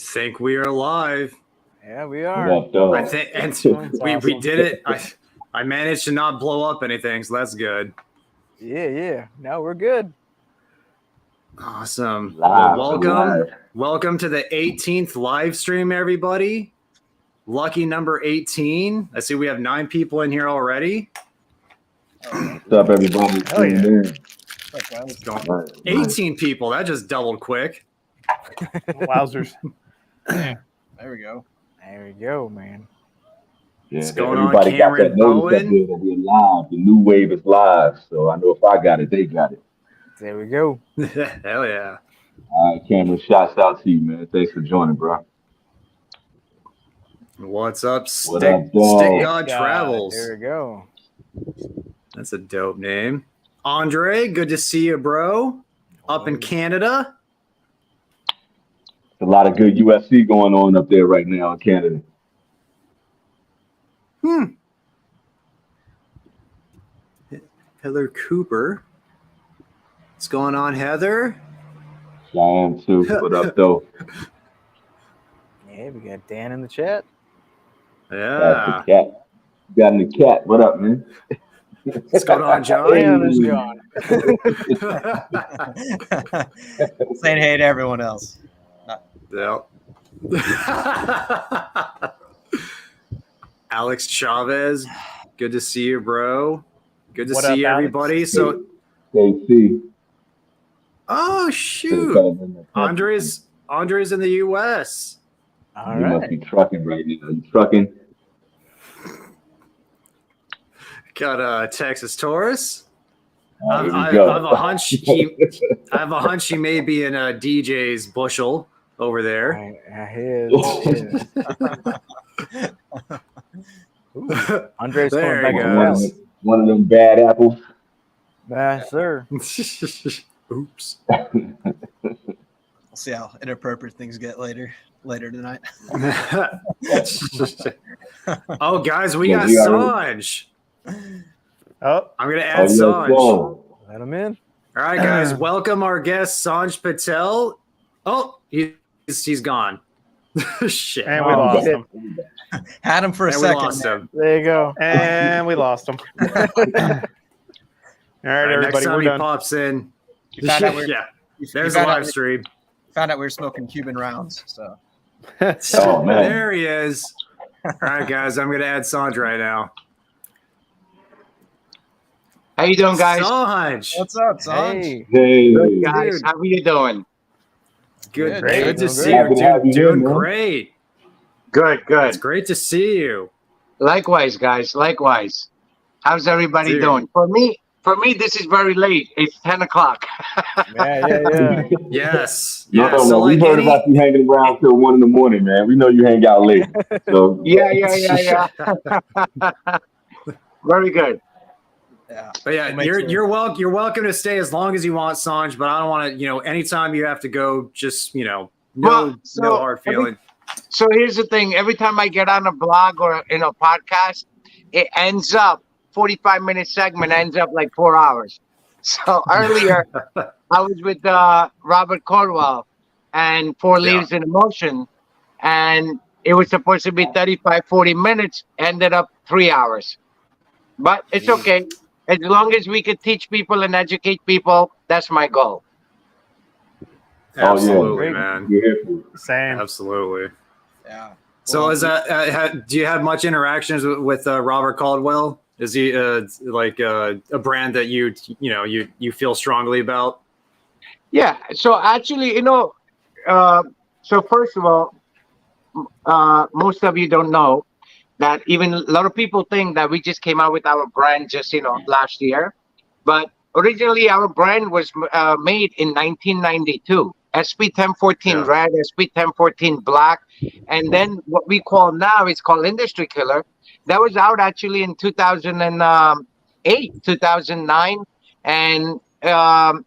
think we are live. Yeah, we are. I think, and we did it. I managed to not blow up anything, so that's good. Yeah. No, we're good. Awesome. Well, welcome to the 18th live stream, everybody. Lucky number 18. I see we have 9 people in here already. What's up, everybody? Hell yeah. 18 people. That just doubled quick. Wowzers. Yeah, there we go. There we go, man. Yeah, What's going on, everybody got Cameron that notice up Bowen? there that we're live. The new wave is live, so I know if I got it, they got it. There we go. Hell yeah. All right, Cameron, shouts out to you, man. Thanks for joining, bro. What's up, What Stick up, dog? God Travels? There we go. That's a dope name. Andre, good to see you, bro. Up in Canada. A lot of good UFC going on up there right now in Canada. Heather Cooper. What's going on, Heather? I am too. What up, though? Yeah, we got Dan in the chat. Yeah. That's the cat. Got in the cat. What up, man? What's going on, John? Dan is gone. Saying hey to everyone else. Yep. Alex Chavez, good to see you, bro. Good to What see up, everybody. So, KC. oh shoot, Andre's in the U.S. All You must right. be trucking right now. You trucking? Got a Texas Taurus. There we I go. have a hunch he may be in a DJ's bushel over there. Andre's There coming he back goes. to One of them bad apples. Yes, sir. Oops. We'll see how inappropriate things get later tonight. Oh, guys, we Yeah, got we are- Sanj. Oh, I'm gonna Oh, add yes, Sanj. go. Let him in. All right, guys, welcome our guest Sanj Patel. Oh, he's gone. Shit. and we Oh, lost shit. him. Had him for a And we second. lost him. There you go. And we lost him. All right, All right, everybody, next time we're he done. pops in. You found out we're- Yeah, You there's a found out live stream. Found out we were smoking Cuban rounds. So Oh, man. There he is. All right, guys, I'm gonna add Sanj right now. How you doing, guys? Sanj, what's up, son? Hey. Hey. Good, guys. Dude. How are you doing? good, Great. good to Doing see great. you, Happy to have dude. you here, Doing man. great. Good, good. It's great to see you. Likewise, guys. Likewise. How's everybody Dude. doing? For me, this is very late. It's 10 o'clock. Yeah. Yes. No, Yeah. no, So no. like We heard any, about you hanging around till 1 in the morning, man. We know you hang out late. So Yeah. Very good. Yeah. But yeah, We'll make you're sure. you're welcome to stay as long as you want, Sanj. But I don't want to, anytime you have to go, just no Well, so no hard feeling. So here's the thing. Every time I get on a blog or in a podcast, it ends up 45-minute segment ends up like 4 hours. So earlier I was with Robert Caldwell and Four Leaves in Emotion, and it was supposed to be 35, 40 minutes, ended up 3 hours. But it's okay. As long as we can teach people and educate people, that's my goal. Absolutely, Great. man. you're here for it. Same. Absolutely. Yeah. So Well, is that? Do you have much interactions with Robert Caldwell? Is he like a brand that you feel strongly about? Yeah. So actually, so first of all, most of you don't know that even a lot of people think that we just came out with our brand just, last year. But originally our brand was made in 1992. SP1014 red, SP1014 black. And then what we call now is called Industry Killer. That was out actually in 2008, 2009. And, 2000,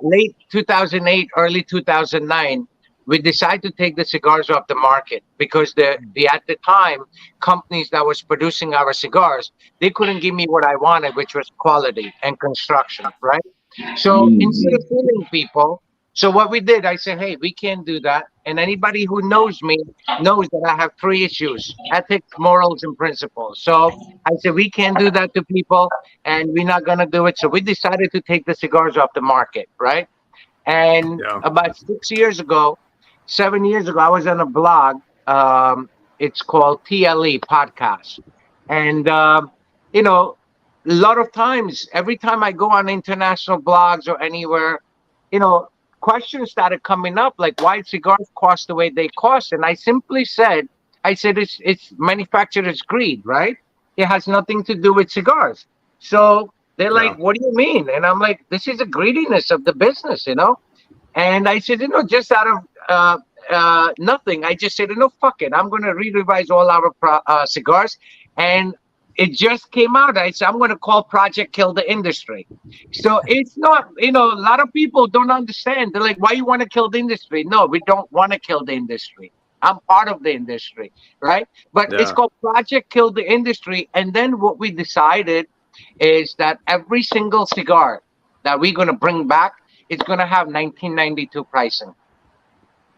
late 2008, early 2009, we decided to take the cigars off the market because the at the time companies that was producing our cigars, they couldn't give me what I wanted, which was quality and construction, right? So instead of fooling people, So what we did, I said, hey, we can't do that. And anybody who knows me knows that I have three issues: ethics, morals, and principles. So I said, we can't do that to people, and we're not going to do it. So we decided to take the cigars off the market, right? And about 6 years ago, 7 years ago, I was on a blog. It's called TLE Podcast. And, you know, a lot of times, every time I go on international blogs or anywhere, you know, questions started coming up like why cigars cost the way they cost. And I simply said, it's manufacturer's greed, right? It has nothing to do with cigars. So they're like, what do you mean? And I'm like, this is a greediness of the business, you know? And I said, you know, just out of nothing, I just said, you know, fuck it. I'm going to re-revise all our cigars. And it just came out. I said, I'm going to call Project Kill the Industry. So it's not, you know, a lot of people don't understand. They're like, why you want to kill the industry? No, we don't want to kill the industry. I'm part of the industry, right? But it's called Project Kill the Industry. And then what we decided is that every single cigar that we're going to bring back is going to have 1992 pricing.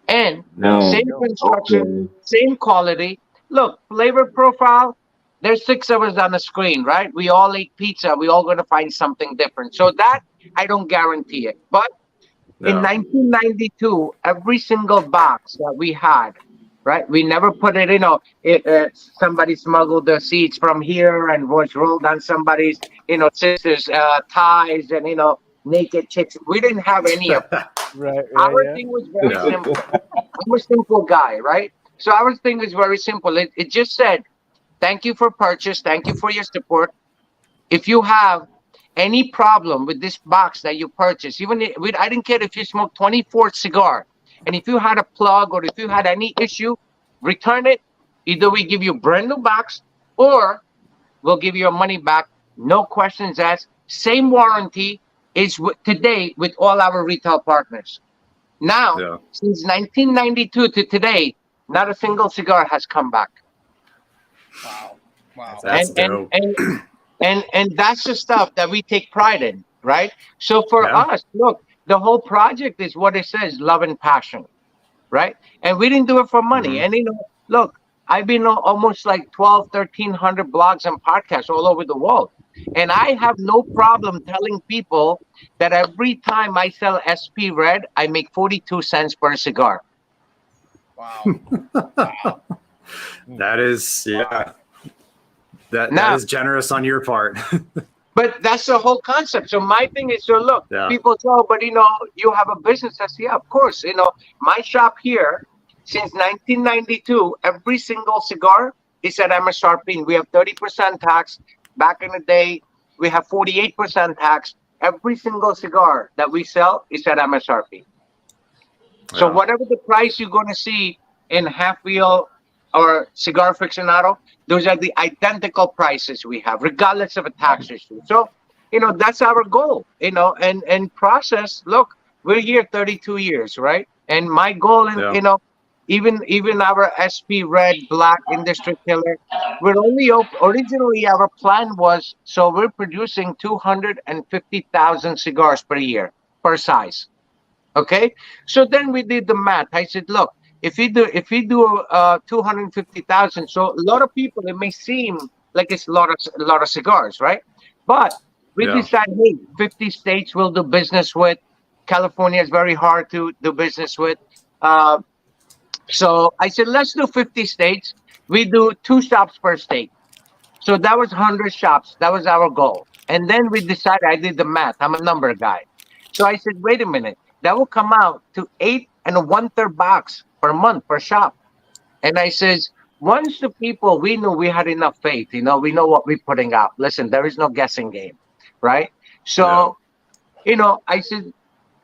And same construction, same quality. Look, flavor profile, there's 6 of us on the screen, right? We all eat pizza. We all going to find something different. So that, I don't guarantee it. But in 1992, every single box that we had, right? We never put it, you know, somebody smuggled the seeds from here and was rolled on somebody's, you know, sister's ties and, you know, naked chicks. We didn't have any of that. Our thing was very simple. I'm a simple guy, right? So our thing is very simple. It just said, thank you for purchase. Thank you for your support. If you have any problem with this box that you purchased, I didn't care if you smoked 24 cigar, and if you had a plug or if you had any issue, return it. Either we give you a brand new box or we'll give you your money back. No questions asked. Same warranty is today with all our retail partners. Now, since 1992 to today, not a single cigar has come back. Wow. That's dope. And that's the stuff that we take pride in, right? So for us, look, the whole project is what it says, love and passion, right? And we didn't do it for money. And, you know, look, I've been on almost like 1,300 blogs and podcasts all over the world. And I have no problem telling people that every time I sell SP Red, I make 42 cents per cigar. Wow. That is, that is generous on your part. But that's the whole concept. So my thing is, so look, people say, oh, but you know, you have a business. I say, yeah, of course. You know, my shop here, since 1992, every single cigar is at MSRP. We have 30% tax. Back in the day, we have 48% tax. Every single cigar that we sell is at MSRP. So whatever the price you're going to see in Half Wheel or Cigar Aficionado, those are the identical prices we have, regardless of a tax issue. So, you know, that's our goal, you know, and process. Look, we're here 32 years, right? And my goal, you know, even our SP Red Black Industry Killer, we're only originally our plan was, so we're producing 250,000 cigars per year, per size. Okay, so then we did the math. I said, look, if we do 250,000, so a lot of people, it may seem like it's a lot of cigars, right? But we decided, hey, 50 states we'll do business with. California is very hard to do business with. So I said, let's do 50 states. We do 2 shops per state. So that was 100 shops. That was our goal. And then we decided, I did the math. I'm a number guy. So I said, wait a minute. That will come out to 8 1/3 box per month per shop. And I says, once the people, we knew we had enough faith, you know, we know what we're putting out. Listen, there is no guessing game, right? So, you know, I said,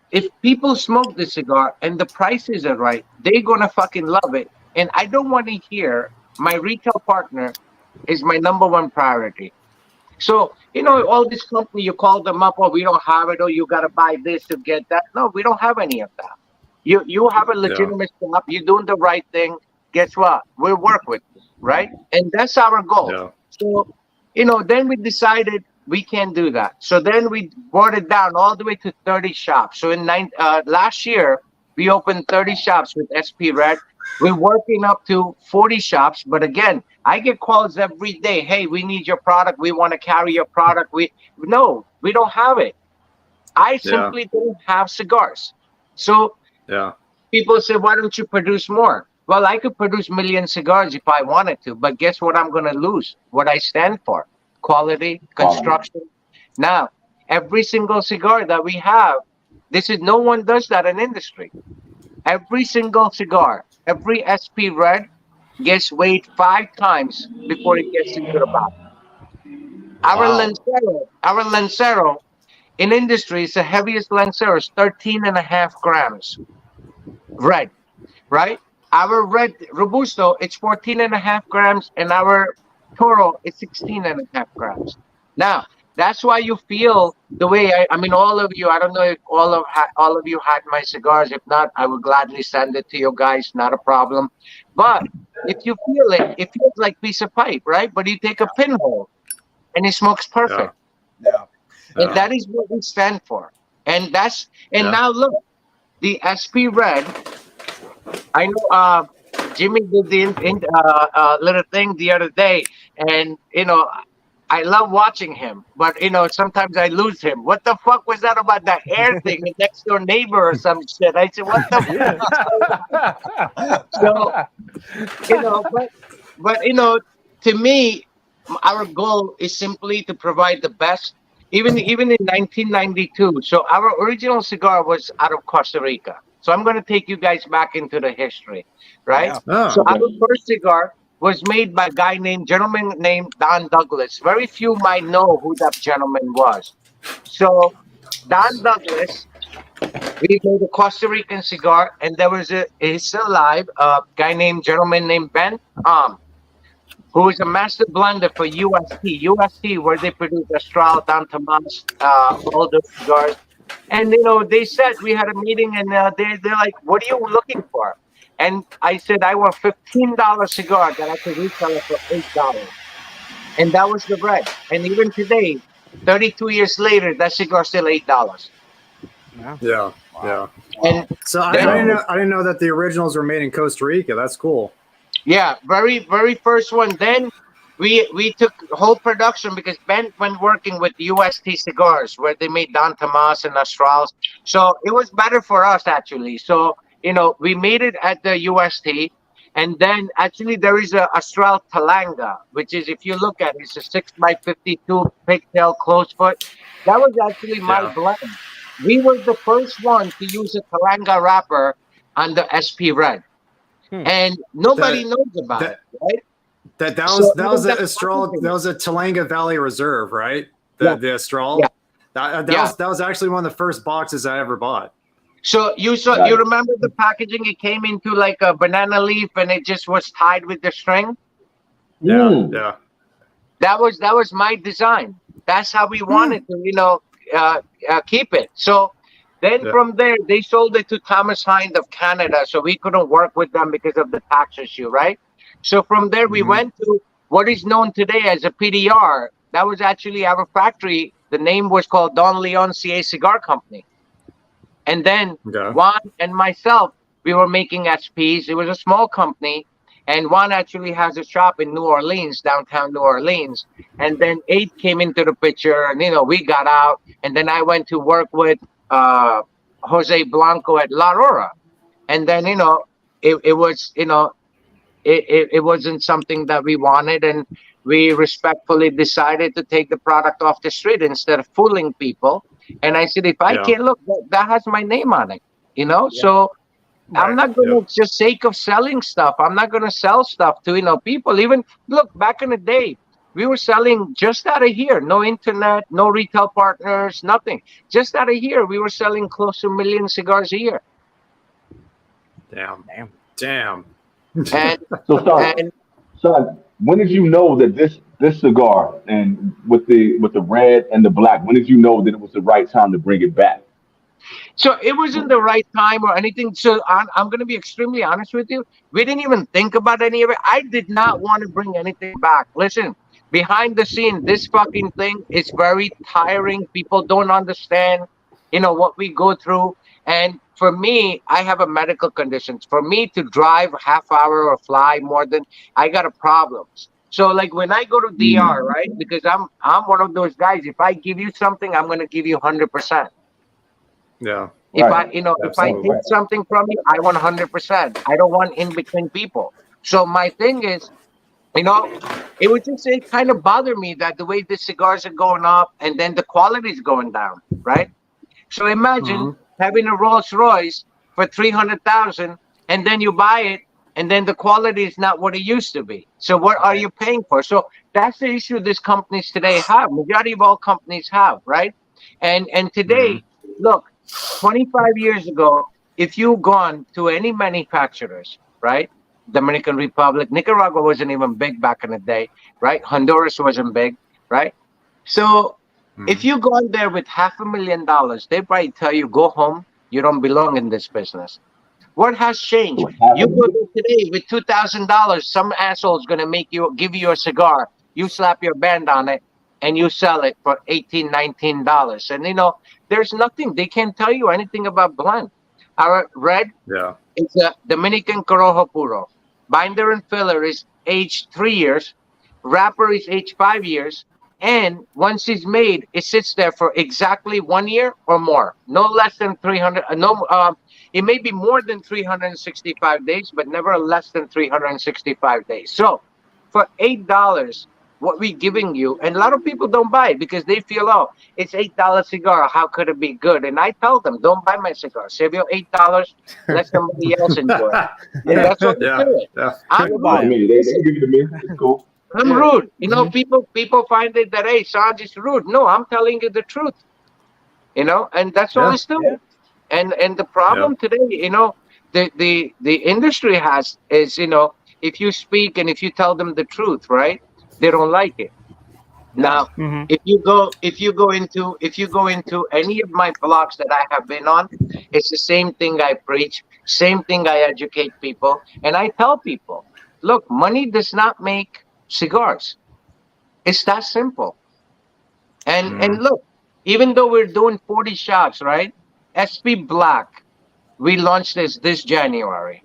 if people smoke the cigar and the prices are right, they're going to fucking love it. And I don't want to hear my retail partner is my #1 priority. So, you know, all this company, you call them up, oh, we don't have it, or you got to buy this to get that. No, we don't have any of that. You have a legitimate shop. You're doing the right thing. Guess what? We'll work with you, right? And that's our goal. So, you know, then we decided we can't do that. So then we brought it down all the way to 30 shops. So in last year, we opened 30 shops with SP Red. We're working up to 40 shops. But again, I get calls every day. Hey, we need your product. We want to carry your product. No, we don't have it. I simply don't have cigars. So people say, why don't you produce more? Well, I could produce million cigars if I wanted to, but guess what I'm going to lose? What I stand for. Quality, construction. Now, every single cigar that we have, no one does that in industry. Every single cigar, every SP Red gets weighed 5 times before it gets into the box. Our Lancero in industry is the heaviest Lancero, is 13.5 grams. Red, right? Our red Robusto, it's 14.5 grams, and our Toro is 16.5 grams. Now, that's why you feel the way I mean, all of you. I don't know if all of you had my cigars. If not, I would gladly send it to you guys. Not a problem. But if you feel it feels like piece of pipe, right? But you take a pinhole, and it smokes perfect. Yeah. And that is what we stand for. And now look, the SP Red. I know Jimmy did the little thing the other day, and I love watching him, but sometimes I lose him. What the fuck was that about that air thing? The next door neighbor or some shit. I said, what the fuck? So but to me, our goal is simply to provide the best. Even in 1992, so our original cigar was out of Costa Rica. So I'm going to take you guys back into the history, right? Yeah. So our first cigar was made by a gentleman named Don Douglas. Very few might know who that gentleman was. So Don Douglas, we made a Costa Rican cigar, and there was he's still alive, a gentleman named Ben who is a master blender for UST, where they produce Astral, Don Tomas, all those cigars. And they said, we had a meeting, and they're like, what are you looking for? And I said, I want $15 cigar that I could resell it for $8. And that was the Red. And even today, 32 years later, that cigar is still $8. Yeah. And so I didn't know that the originals were made in Costa Rica. That's cool. Yeah, very, very first one. Then we took whole production because Ben went working with UST Cigars, where they made Don Tomas and Astrals. So it was better for us, actually. So, we made it at the UST. And then actually there is a Astral Talanga, which is, if you look at it, it's a 6x52 pigtail close foot. That was actually my blend. We were the first one to use a Talanga wrapper on the SP Red. And nobody knows about it, right? That was a Talanga Valley Reserve, right? The Astral. Yeah. That was actually one of the first boxes I ever bought. So you remember the packaging? It came into like a banana leaf, and it just was tied with the string. Yeah. That was my design. That's how we wanted to, keep it. So. Then from there, they sold it to Thomas Hind of Canada, so we couldn't work with them because of the tax issue, right? So from there, we went to what is known today as a PDR. That was actually our factory. The name was called Don Leon CA Cigar Company. And then Juan and myself, we were making SPs. It was a small company. And Juan actually has a shop in New Orleans, downtown New Orleans. And then 8 came into the picture, and, we got out. And then I went to work with Jose Blanco at La Aurora, and then it was it wasn't something that we wanted, and we respectfully decided to take the product off the street instead of fooling people. And I said, if I can't look, that has my name on it, so I'm not going to just sake of selling stuff. I'm not going to sell stuff to people. Even look back in the day. We were selling just out of here, no internet, no retail partners, nothing. Just out of here, we were selling close to 1 million cigars a year. Damn. And, Son, when did you know that this cigar, and with the red and the black, when did you know that it was the right time to bring it back? So it wasn't the right time or anything. So I'm going to be extremely honest with you. We didn't even think about any of it. I did not want to bring anything back. Listen. behind the scene, this fucking thing is very tiring. People don't understand, what we go through. And for me, I have a medical condition. For me to drive a half hour or fly more than, I got a problem. So like when I go to DR, right? Because I'm one of those guys. If I give you something, I'm gonna give you 100%. Yeah. If Right. if I Absolutely. take something from you, I want 100%. I don't want in between people. So my thing is, it would just kind of bother me that the way the cigars are going up and then the quality is going down, right? So imagine having a Rolls Royce for 300,000, and then you buy it, and then the quality is not what it used to be. So what are you paying for? So that's the issue these companies today have. Majority of all companies have, right? And today, look, 25 years ago, if you gone to any manufacturers, right? Dominican Republic, Nicaragua wasn't even big back in the day, right? Honduras wasn't big, right? So if you go in there with $500,000, they probably tell you, go home. You don't belong in this business. What has changed? You go there today with $2,000. Some asshole's gonna give you a cigar. You slap your band on it, and you sell it for $18, $19. And there's nothing. They can't tell you anything about blend. Our red is a Dominican Corojo Puro. Binder and filler is aged 3 years. Wrapper is aged 5 years. And once it's made, it sits there for exactly 1 year or more. No less than 300. It may be more than 365 days, but never less than 365 days. So for $8, what we're giving you, and a lot of people don't buy it because they feel, oh, it's $8 cigar. How could it be good? And I tell them, don't buy my cigar. Save your $8. Let somebody else enjoy it. And that's what we do. I'm They give it to me. It's cool. I'm rude. People find it that, hey, Sanj is rude. No, I'm telling you the truth. And that's all it's doing. And the problem today, the industry has is, if you speak and if you tell them the truth, right, they don't like it. Now, if you go into any of my blogs that I have been on, it's the same thing I preach, same thing I educate people, and I tell people, look, money does not make cigars. It's that simple. And look, even though we're doing 40 shots, right? SP Black, we launched this January.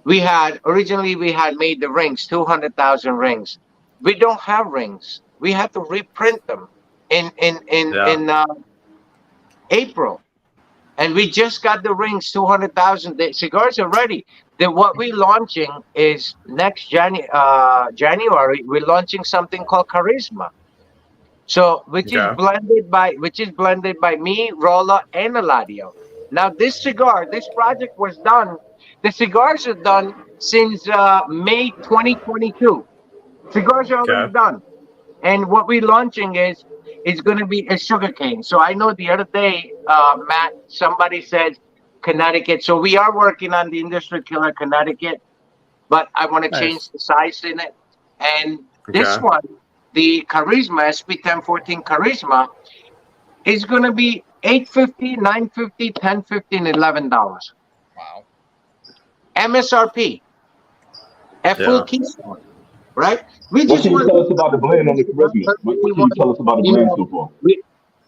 Originally we had made the rings, 200,000 rings. We don't have rings. We had to reprint them in April. And we just got the rings, 200,000. The cigars are ready. What we're launching is next January. We're launching something called Charisma. So which is blended by me, Rolla, and Eladio. Now this project was done. The cigars are done since May 2022. Cigars are already done. And what we're launching is going to be a sugarcane. So I know the other day, Matt, somebody said Connecticut. So we are working on the industry killer Connecticut, but I want to change the size in it. And this one, the Charisma, SP1014 Charisma, is going to be $8.50, $9.50, $10.50, and $11. Wow. MSRP. A full keystone. Right? What can you tell us about the blend on the Charisma? What can you tell us about the blend so far?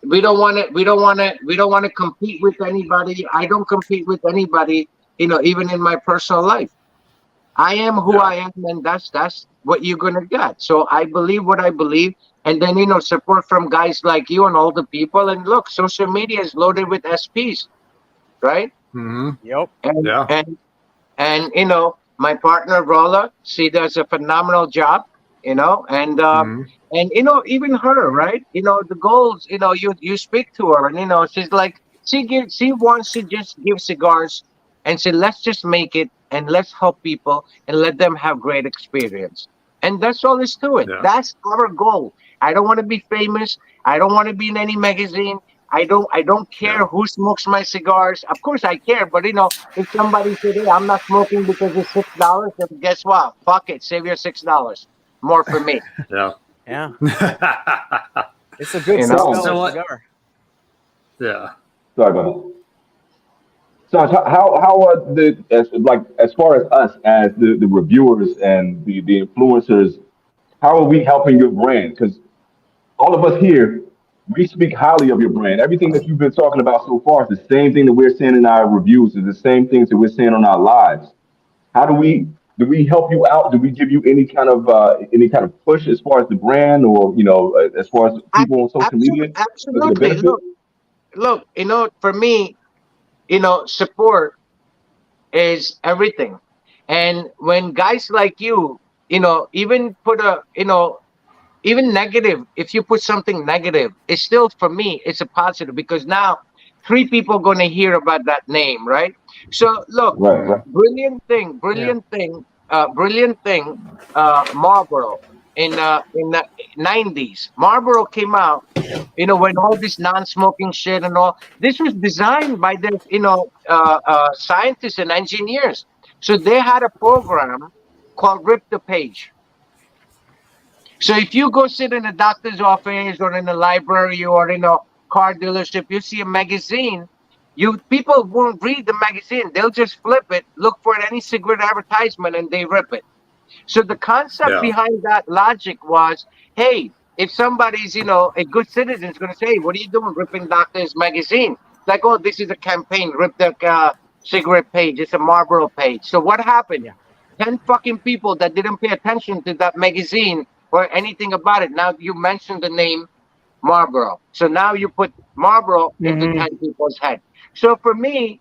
We don't want to compete with anybody. I don't compete with anybody, even in my personal life. I am who I am, and that's what you're gonna get. So I believe what I believe, and then support from guys like you and all the people. And look, social media is loaded with SPs, right? Yep. And my partner Rolla, she does a phenomenal job, and even her, right? The goals, you speak to her, and she's like, she wants to just give cigars and say, let's just make it and let's help people and let them have great experience. And that's all there's to it. That's our goal. I don't want to be famous. I don't want to be in any magazine. I don't care who smokes my cigars. Of course I care, but if somebody said, hey, I'm not smoking because it's $6, then guess what? Fuck it. Save your $6. More for me. Yeah. It's a good cigar. Yeah. Sorry about that. So how are as far as us as the reviewers and the influencers, How are we helping your brand? Because all of us here, we speak highly of your brand. Everything that you've been talking about so far is the same thing that we're saying in our reviews. Is the same things that we're saying on our lives. How do we help you out? Do we give you any kind of push as far as the brand, or as far as people on social media as a Absolutely. benefit? Look, for me, support is everything. And when guys like you, even put even negative, if you put something negative, it's still, for me, it's a positive, because now 3 people going to hear about that name, right? So look, Right, right. brilliant thing, Marlboro in the 90s. Marlboro came out, when all this non-smoking shit and all this was designed by the scientists and engineers. So they had a program called Rip the Page. So if you go sit in a doctor's office or in a library or in a car dealership, you see a magazine. People won't read the magazine. They'll just flip it, look for any cigarette advertisement, and they rip it. So the concept behind that logic was, hey, if somebody's, a good citizen is going to say, hey, what are you doing ripping doctor's magazine? Like, oh, this is a campaign, rip the cigarette page. It's a Marlboro page. So what happened? 10 fucking people that didn't pay attention to that magazine or anything about it. Now you mentioned the name Marlboro. So now you put Marlboro into 10 people's head. So for me,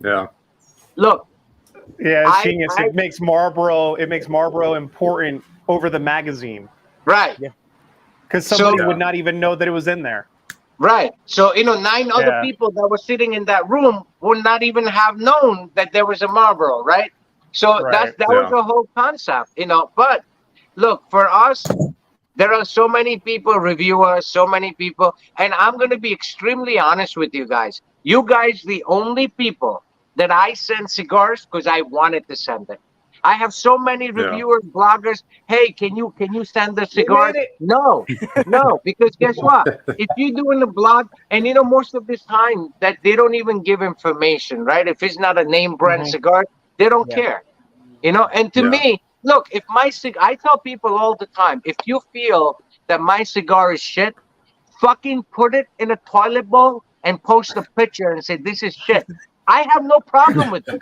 look. Yeah, it's genius. It makes Marlboro important over the magazine. Right. Yeah. Because somebody would not even know that it was in there. Right. So, 9 other people that were sitting in that room would not even have known that there was a Marlboro, right? So that was the whole concept, But look, for us, there are so many people, reviewers, so many people, and I'm going to be extremely honest with you guys. You guys, the only people that I send cigars because I wanted to send it. I have so many reviewers, bloggers. Hey, can you send the cigars? No, because guess what? If you're doing a blog, and most of this time that they don't even give information, right? If it's not a name brand cigar, they don't care. And to me, look, if I tell people all the time, if you feel that my cigar is shit, fucking put it in a toilet bowl and post a picture and say, this is shit. I have no problem with it.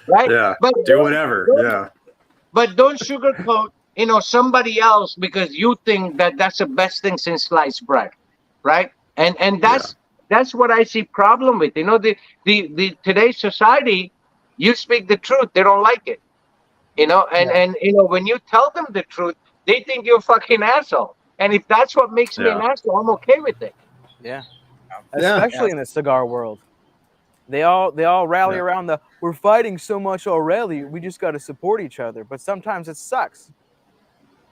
Right? Yeah. But do whatever. But don't sugarcoat, somebody else because you think that that's the best thing since sliced bread. Right? And that's what I see problem with. The today's society, you speak the truth, they don't like it. And when you tell them the truth, they think you're a fucking asshole. And if that's what makes me an asshole, I'm okay with it. Yeah. Especially in the cigar world. They all rally around we're fighting so much already, we just got to support each other. But sometimes it sucks.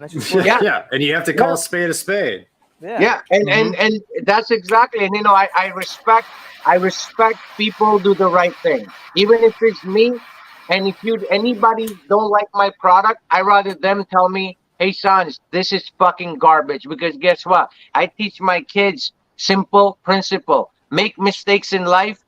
That's just and you have to call a spade a spade. Yeah. And that's exactly. And I respect people do the right thing. Even if it's me, and if anybody don't like my product, I rather them tell me, hey sons, this is fucking garbage. Because guess what? I teach my kids simple principle. Make mistakes in life.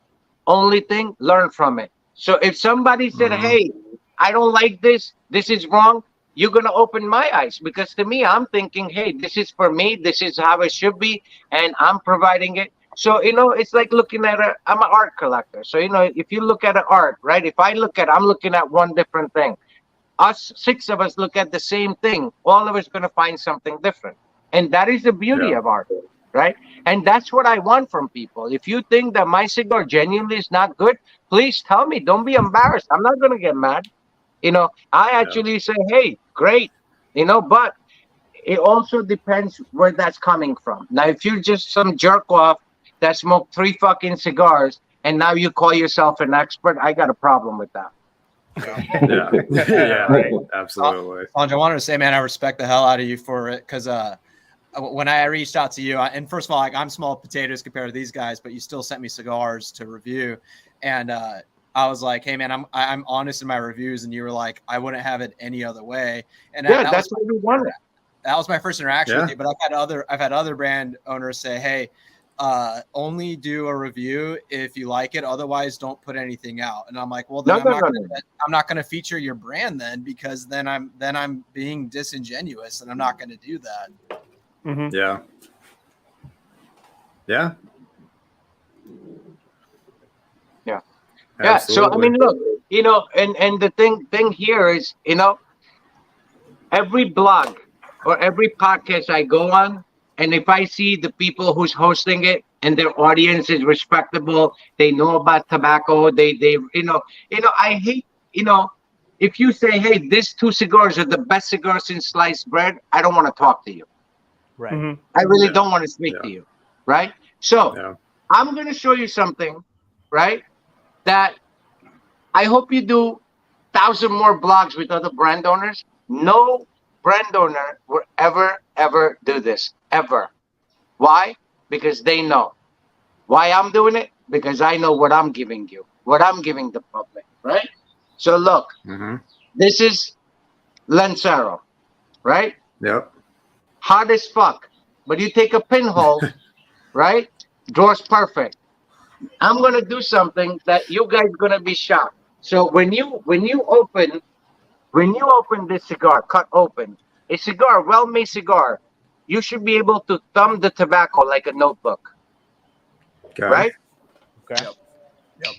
Only thing, learn from it. So if somebody said, hey, I don't like this is wrong, you're going to open my eyes. Because to me, I'm thinking, hey, this is for me. This is how it should be. And I'm providing it. So, it's like looking at I'm an art collector. So, if you look at an art, right? If I'm looking at one different thing. Us, 6 of us look at the same thing. All of us going to find something different. And that is the beauty of art. Right? And that's what I want from people. If you think that my cigar genuinely is not good, please tell me. Don't be embarrassed. I'm not going to get mad. I actually say, hey, great. But it also depends where that's coming from. Now, if you're just some jerk off that smoked 3 fucking cigars and now you call yourself an expert, I got a problem with that. Right. Absolutely. Sanj, I wanted to say, man, I respect the hell out of you for it because when I reached out to you, and first of all, I'm small potatoes compared to these guys, but you still sent me cigars to review, and I was like, hey man, I'm honest in my reviews, and you were like, I wouldn't have it any other way, and that's what we wanted. That was my first interaction with you, but I've had other brand owners say, hey, only do a review if you like it. Otherwise, don't put anything out. And I'm like, well, No, then I'm not gonna feature your brand then, because then I'm being disingenuous, and I'm not gonna do that. Mhm. Yeah. Yeah. Yeah. Yeah. So I mean, look, you know, and the thing here is, you know, every blog or every podcast I go on, and if I see the people who's hosting it and their audience is respectable, they know about tobacco, they I hate, you know, if you say, hey, these two cigars are the best cigars since sliced bread, I don't want to talk to you. Right. Mm-hmm. I really don't want to speak to you. Right. So I'm going to show you something, right, that I hope you do 1,000 more blogs with other brand owners. No brand owner will ever do this, ever. Why? Because they know. Why I'm doing it? Because I know what I'm giving you, what I'm giving the public, right? So look, this is Lancero, right? Yep. Hard as fuck. But you take a pinhole, right? Draws perfect. I'm gonna do something that you guys gonna be shocked. So when you open this cigar, cut open, a cigar, well-made cigar, you should be able to thumb the tobacco like a notebook. Okay. Right? Okay. Yep.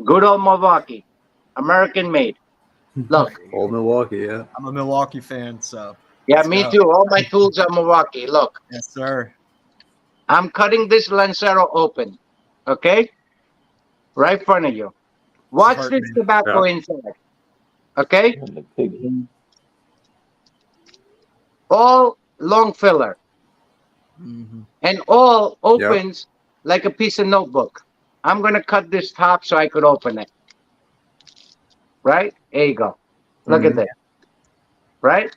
Good old Milwaukee, American made. Look. Old Milwaukee, yeah. I'm a Milwaukee fan, so. Yeah, me too. All my tools are Milwaukee. Look. Yes, sir. I'm cutting this Lancero open. Okay? Right in front of you. Watch this tobacco inside. Okay? All long filler. And all opens like a piece of notebook. I'm going to cut this top so I could open it. Right? There you go. Look at that. Right?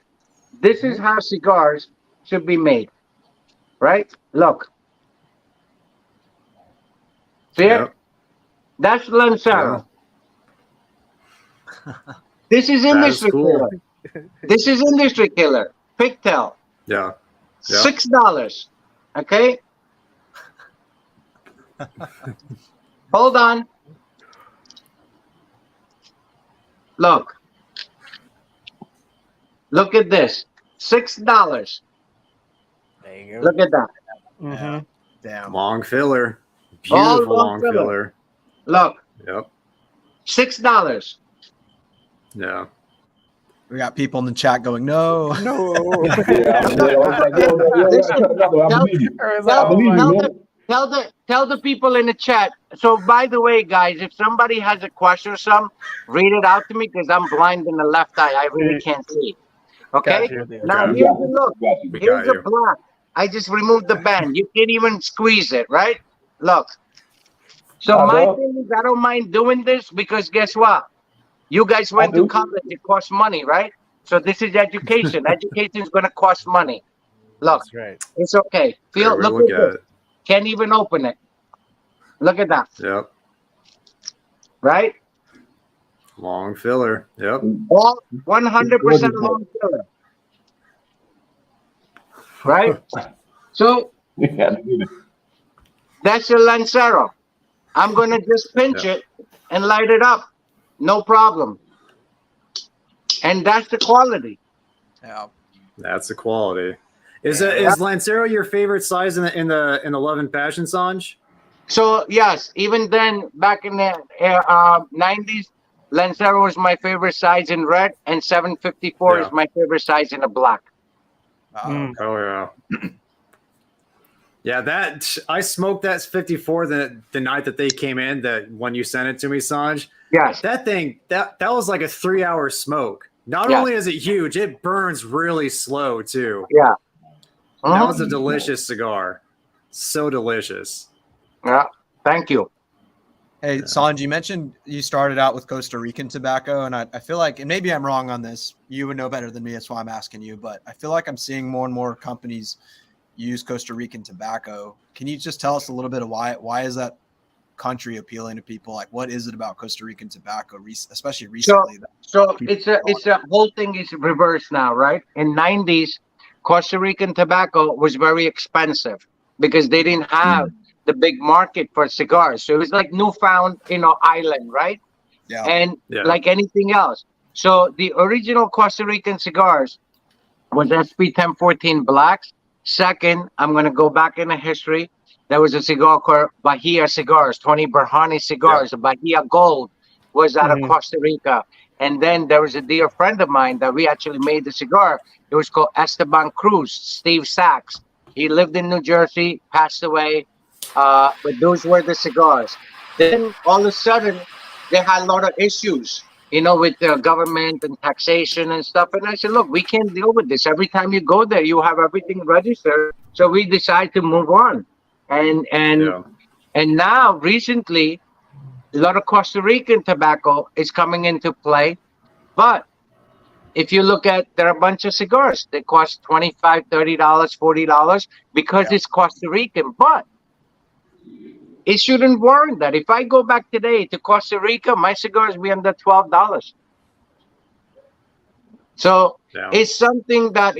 This is how cigars should be made. Right? Look. See it? That's Lancero. This is industry killer. This is industry killer. Pigtail. Yeah. $6. Okay? Hold on. Look. Look at this. $6. There you go. Look at that. Mm-hmm. Damn. Long filler. All Beautiful long long filler. filler. Look. Yep. $6. Yeah. We got people in the chat going, no. No. Tell the people in the chat. So, by the way, guys, if somebody has a question or something, read it out to me because I'm blind in the left eye. I really can't see. Okay? Now, here's the look. Here's the block. I just removed the band. You can't even squeeze it, right? Look. So, my thing is, I don't mind doing this because guess what? You guys went to college. It costs money, right? So, this is education. Education is going to cost money. Look. That's right. It's okay. Look at this. Can't even open it. Look at that. Yep. Right? Long filler. Yep. All 100% long filler. Right? So that's a Lancero. I'm going to just pinch it and light it up. No problem. And that's the quality. Yeah. That's the quality. Is Lancero your favorite size in the Love and Passion, Sanj? So yes, even then, back in the 90s, Lancero was my favorite size in red, and 754 is my favorite size in a black. Oh yeah. Yeah, that I smoked that 54 the night that they came in. That when you sent it to me, Sanj. Yes. That thing that was like a 3-hour smoke. Not only is it huge, it burns really slow too. Yeah. That was a delicious cigar. So delicious. Yeah. Thank you. Hey, Sanj, you mentioned you started out with Costa Rican tobacco, and I feel like, and maybe I'm wrong on this, you would know better than me, that's why I'm asking you, but I feel like I'm seeing more and more companies use Costa Rican tobacco. Can you just tell us a little bit of why is that country appealing to people? Like, what is it about Costa Rican tobacco, especially recently? So it's a whole thing is reversed now, right? In 90s, Costa Rican tobacco was very expensive because they didn't have the big market for cigars. So it was like newfound, island, right? Yeah. And Yeah. like anything else. So the original Costa Rican cigars was SP 1014 Blacks. Second, I'm going to go back in the history. There was a cigar called Bahia Cigars, Tony Berhani Cigars. The Bahia Gold was out of Costa Rica. And then there was a dear friend of mine that we actually made the cigar. It was called Esteban Cruz, Steve Sachs. He lived in New Jersey, passed away. But those were the cigars. Then all of a sudden, they had a lot of issues, with the government and taxation and stuff. And I said, look, we can't deal with this. Every time you go there, you have everything registered. So we decided to move on. And now recently, a lot of Costa Rican tobacco is coming into play. But if you look at, there are a bunch of cigars. They cost $25, $30, $40 because it's Costa Rican. But it shouldn't warrant that. If I go back today to Costa Rica, my cigars be under $12. So it's something that,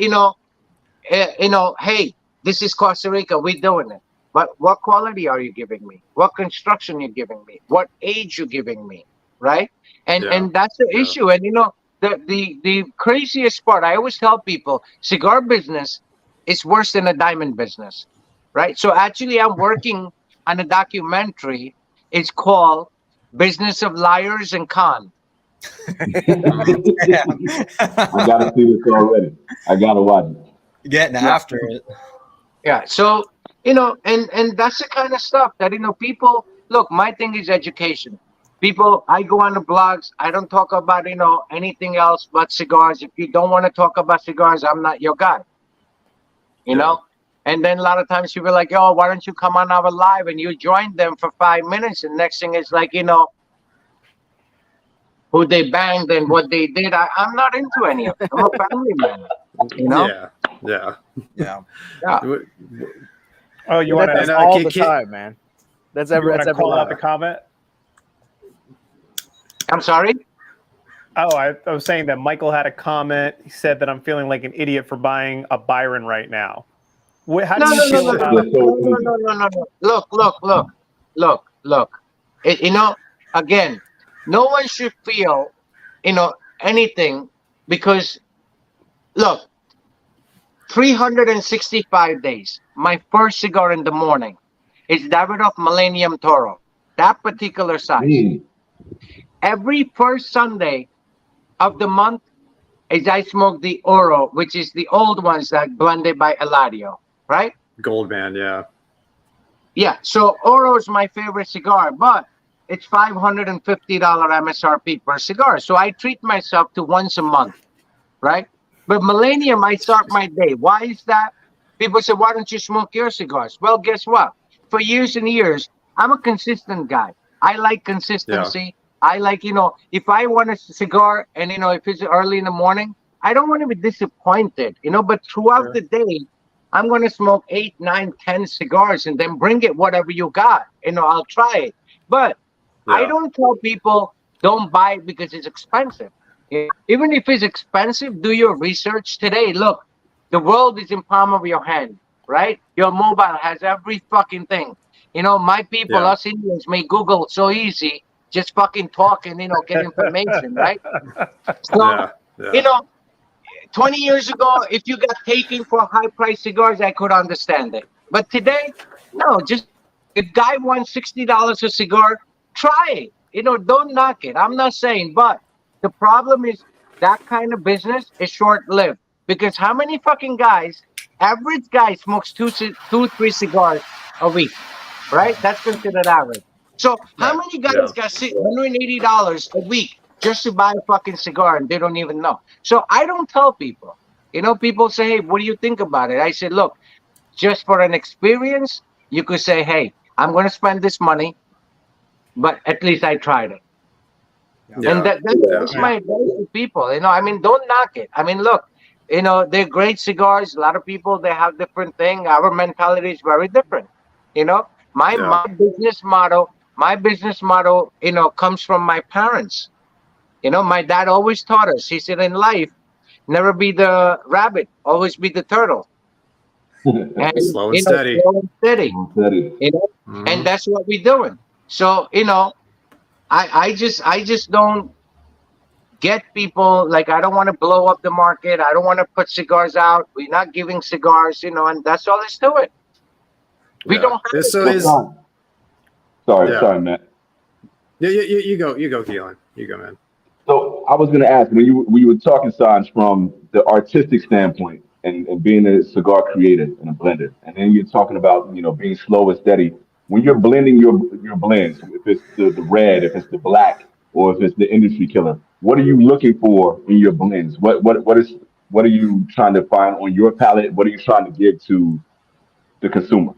hey, this is Costa Rica, we're doing it. But what quality are you giving me? What construction you giving me? What age you giving me? Right? And that's the issue. And the craziest part, I always tell people, cigar business is worse than a diamond business. Right? So actually I'm working on a documentary. It's called Business of Liars and Con. I gotta see this already. I gotta watch it. Getting after it. Yeah. So, and that's the kind of stuff that, people look, my thing is education. People, I go on the blogs. I don't talk about, anything else but cigars. If you don't want to talk about cigars, I'm not your guy. You know? And then a lot of times people are like, oh, why don't you come on our live? And you join them for 5 minutes. And next thing is like, who they banged and what they did. I'm not into any of it. I'm a family man. Yeah. Oh, you want to all the time, man. That's every call out the comment. I'm sorry? Oh, I was saying that Michael had a comment. He said that I'm feeling like an idiot for buying a Byron right now. How do you feel about it? No. Look. Again, no one should feel, anything because, look, 365 days. My first cigar in the morning is Davidoff Millennium Toro, that particular size. Every first Sunday of the month is I smoke the Oro, which is the old ones that blended by Eladio, right? Goldman, yeah. Yeah, so Oro is my favorite cigar, but it's $550 MSRP per cigar. So I treat myself to once a month, right? But Millennium, I start my day. Why is that? People say, why don't you smoke your cigars? Well, guess what? For years and years, I'm a consistent guy. I like consistency. Yeah. I like, if I want a cigar and, if it's early in the morning, I don't want to be disappointed, but throughout the day, I'm going to smoke 8, 9, 10 cigars and then bring it whatever you got. I'll try it. But I don't tell people don't buy it because it's expensive. Even if it's expensive, do your research today. Look, the world is in palm of your hand, right? Your mobile has every fucking thing. My people, us Indians, make Google so easy. Just fucking talk and, get information, right? So, 20 years ago, if you got taken for high-priced cigars, I could understand it. But today, no, just if guy wants $60 a cigar, try it. Don't knock it. I'm not saying, but the problem is that kind of business is short-lived. Because how many fucking guys, average guy smokes 2, 3 cigars a week, right? That's considered average. So how many guys got $180 a week just to buy a fucking cigar and they don't even know? So I don't tell people. People say, hey, what do you think about it? I said, look, just for an experience, you could say, hey, I'm going to spend this money, but at least I tried it. And that's my advice to people. Don't knock it. Look, they're great cigars. A lot of people, they have different thing. Our mentality is very different. My business motto, comes from my parents. My dad always taught us. He said, in life, never be the rabbit, always be the turtle. and Slow and steady. slow and steady. Steady. You know, and that's what we're doing. So I just don't get people like I don't want to blow up the market. I don't want to put cigars out. We're not giving cigars, and that's all there's to it. We don't have So sorry, Matt. Yeah, you go, Keelan. You go, man. So I was going to ask when you were talking, Sanj, from the artistic standpoint and being a cigar creator and a blender, and then you're talking about being slow and steady. When you're blending your blends, if it's the red, if it's the black, or if it's the industry killer, what are you looking for in your blends? What are you trying to find on your palate? What are you trying to give to the consumer?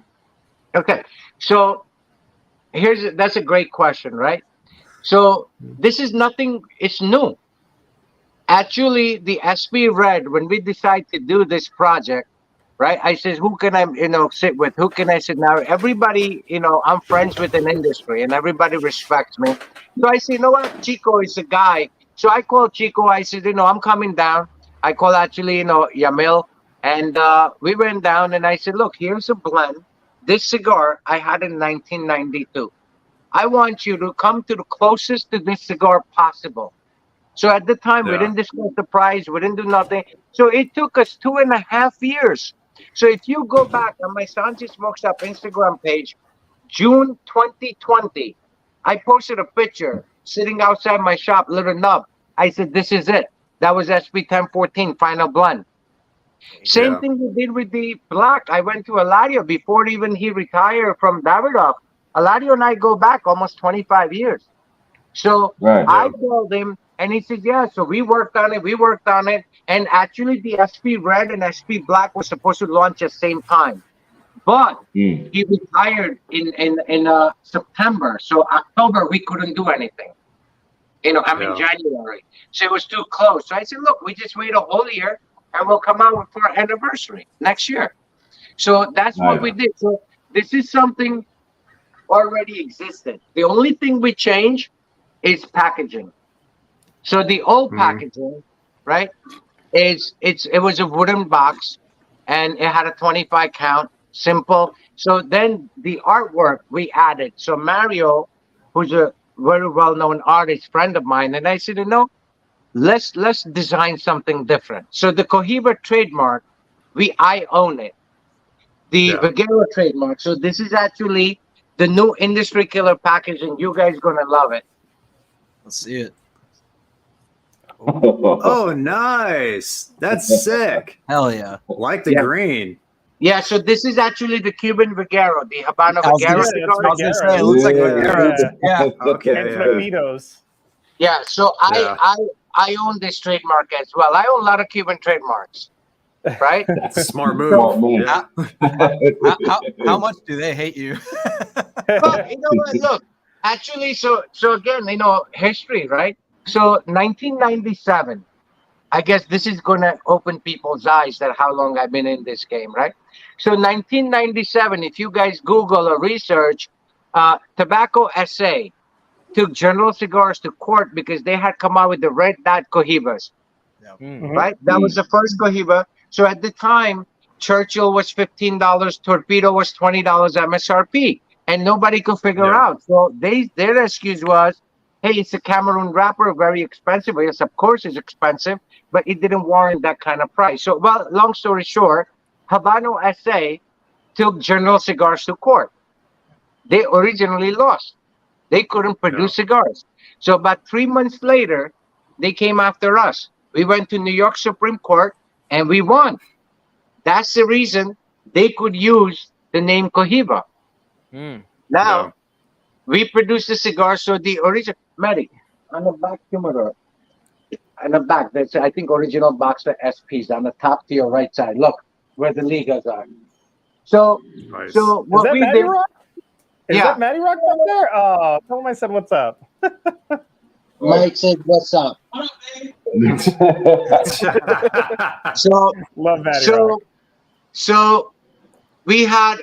Okay, so that's a great question, right? So this is nothing. It's new. Actually, the SP Red, when we decide to do this project, right? I says, who can I, sit with? Who can I sit now? Everybody, I'm friends with an industry, and everybody respects me. So I say, you know what? Chico is a guy. So I call Chico. I said, I'm coming down. I call actually, Yamil, and we went down, and I said, look, here's a blend. This cigar I had in 1992. I want you to come to the closest to this cigar possible. So at the time, we didn't discuss the price. We didn't do nothing. So it took us 2.5 years. So if you go back on my Sanji Smokes Up Instagram page, June 2020, I posted a picture sitting outside my shop, Little Nub. I said, this is it. That was SP 1014 Final Blend. Same thing we did with the black. I went to Eladio before even he retired from Davidoff. Eladio and I go back almost 25 years. So I told him, and he said, yeah. So we worked on it. And actually, the SP Red and SP Black was supposed to launch at the same time. But he retired in September. So October, we couldn't do anything. January. So it was too close. So I said, look, we just wait a whole year, and we'll come out for our anniversary next year. So that's what we did. So this is something already existed. The only thing we changed is packaging. So the old packaging, right? It was a wooden box, and it had a 25 count, simple. So then the artwork we added. So Mario, who's a very well-known artist friend of mine, and I said, let's design something different. So the Cohiba trademark, I own it. The Viguero trademark. So this is actually the new industry killer packaging. You guys gonna love it. Let's see it. Oh, nice. That's sick. Hell yeah. Like the green. Yeah, so this is actually the Cuban Viguero, the Habano Viguero. It looks like Viguero. Yeah. Okay. Yeah, so I own this trademark as well. I own a lot of Cuban trademarks. Right? Smart move. How much do they hate you? But you know what? Look, actually, so again, history, right? So 1997, I guess this is gonna open people's eyes that how long I've been in this game, right? So 1997, if you guys Google or research, Tobacco SA took General Cigars to court because they had come out with the red dot Cohibas. Right? That was the first Cohiba. So at the time, Churchill was $15, Torpedo was $20 MSRP, and nobody could figure out. So their excuse was, hey, it's a Cameroon wrapper, very expensive. Yes, of course it's expensive, but it didn't warrant that kind of price. So, well, long story short, Habano SA took General Cigars to court. They originally lost. They couldn't produce cigars. So about 3 months later, they came after us. We went to New York Supreme Court, and we won. That's the reason they could use the name Cohiba. Now, we produce the cigar, so the original, Mary, on the back Humidor, on the back, that's, I think, original box for SPs on the top to your right side. Look, where the ligas are. So, so what we did... Is that Matty Rock back there? Oh, tell him I said what's up. Mike said, what's up? So, love Matty Rock. So we had,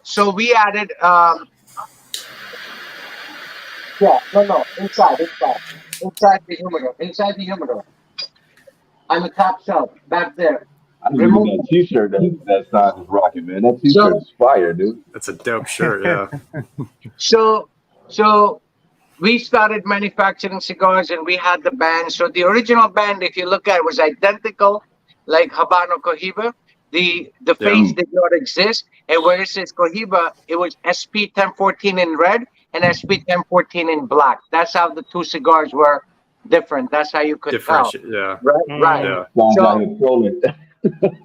so we added, inside the humidor, on the top shelf, back there. I need that T-shirt that Sign is rocking, man. That T-shirt is fire, dude. That's a dope shirt. Yeah. So we started manufacturing cigars, and we had the band. So the original band, if you look at it, was identical, like Habano Cohiba. The face did not exist, and where it says Cohiba, it was SP 1014 in red and SP 1014 in black. That's how the two cigars were different. That's how you could tell. Yeah. Right. Yeah.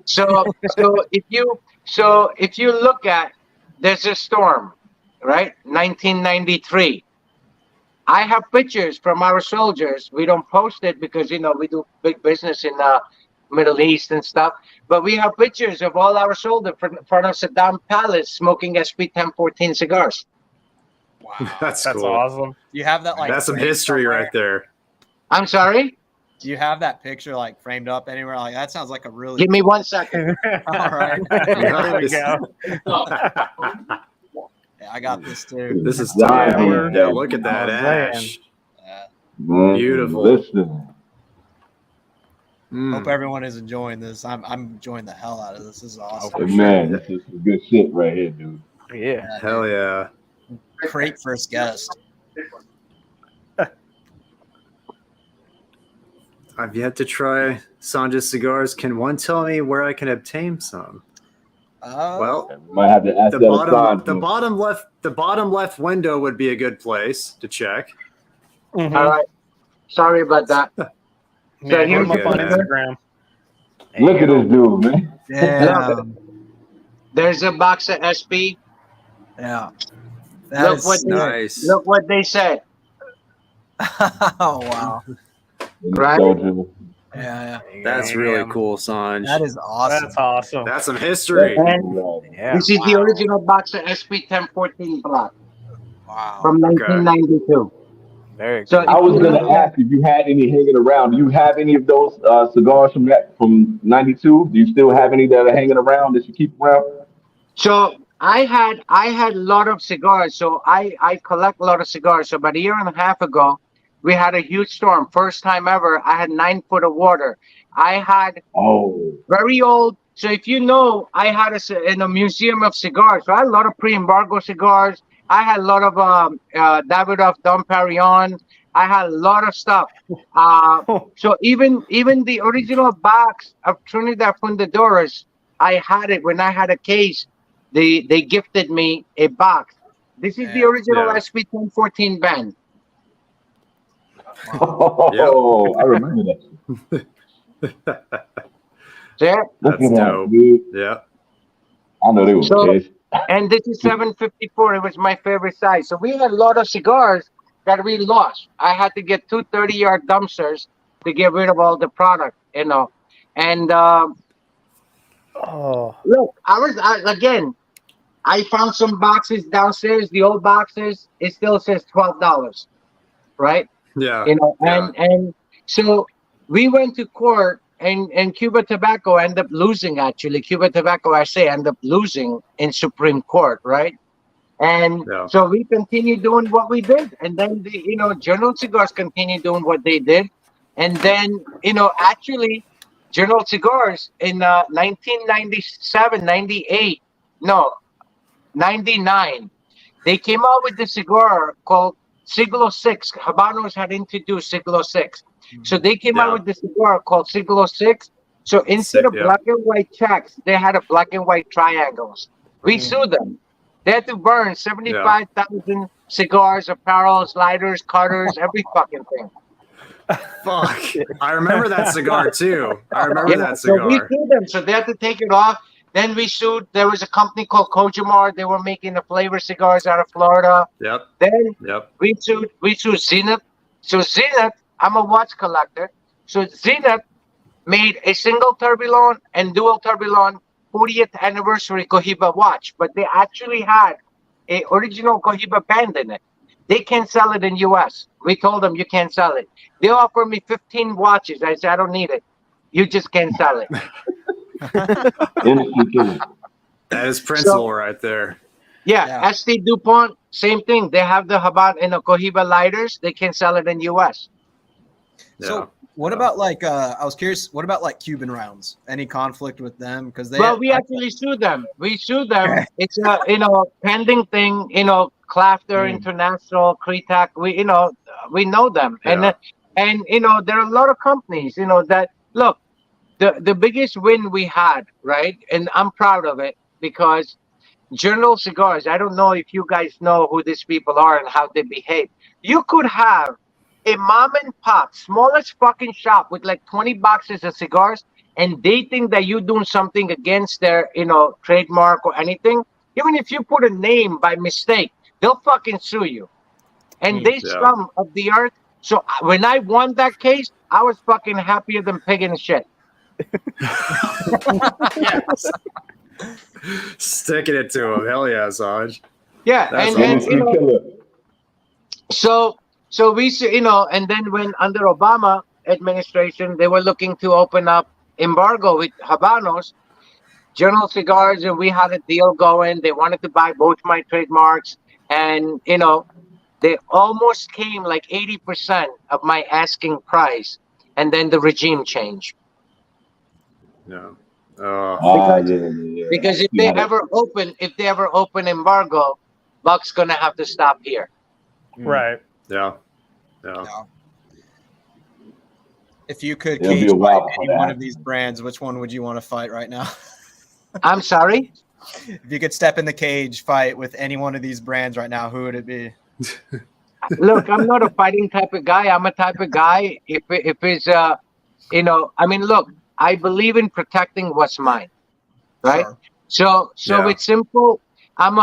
So if you look at Desert Storm, right, 1993. I have pictures from our soldiers. We don't post it because, we do big business in the Middle East and stuff. But we have pictures of all our soldiers in front of Saddam Palace smoking SP 1014 cigars. Wow. That's cool. awesome. Do you have that That's some history somewhere? right there. I'm sorry? Do you have that picture framed up anywhere? That sounds like a really. Give me 1 second. All right. There we go. Yeah, I got this too. This is Wow. time. Yeah, look at that man. ash. Man, Beautiful. Listen. Mm. Hope everyone is enjoying this. I'm enjoying the hell out of this. This is awesome. Man, this is some good shit right here, dude. Yeah. Hell yeah. Great first guest. I've yet to try Sanja's cigars. Can one tell me where I can obtain some? Well, We might have to ask the that bottom, aside. the bottom left window would be a good place to check. Mhm. All right. Sorry about that. Yeah, here's hit him up on the- Instagram. Look at this dude, man. Damn. There's a box of SP. Yeah. Look what Nice. Look what they said. Oh wow. Right. Soldier. Yeah. That's really cool, Sanj. That is awesome. That's awesome. That's some history. And Yeah. this is the original box of SP 1014 black Wow. from 1992. Very So I was gonna ask if you had any hanging around. Do you have any of those cigars from '92? Do you still have any that are hanging around that you keep around? So I had a lot of cigars. So I collect a lot of cigars. So about a year and a half ago, we had a huge storm. First time ever. I had 9 foot of water. I had very old. So if you know, I had in a museum of cigars. So I had a lot of pre-embargo cigars. I had a lot of Davidoff Dom Perignon. I had a lot of stuff. So even the original box of Trinidad Fundadoras, I had it when I had a case. They gifted me a box. This is the original SP 1014 band. Oh, I remember that. Yeah. That's Look at that, dope. dude. Yeah. I know they were pissed. And this is 754. It was my favorite size. So we had a lot of cigars that we lost. I had to get 2 30-yard dumpsters to get rid of all the product, And look, I found some boxes downstairs. The old boxes, it still says $12, right? Yeah. And so we went to court. And Cuba Tobacco ended up losing, actually. Cuba Tobacco, I say, ended up losing in Supreme Court, right? And so we continued doing what we did. And then, General Cigars continued doing what they did. And then, actually, General Cigars in 1997, 98, no, 99, they came out with this cigar called Siglo 6. Habanos had introduced Siglo 6. So they came out with this cigar called Siglo 6. So instead of black and white checks, they had a black and white triangles. We sued them. They had to burn 75,000 cigars, apparels, lighters, cutters, every fucking thing. Fuck. I remember that cigar too. I remember that cigar. So we sued them. So they had to take it off. Then we sued. There was a company called Kojimar. They were making the flavor cigars out of Florida. Yep. Then we sued Zenith. So Zenith, I'm a watch collector. So Zenith made a single tourbillon and dual tourbillon 40th anniversary Cohiba watch, but they actually had a original Cohiba band in it. They can't sell it in US. We told them you can't sell it. They offered me 15 watches. I said, I don't need it. You just can't sell it. That is principle right there. Yeah, ST DuPont, same thing. They have the Habano and the Cohiba lighters. They can't sell it in US. So What about like I was curious, what about like Cuban rounds? Any conflict with them? Because they we actually sued them. We sued them. It's a pending thing. Clafter International, Cretak. We know them, Yeah. and there are a lot of companies that look. The biggest win we had, right, and I'm proud of it because General Cigars. I don't know if you guys know who these people are and how they behave. You could have a mom and pop, smallest fucking shop with like 20 boxes of cigars, and they think that you're doing something against their, trademark or anything. Even if you put a name by mistake, they'll fucking sue you. And they scum of the earth. So when I won that case, I was fucking happier than pig in shit. Yes. Sticking it to him. Hell yeah, Saj. Yeah, That's and so we, and then when under Obama administration, they were looking to open up embargo with Habanos, General Cigars, and we had a deal going. They wanted to buy both my trademarks, and they almost came like 80% of my asking price, and then the regime changed. Yeah. Because if they ever open embargo, Buck's gonna have to stop here. Right. Yeah. If you could cage fight any one of these brands, which one would you want to fight right now? I'm sorry? If you could step in the cage fight with any one of these brands right now, who would it be? Look, I'm not a fighting type of guy. I'm a type of guy. If it's look, I believe in protecting what's mine, right? Sure. So it's simple. I'm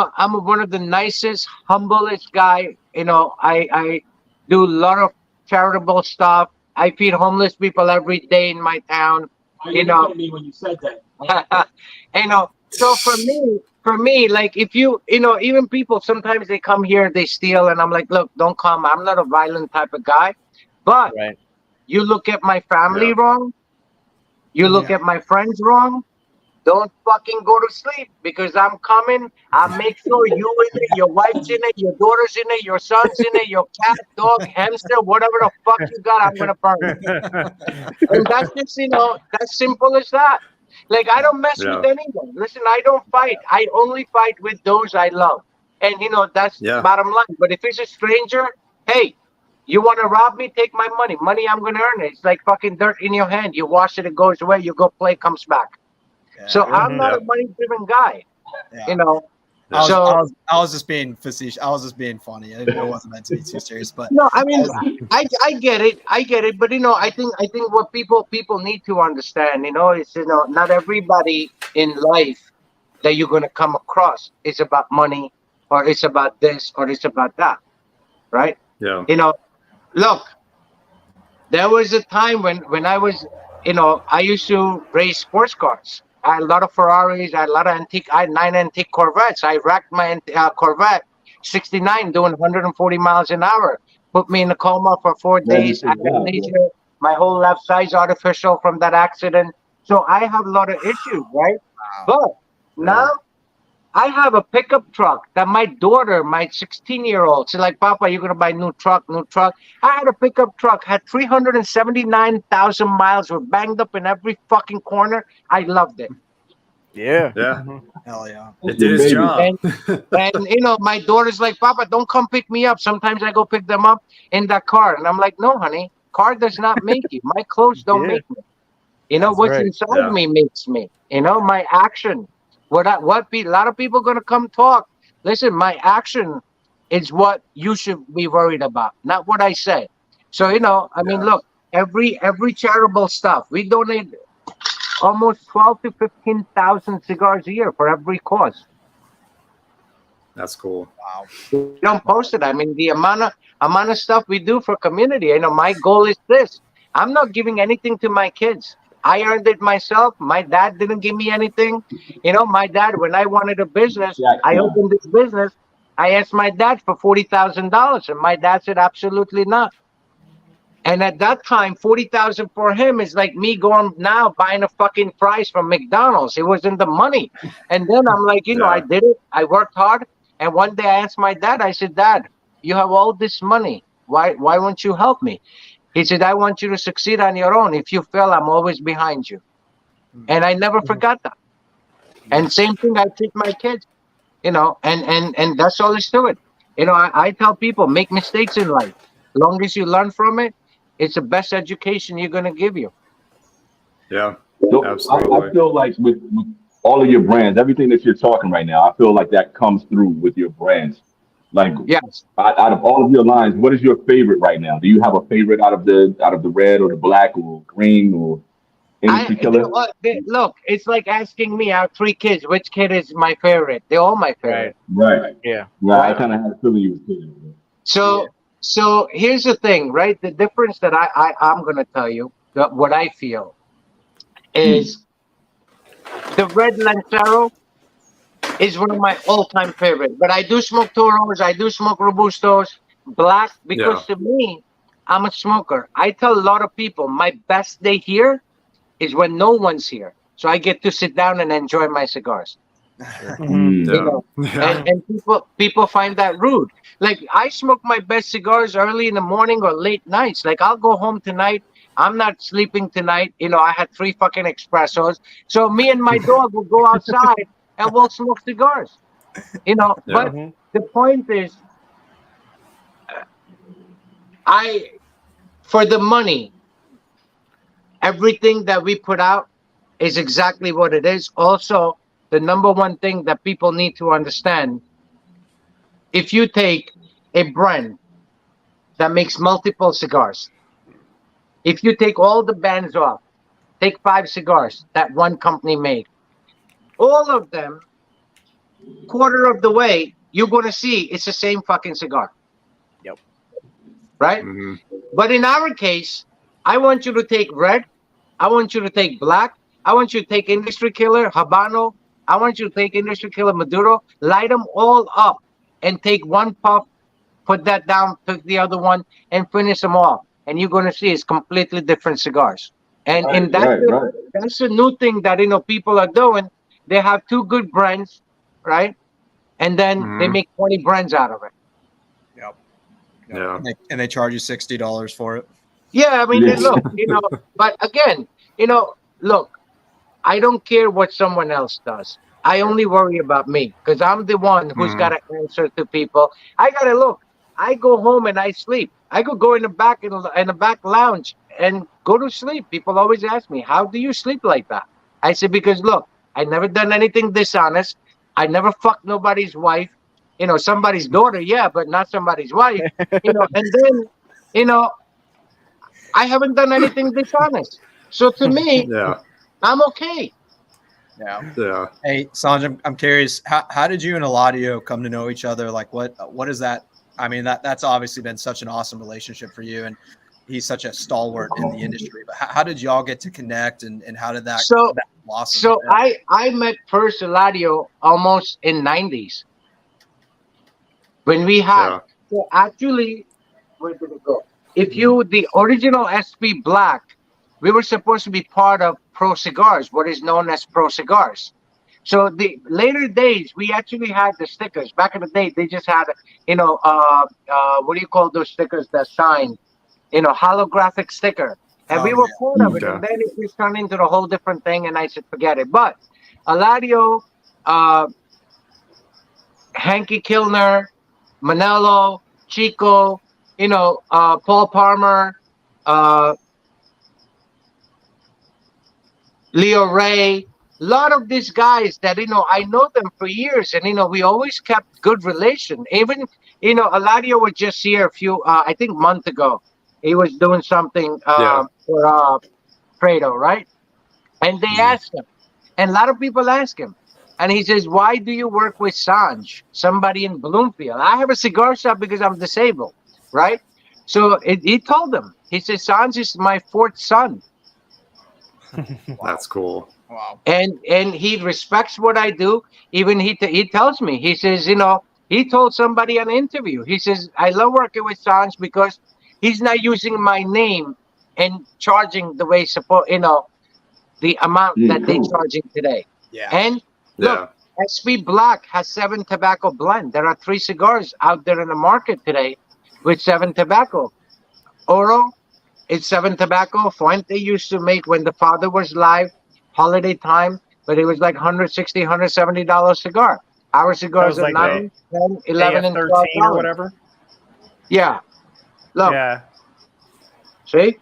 one of the nicest, humblest guy. I do a lot of charitable stuff. I feed homeless people every day in my town. You know me when you said that. So for me, like if even people sometimes they come here, they steal, and I'm like, look, don't come. I'm not a violent type of guy, but you look at my family wrong. You look at my friends wrong. Don't fucking go to sleep because I'm coming. I'll make sure you in it, your wife's in it, your daughter's in it, your son's in it, your cat, dog, hamster, whatever the fuck you got, I'm gonna burn it. And that's just that's simple as that. Like I don't mess with anyone. Listen, I don't fight. I only fight with those I love. And that's the bottom line. But if it's a stranger, hey, you want to rob me? Take my money. Money, I'm gonna earn it. It's like fucking dirt in your hand. You wash it, it goes away. You go play, comes back. Yeah, so I'm not a money-driven guy, I was just being facetious. I was just being funny. It wasn't meant to be too serious, but no, I mean, I get it. But I think what people need to understand, is not everybody in life that you're gonna come across is about money, or it's about this, or it's about that, right? Yeah. Look, there was a time when I was, I used to race sports cars. I had a lot of Ferraris. I had a lot of I had 9 antique Corvettes. I wrecked my Corvette 69 doing 140 miles an hour. Put me in a coma for 4 days. I had amnesia. My whole left side's artificial from that accident. So I have a lot of issues, right? But now I have a pickup truck that my daughter, my 16-year-old, she's like, Papa, you're going to buy new truck. I had a pickup truck, had 379,000 miles, were banged up in every fucking corner. I loved it. Yeah. Hell yeah. It did its job. And my daughter's like, Papa, don't come pick me up. Sometimes I go pick them up in that car. And I'm like, no, honey, car does not make you. My clothes don't make me. What's inside me makes me. My action. A lot of people gonna come talk. Listen, my action is what you should be worried about, not what I say. So I mean, look, every charitable stuff we donate almost 12 to 15,000 cigars a year for every cause. That's cool. Wow. We don't post it. I mean, the amount of stuff we do for community. My goal is this. I'm not giving anything to my kids. I earned it myself. My dad didn't give me anything. My dad, when I wanted a business, I opened this business. I asked my dad for $40,000, and my dad said, absolutely not. And at that time, $40,000 for him is like me going now buying a fucking fries from McDonald's. It wasn't the money. And then I'm like, I did it. I worked hard. And one day I asked my dad, I said, Dad, you have all this money. Why won't you help me? He said, I want you to succeed on your own. If you fail, I'm always behind you. And I never forgot that. And same thing, I treat my kids, you know, and that's all there's to it. You know, I tell people, make mistakes in life. As long as you learn from it, it's the best education you're going to give you. Yeah, So absolutely. I feel like with all of your brands, everything that you're talking right now, I feel like that comes through with your brands. Like, Yes. out of all of your lines, what is your favorite right now? Do you have a favorite out of the red or the black or green or industry killer? Look, it's like asking me, I have 3 kids, which kid is my favorite? They're all my favorite. Right. Yeah. Right. Right. I kind of had a feeling you was kidding. So here's the thing, right? The difference that I'm going to tell you, what I feel is the red Lancero is one of my all-time favorites. But I do smoke Toros, I do smoke Robustos, black, because to me, I'm a smoker. I tell a lot of people my best day here is when no one's here. So I get to sit down and enjoy my cigars. You know? And people find that rude. Like, I smoke my best cigars early in the morning or late nights. Like, I'll go home tonight. I'm not sleeping tonight. You know, I had 3 fucking espressos. So me and my dog will go outside and we'll smoke cigars. You know, but the point is, for the money, everything that we put out is exactly what it is. Also, the number one thing that people need to understand, if you take a brand that makes multiple cigars, if you take all the bands off, take 5 cigars that one company made, all of them, quarter of the way, you're going to see it's the same fucking cigar. Yep. Right? But in our case, I want you to take red, I want you to take black, I want you to take Industry Killer, Habano, I want you to take Industry Killer, Maduro, light them all up and take one puff, put that down, take the other one, and finish them all. And you're going to see it's completely different cigars. And that's a new thing that, you know, people are doing. They have 2 good brands, right? And then they make 20 brands out of it. Yeah. And they charge you $60 for it. Yeah, I mean, look, you know, but again, you know, look, I don't care what someone else does. I only worry about me because I'm the one who's got to answer to people. I got to look. I go home and I sleep. I could go in the back lounge and go to sleep. People always ask me, how do you sleep like that? I said, because look, I never done anything dishonest. I never fucked nobody's wife. You know, somebody's daughter, yeah, but not somebody's wife. You know, and then, you know, I haven't done anything dishonest. So to me, I'm okay. Yeah. Hey, Sanj, I'm curious. How did you and Eladio come to know each other? Like, what is that? I mean, that's obviously been such an awesome relationship for you, and he's such a stalwart in the industry. But how did y'all get to connect, and how did that blossom? So I met first Eladio almost in 90s when we had. So actually, where did it go? The original SP Black, we were supposed to be part of Pro Cigars, what is known as Pro Cigars. So the later days, we actually had the stickers. Back in the day, they just had, you know, what do you call those stickers that shine? You know, holographic sticker. And we were part of it. And then it just turned into a whole different thing. And I said, forget it. But Eladio, Hanky Kilner, Manello, Chico, you know, Paul Palmer, Leo Ray, a lot of these guys that, you know, I know them for years, and, you know, we always kept good relation. Even, you know, Eladio was just here a few, I think, month ago. He was doing something for Fredo, right? And they asked him, and a lot of people ask him, and he says, why do you work with Sanj, somebody in Bloomfield? I have a cigar shop because I'm disabled, right? So he told them, he says, Sanj is my 4th son. That's cool. Wow. And he respects what I do. Even he tells me, he says, you know, he told somebody on an interview, he says, I love working with Sanj because he's not using my name and charging the way, you know, the amount that they're charging today. Yeah. And look, SP Black has 7 tobacco blend. There are 3 cigars out there in the market today with 7 tobacco. Oro, It's 7 Tobacco. Fuente used to make when the father was live, holiday time, but it was like $160, $170 cigar. Our cigars was are like 9, 10, 11, and AF13 $12. or whatever. Yeah. Look, Yeah. see?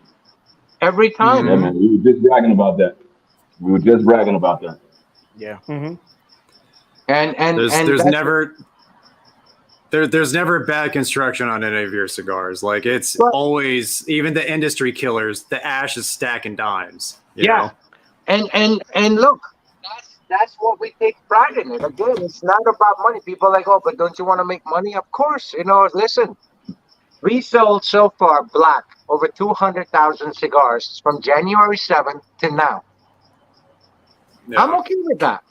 Every time. Yeah, man. We were just bragging about that. Yeah. Mm-hmm. And There's that's never there's never bad construction on any of your cigars. Like it's But- always, even the industry killers, the ash is stacking dimes. You Yeah. know? And look, that's what we take pride in it. Again, it's not about money. People are like, oh, but don't you want to make money? Of course. Listen, we sold so far black over 200,000 cigars from January 7th to now. Yeah. I'm okay with that.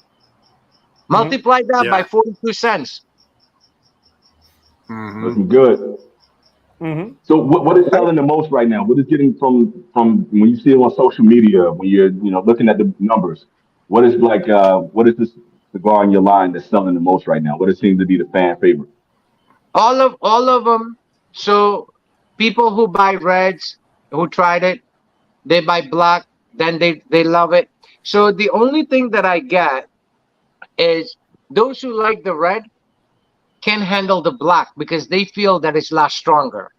Multiply that by Yeah. 42 cents. Mhm. Looking good. Mm-hmm. So what is selling the most right now? What is getting from when you see it on social media, when you're looking at the numbers? What is what is this cigar in your line that's selling the most right now? What it seems to be the fan favorite? All of them. So people who buy reds, who tried it, they buy black, then they love it. So the only thing that I get is those who like the red can handle the black because they feel that it's a lot stronger,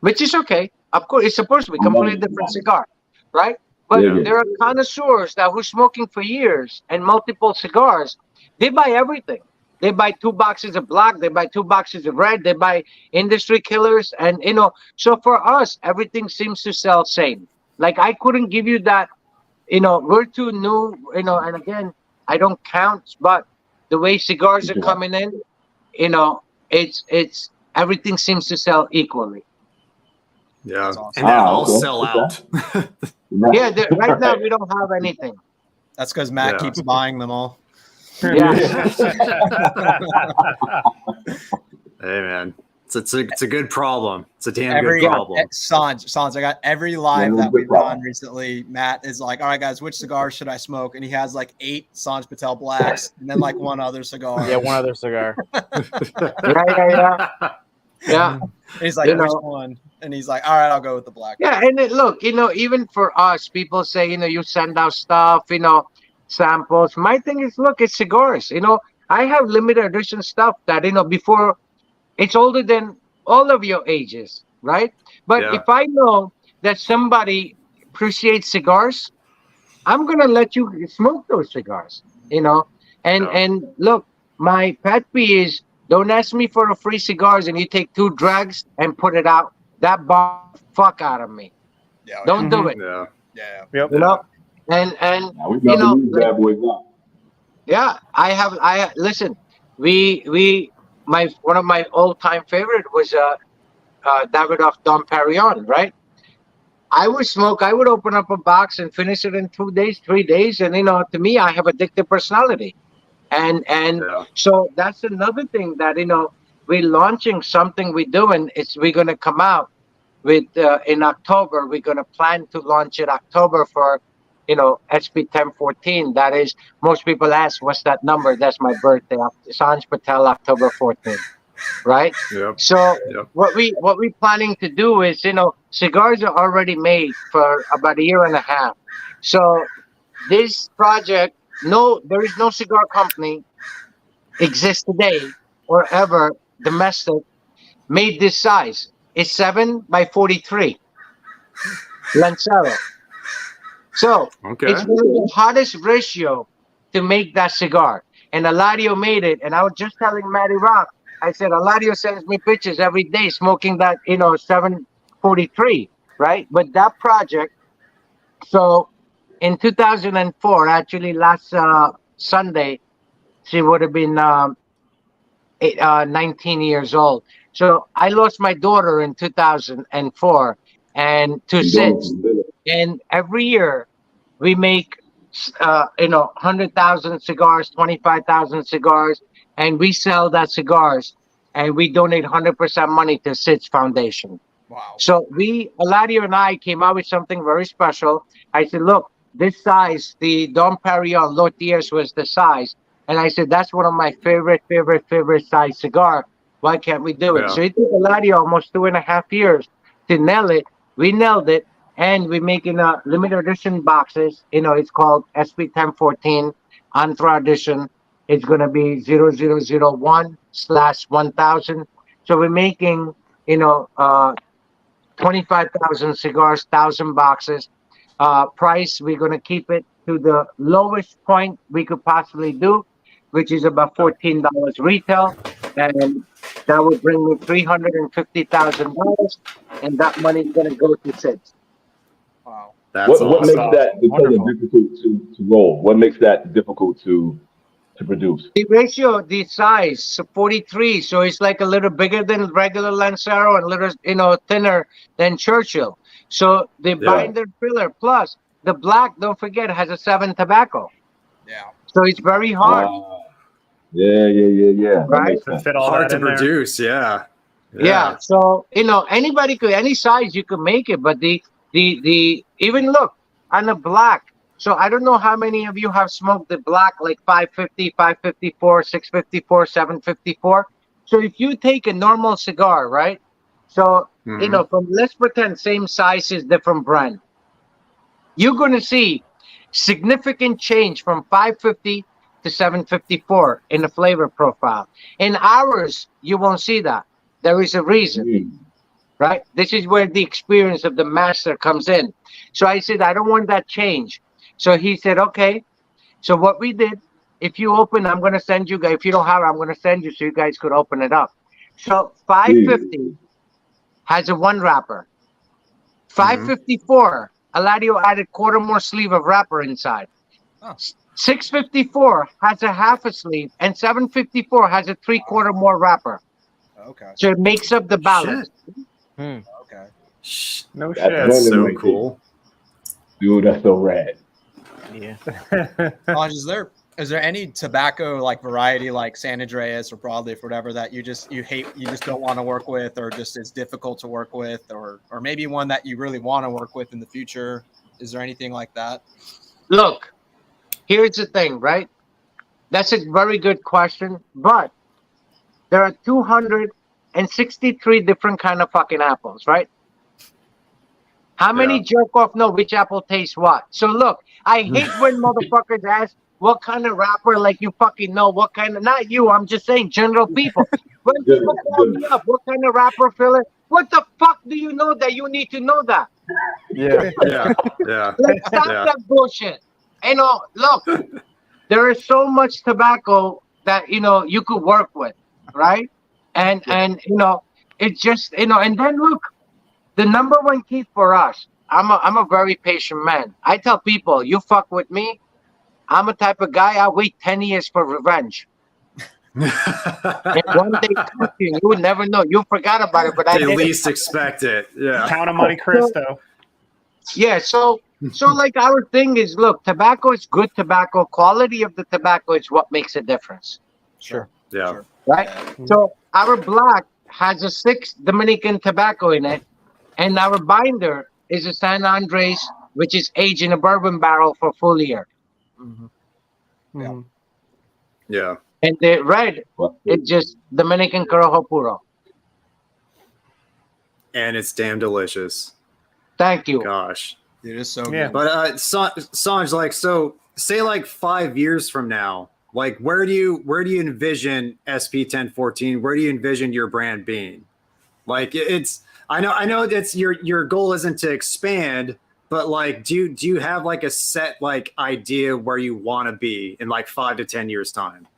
which is okay. Of course, it's supposed to be completely different cigar, right? But Yeah. there are connoisseurs that who's smoking for years and multiple cigars. They buy everything. They buy 2 boxes of black. They buy 2 boxes of red. They buy industry killers, and So for us, everything seems to sell same. Like I couldn't give you that. We're too new. And again, I don't count, but the way cigars are coming in, it's everything seems to sell equally. Yeah. That's awesome. And then all okay, sell okay. out. Yeah, right now we don't have anything. That's because Matt Yeah. keeps buying them all. Yeah. Hey man, it's a good problem. It's a damn Every good problem. Sanj, I got every live Yeah, that good we've problem. done recently. Matt is like, all right, guys, which cigar should I smoke? And he has like 8 Sanj Patel blacks and then like one other cigar. Yeah, one other cigar. Yeah. And he's like, which one? And he's like, all right, I'll go with the black. Yeah, and look, even for us, people say, you send out stuff, samples. My thing is, look, it's cigars. I have limited edition stuff that, before it's older than all of your ages, right? But Yeah. if I know that somebody appreciates cigars, I'm gonna let you smoke those cigars, And look, my pet peeve is don't ask me for a free cigars and you take 2 drags and put it out. That bomb fuck out of me. Yeah, Don't do it. Yeah. yeah. Yep. And Now we got these bad boys up. yeah, I listen. One of my all-time favorite was Davidoff Dom Perignon, right? I would open up a box and finish it in 2 days, 3 days, and to me, I have addictive personality, and Yeah. so that's another thing that we're launching something we're doing. We're gonna come out with in October. We're gonna plan to launch it October for SP 1014. That is, most people ask, what's that number? That's my birthday. Sanj Patel, October 14th, right? Yep. So Yep. what we planning to do is, cigars are already made for about 1.5 years. So this project, there is no cigar company exists today or ever domestic made this size. It's 7 by 43 Lancero. So Okay. it's one of the hottest ratio to make that cigar. And Eladio made it. And I was just telling Matty Rock, I said, Eladio sends me pictures every day smoking that, 743, right? But that project, so in 2004, actually last Sunday, she would have been 19 years old. So I lost my daughter in 2004 and to SIDS. And every year we make, 100,000 cigars, 25,000 cigars, and we sell that cigars and we donate 100% money to SIDS Foundation. Wow. So Eladio and I came out with something very special. I said, look, this size, the Dom Perignon Lothiers was the size. And I said, that's one of my favorite size cigar. Why can't we do it? Yeah. So it took Eladio almost 2.5 years to nail it. We nailed it, and we're making a limited edition boxes. It's called SP1014 Antra Edition. It's gonna be 0001/1000. So we're making 25,000 cigars, 1,000 boxes. Price, we're gonna keep it to the lowest point we could possibly do, which is about $14 retail, and that would bring me $350,000, and that money is going to go to SIDS. Wow. What makes that difficult to roll? What makes that difficult to produce? The ratio, the size, 43, so it's like a little bigger than regular Lancero and a little, thinner than Churchill. So the binder filler plus the black, don't forget, has a 7 tobacco. Yeah. So it's very hard. Yeah. Right? Hard to produce, yeah. Yeah. So anybody could, any size you could make it, but the even look on the black. So I don't know how many of you have smoked the black, like 550, 554, 654, 754. So if you take a normal cigar, right? So from, let's pretend same size is different brand, you're going to see significant change from 550 to 754 in the flavor profile. In ours, you won't see that. There is a reason, right? This is where the experience of the master comes in. So I said, I don't want that change. So he said, okay. So what we did, if you open, I'm going to send you guys. If you don't have it, I'm going to send you so you guys could open it up. So 550 has a 1 wrapper. 554, Eladio added quarter more sleeve of wrapper inside. 654 has a half a sleeve, and 754 has a 3/4 more wrapper. Okay. So it makes up the balance. Okay. No shit. That's so cool. Dude, that's so rad. Yeah. Anj, is there any tobacco like variety like San Andreas or broadleaf or whatever that you just don't want to work with, or just it's difficult to work with, or maybe one that you really want to work with in the future? Is there anything like that? Look, here's the thing, right? That's a very good question, but there are 263 different kind of fucking apples, right? How many jerk off know which apple tastes what? So look, I hate when motherfuckers ask what kind of wrapper, like you fucking know what kind of, not you, I'm just saying general people. When people call me up, what kind of wrapper filler? What the fuck do you know that you need to know that? Yeah. Let's stop that bullshit. Look, there is so much tobacco that you could work with, right? And it's just and then look, the number one key for us, I'm a very patient man. I tell people, you fuck with me, I'm a type of guy, I wait 10 years for revenge. And one day you would never know. You forgot about it, but I they least expect it. Yeah. Count of Monte Cristo. Yeah, so like our thing is, look, tobacco is good tobacco. Quality of the tobacco is what makes a difference. Sure. Yeah. Sure. Right? So our black has a 6 Dominican tobacco in it, and our binder is a San Andres, which is aged in a bourbon barrel for a full year. Yeah. And the red is just Dominican Corojo Puro. And it's damn delicious. Thank you. Gosh. It is so Yeah. good. But Sanj, like, so say like 5 years from now, like where do you envision SP1014? Where do you envision your brand being? Like I know it's your goal isn't to expand, but like do you have like a set like idea where you want to be in like 5 to 10 years time?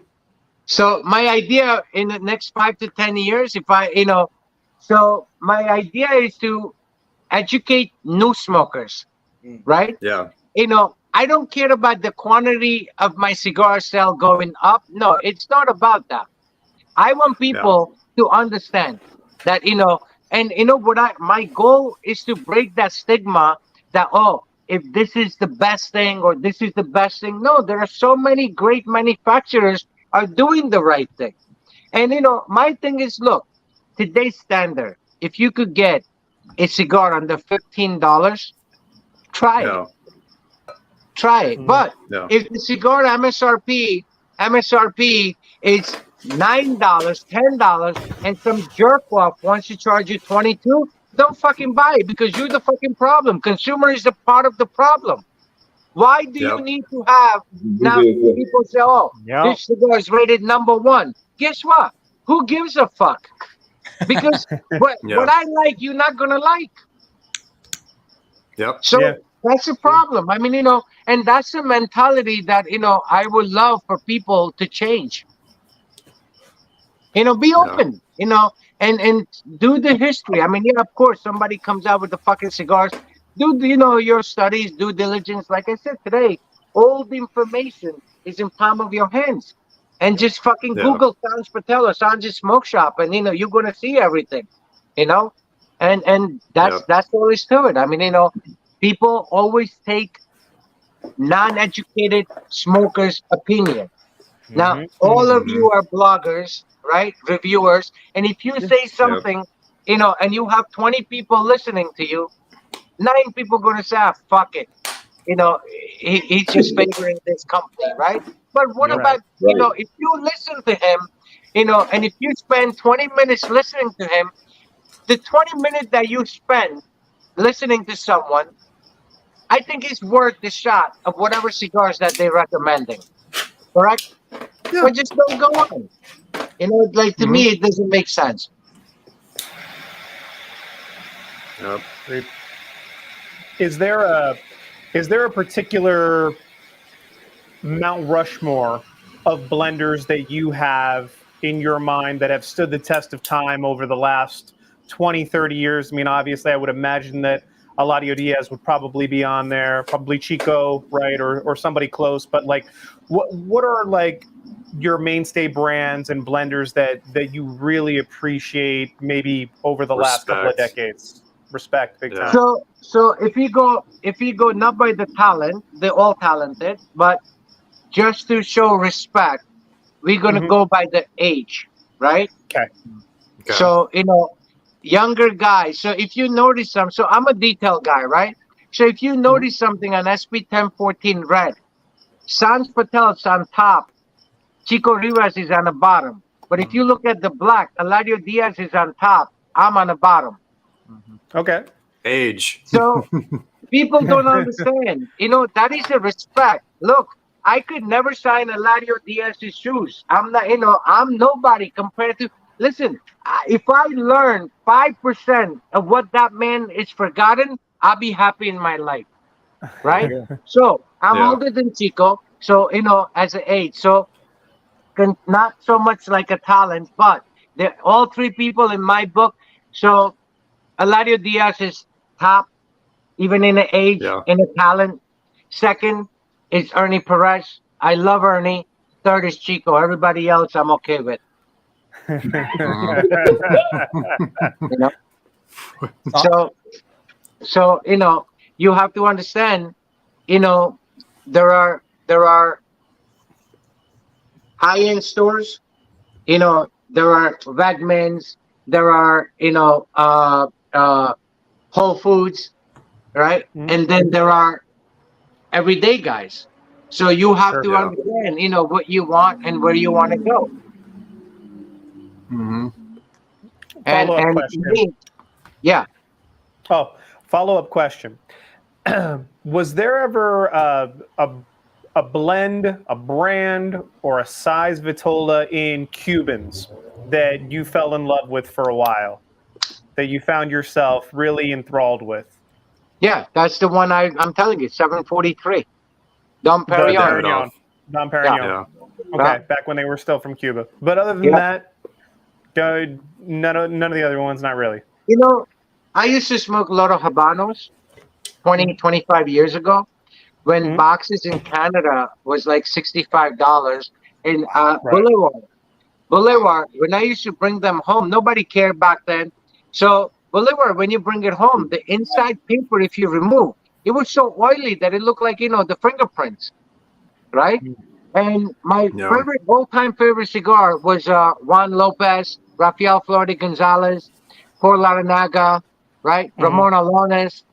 So my idea in the next 5 to 10 years, so my idea is to educate new smokers, right? Yeah. I don't care about the quantity of my cigar sale going up. No, it's not about that. I want people to understand that, my goal is to break that stigma that, if this is the best thing or this is the best thing. No, there are so many great manufacturers are doing the right thing. And, my thing is, look, today's standard, if you could get a cigar under $15, try it. Try it. But if the cigar MSRP is $9, $10, and some jerk off wants to charge you $22, don't fucking buy it because you're the fucking problem. Consumer is a part of the problem. Why do you need to have now people say, oh, this cigar is rated #1. Guess what? Who gives a fuck? Because what I like, you're not gonna like. Yep. So that's a problem. I mean, and that's a mentality that, I would love for people to change. Be open, and do the history. I mean, of course, somebody comes out with the fucking cigars. Do, your studies, due diligence. Like I said today, all the information is in palm of your hands. And just fucking Google Sanj Patel or Sanj's Smoke Shop, and, you're going to see everything, And that's all is to it. I mean, people always take non-educated smokers' opinion. Now, all of you are bloggers, right? Reviewers. And if you say something, and you have 20 people listening to you, 9 people going to say, fuck it. He's just favoring this company, right? But what about, if you listen to him, and if you spend 20 minutes listening to him, the 20 minutes that you spend listening to someone, I think it's worth the shot of whatever cigars that they're recommending. Correct? Yeah. But just don't go on. To me, it doesn't make sense. Yep. Is there a particular Mount Rushmore of blenders that you have in your mind that have stood the test of time over the last 20, 30 years? I mean, obviously, I would imagine that Eladio Diaz would probably be on there, probably Chico, right, or somebody close. But what are your mainstay brands and blenders that you really appreciate, maybe over the last couple of decades? Respect, big time. So if you go not by the talent, they're all talented, but just to show respect, we're gonna go by the age, right? Okay. So younger guys. So if you notice so I'm a detail guy, right? So if you notice something on SP 1014 red, Sanj Patel's on top, Chico Rivas is on the bottom. But if you look at the black, Eladio Diaz is on top, I'm on the bottom. Okay. Age. So people don't understand. That is a respect. Look, I could never sign Eladio Diaz's shoes. I'm not, I'm nobody compared to. Listen, if I learn 5% of what that man is forgotten, I'll be happy in my life. Right? So I'm older than Chico. So, as an age. So not so much like a talent, but they're all 3 people in my book. So Eladio Diaz is top, even in the age, in the talent. Second is Ernie Perez. I love Ernie. Third is Chico. Everybody else I'm okay with. So you have to understand, there are high-end stores, there are Wegmans, there are Whole Foods, right? And then there are everyday guys. So you have to understand, what you want and where you want to go. Follow-up question. Follow-up question. Was there ever a blend, a brand, or a size Vitola in Cubans that you fell in love with for a while, that you found yourself really enthralled with? Yeah, that's the one I'm telling you, 743. Dom Perignon. Dom Perignon. Okay, back when they were still from Cuba. But other than that, none of the other ones, not really. I used to smoke a lot of Habanos 25 years ago when boxes in Canada was like $65. And Boulevard, when I used to bring them home, nobody cared back then. So Boulevard, when you bring it home, the inside paper, if you remove, it was so oily that it looked like, the fingerprints, right? And my all-time favorite cigar was Juan Lopez, Rafael Florida Gonzalez, Por Laranaga, right? Ramon Alones.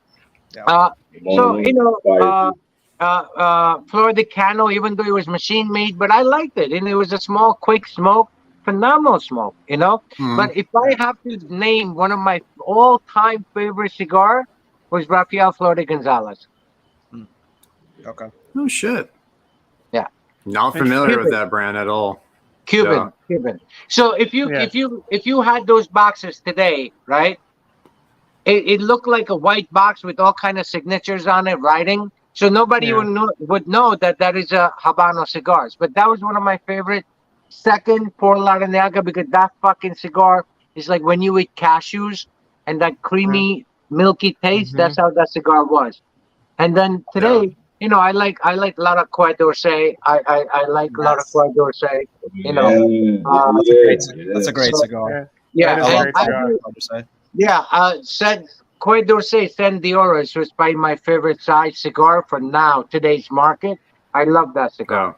Flor de Cano, even though it was machine made, but I liked it. And it was a small, quick smoke. phenomenal smoke, you know. But if I have to name one of my all-time favorite cigar, was Rafael Flor de Gonzalez. Okay. Oh shit. Yeah. Not familiar with that brand at all. Cuban. So if you had those boxes today, right? It looked like a white box with all kind of signatures on it, writing. So nobody would know that is a Habano cigars. But that was one of my favorite. Second, Por Laranaga, because that fucking cigar is like when you eat cashews and that creamy, milky taste. That's how that cigar was. And then today, you know, I like a lot of Croix d'Orsay. I like a lot of Croix d'Orsay. You know, that's a great cigar. Yeah, I love said Croix d'Orsay San Dioras was probably my favorite size cigar for now, today's market. I love that cigar.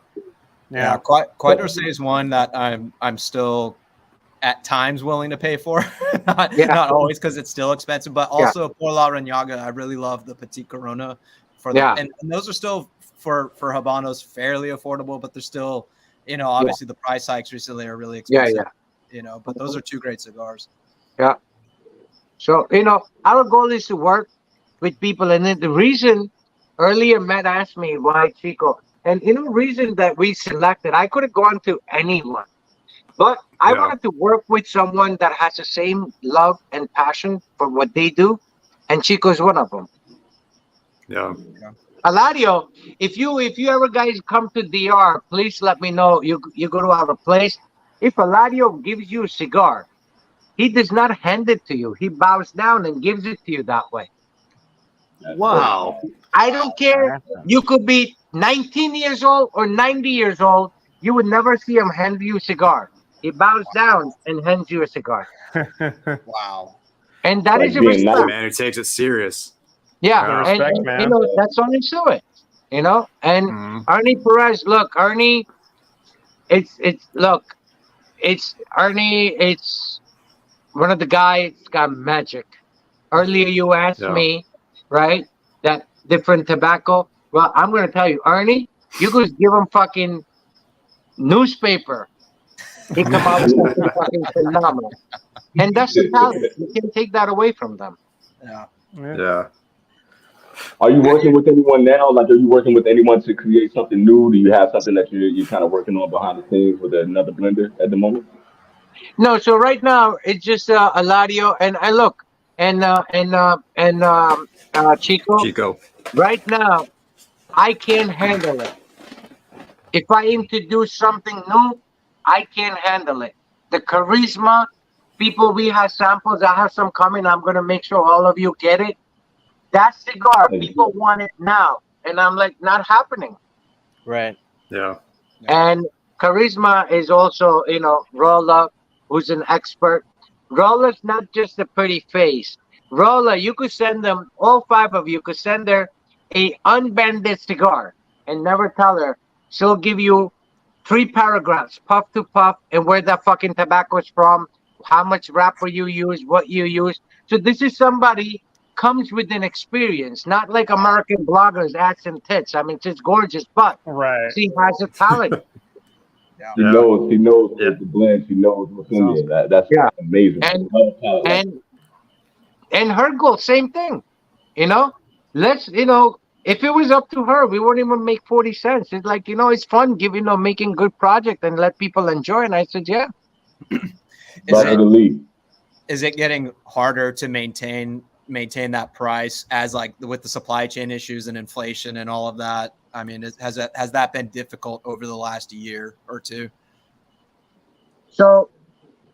Yeah, Croix d'Orsay is one that I'm still at times willing to pay for. not always because it's still expensive, but also Por Laranaga. I really love the Petit Corona for that. And those are still for Habanos fairly affordable, but they're still, you know, obviously the price hikes recently are really expensive. You know, but those are two great cigars. Yeah. So, you know, our goal is to work with people. And then the reason earlier Matt asked me why Chico, and you know, the reason that we selected, I could have gone to anyone, but I wanted to work with someone that has the same love and passion for what they do. And Chico's one of them. Yeah. Eladio, if you ever guys come to DR, please let me know. You go to our place. If Eladio gives you a cigar, he does not hand it to you. He bows down and gives it to you that way. Wow. I don't care. You could be 19 years old or 90 years old. You would never see him hand you a cigar. He bows down and hands you a cigar. Wow. And that is a respect. Man who takes it serious. Yeah. Respect, and you know, that's all into it. You know? And Arnie Perez, look, Arnie, it's Arnie, it's one of the guys got magic. Earlier you asked me, right, that different tobacco. Well, I'm going to tell you, Arnie, you could give him fucking newspaper. He come out with something fucking phenomenal. And that's the talent. You can't take that away from them. Yeah. Are you working with anyone now? Like, are you working with anyone to create something new? Do you have something that you're kind of working on behind the scenes with another blender at the moment? No, so right now it's just Eladio and I look and Chico. Right now, I can't handle it. If I introduce something new, I can't handle it. The charisma, people, we have samples. I have some coming. I'm gonna make sure all of you get it. That cigar, people want it now, and I'm like, not happening. Right. Yeah. And charisma is also, you know, Rolla, who's an expert. Rolla's not just a pretty face. Rolla, you could send them, all five of you could send her a unbended cigar and never tell her. She'll give you 3 paragraphs, puff to puff, and where that fucking tobacco is from, how much wrapper you use, what you use. So this is somebody comes with an experience, not like American bloggers, ass and tits. I mean, she's gorgeous, but she has a talent. She knows the blend. She knows what's in there. That's amazing. And her goal, same thing. You know, if it was up to her, we wouldn't even make 40 cents. It's like, you know, it's fun making good project and let people enjoy. And I said, yeah. Is it getting harder to maintain that price as like with the supply chain issues and inflation and all of that? I mean, has that been difficult over the last year or two? So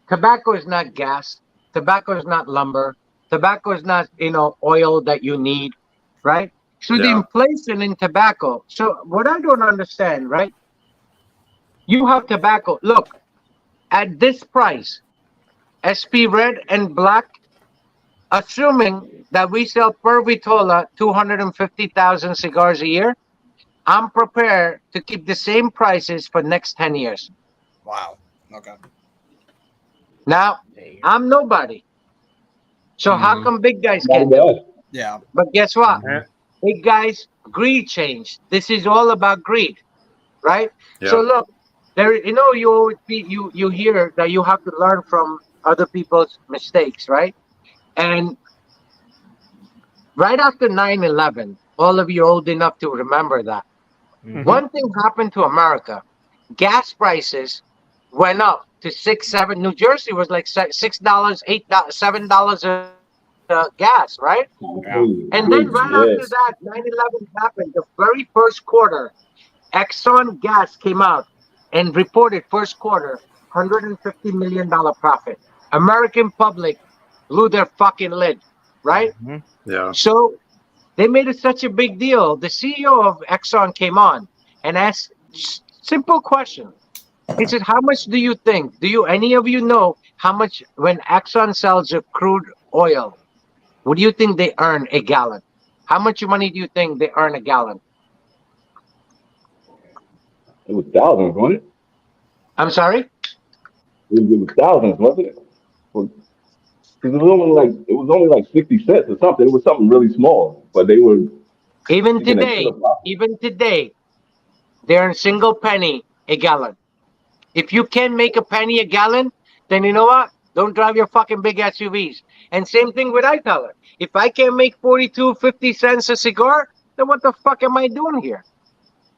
tobacco is not gas. Tobacco is not lumber. Tobacco is not, oil that you need, right? So the inflation in tobacco. So what I don't understand, right? You have tobacco. Look, at this price, SP red and black, assuming that we sell per Vitola 250,000 cigars a year, I'm prepared to keep the same prices for next 10 years. Wow. Okay. Now, I'm nobody. So how come big guys can't do it? Yeah. But guess what? Big guys, greed changed. This is all about greed, right? Yeah. So look, there, you always you hear that you have to learn from other people's mistakes, right? And right after 9/11, all of you old enough to remember that. Mhm. One thing happened to America. Gas prices went up to 6, 7. New Jersey was like $6, $8, $7 gas, right? And then right after that, 9/11 happened. The very first quarter, Exxon Gas came out and reported first quarter $150 million profit. American public blew their fucking lid, right? Mhm. Yeah. So they made it such a big deal. The CEO of Exxon came on and asked simple question. He said, "How much do you think? Do any of you know how much when Exxon sells a crude oil? What do you think they earn a gallon? How much money do you think they earn a gallon?" It was thousands, wasn't it? I'm sorry. It was thousands, wasn't it? Because it was only like 60 cents or something. It was something really small, but they were Even making a today, killer profit. even today, they earn single penny a gallon. If you can make a penny a gallon, then you know what? Don't drive your fucking big SUVs. And same thing with I tell her. If I can make 42, 50 cents a cigar, then what the fuck am I doing here?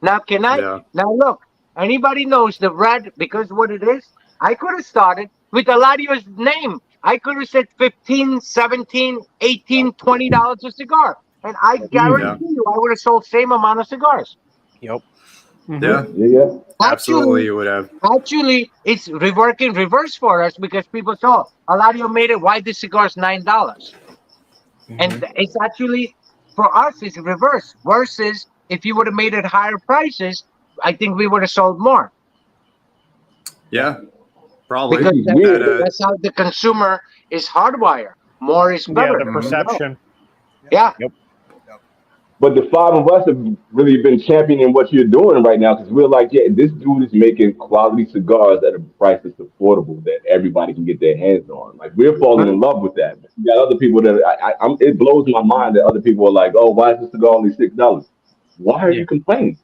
Now, can I? Yeah. Now, look, anybody knows the red, because what it is, I could have started with Eladio's name. I could have said 15, 17, 18, $20 a cigar. And I Yeah. guarantee you I would have sold same amount of cigars. Yep. Yeah. Yeah. Absolutely, Actually, you would have. Actually, it's working reverse for us because people saw Eladio made it. Why this cigar is $9? And it's actually for us, it's reverse. Versus if you would have made it higher prices, I think we would have sold more Yeah. Probably. because It's weird. that's how the consumer is hardwired. More is Yeah, better. the perception. Yeah. But the five of us have really been championing what you're doing right now because we're like, yeah, this dude is making quality cigars at a price that's affordable that everybody can get their hands on. Like we're falling in love with that. You got other people that it blows my mind that other people are like, oh, why is this cigar only $6? Why are Yeah. you complaining?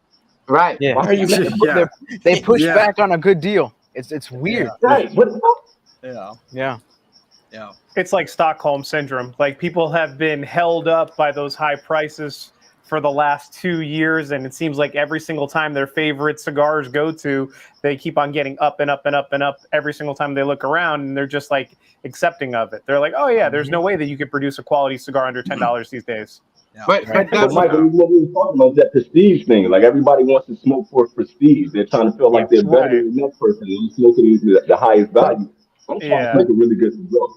Right. Yeah. Why are you mad? Yeah. They push Yeah. back on a good deal. It's weird. Right? What the fuck? Yeah. Yeah. Yeah. It's like Stockholm syndrome. Like people have been held up by those high prices for the last 2 years, and it seems like every single time their favorite cigars go to, they keep on getting up and up and up and up every single time they look around, and they're just like accepting of it. They're like, oh yeah, there's no way that you could produce a quality cigar under $10 these days. Yeah. But But that's Michael, what we were talking about is that prestige thing. Like everybody wants to smoke for prestige. They're trying to feel like they're better Right. than the next person. And smoking the highest value. I'm trying Yeah. to smoke a really good cigar.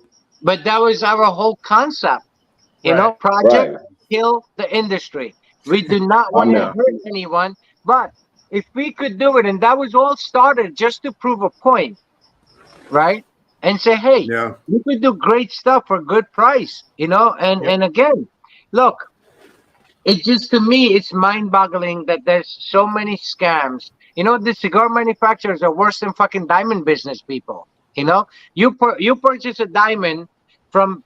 but that was our whole concept. You know, Right. project Right. kill the industry. We do not want to Yeah. hurt anyone, but if we could do it, and that was all started just to prove a point, right? And say, hey, Yeah. you could do great stuff for a good price, and Yep. and again, look, it just to me it's mind-boggling that there's so many scams. The cigar manufacturers are worse than fucking diamond business people. You purchase a diamond from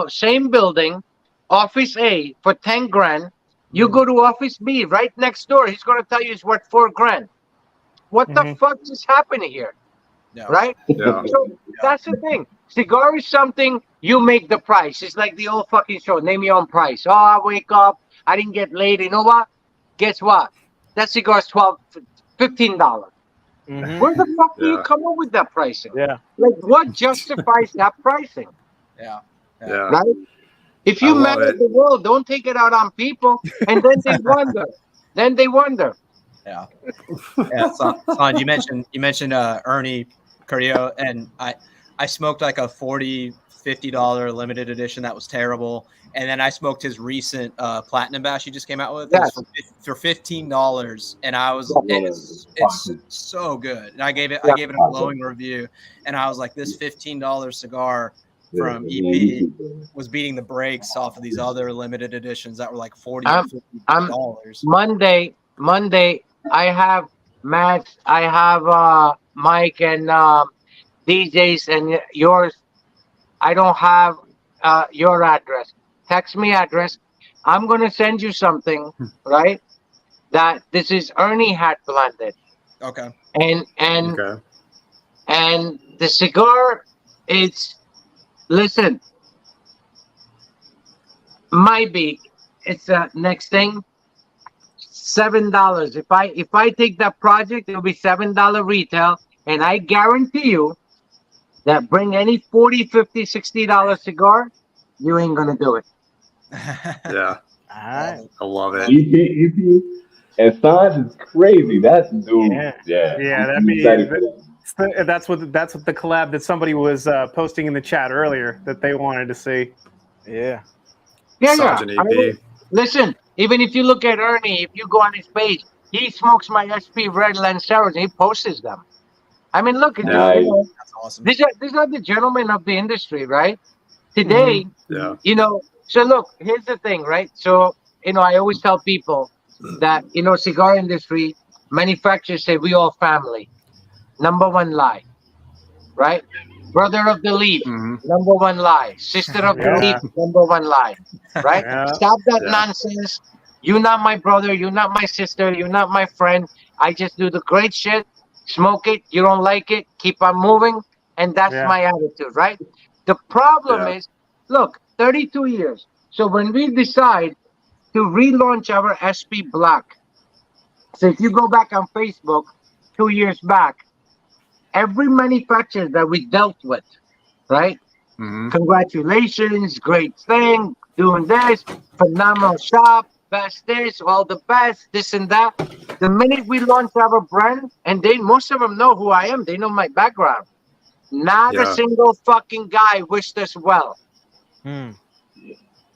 same building, office A for 10 grand. You go to office B right next door. He's gonna tell you it's worth 4 grand. What the Mhm. fuck is happening here? Yeah. Right? Yeah. So that's the thing. Cigar is something you make the price. It's like the old fucking show. Name your own price. Oh, I wake up. I didn't get laid. You know what? Guess what? That cigar's $15. Mhm. Where the fuck do you Yeah. come up with that pricing? Yeah. Like, what justifies that pricing? Yeah. Yeah. Right? If I you love manage it. the world, don't take it out on people. And then they wonder. Yeah. Yeah. Son, you mentioned Ernie Carrillo, and I smoked like a $40-$50 limited edition that was terrible, and then I smoked his recent platinum batch he just came out with. It was for $15, and I was it's so good, and I gave it a glowing review, and I was like, this $15 cigar from EP was beating the brakes off of these other limited editions that were like $40 or $50. Monday, I have Matt, I have Mike and DJs and yours. I don't have your address. Text me address. I'm gonna send you something, right? That this is Ernie hat blended. Okay. And Okay. and the cigar, it's listen, might be it's next thing $7. If I take that project, it'll be $7 retail, and I guarantee you that bring any 40, 50, $60 cigar, you ain't gonna do it. Yeah. All right. I love it. EP, and Sanj is crazy. That's dude. Yeah. Yeah, I'm excited for that. that's what the collab that somebody was posting in the chat earlier that they wanted to see. Yeah. Yeah, Sergeant yeah. I EP. mean, listen, even if you look at Ernie, if you go on his page, he smokes my SP Red Lanceros. He posts them. I mean, look, it's just, Nice. That's awesome. these are the gentlemen of the industry, right? Today, Yeah. so look, here's the thing, right? So, I always tell people that, cigar industry, manufacturers say we all family. Number one lie, right? Brother of the leaf, Mhm. number one lie. Sister of the Yeah. leaf, number one lie, right? Yeah. Stop that Yeah. nonsense. You're not my brother. You're not my sister. You're not my friend. I just do the great shit. Smoke it. You don't like it. Keep on moving. And that's Yeah. my attitude, right? The problem Yeah. is, look, 32 years. So when we decide to relaunch our SP Black, so if you go back on Facebook 2 years back, every manufacturer that we dealt with, right? Mhm. Congratulations, great thing, doing this, phenomenal shop, best this, all the best, this and that. The minute we launch our brand, and most of them know who I am, they know my background. Not a Yeah. single fucking guy wished us well. Hmm.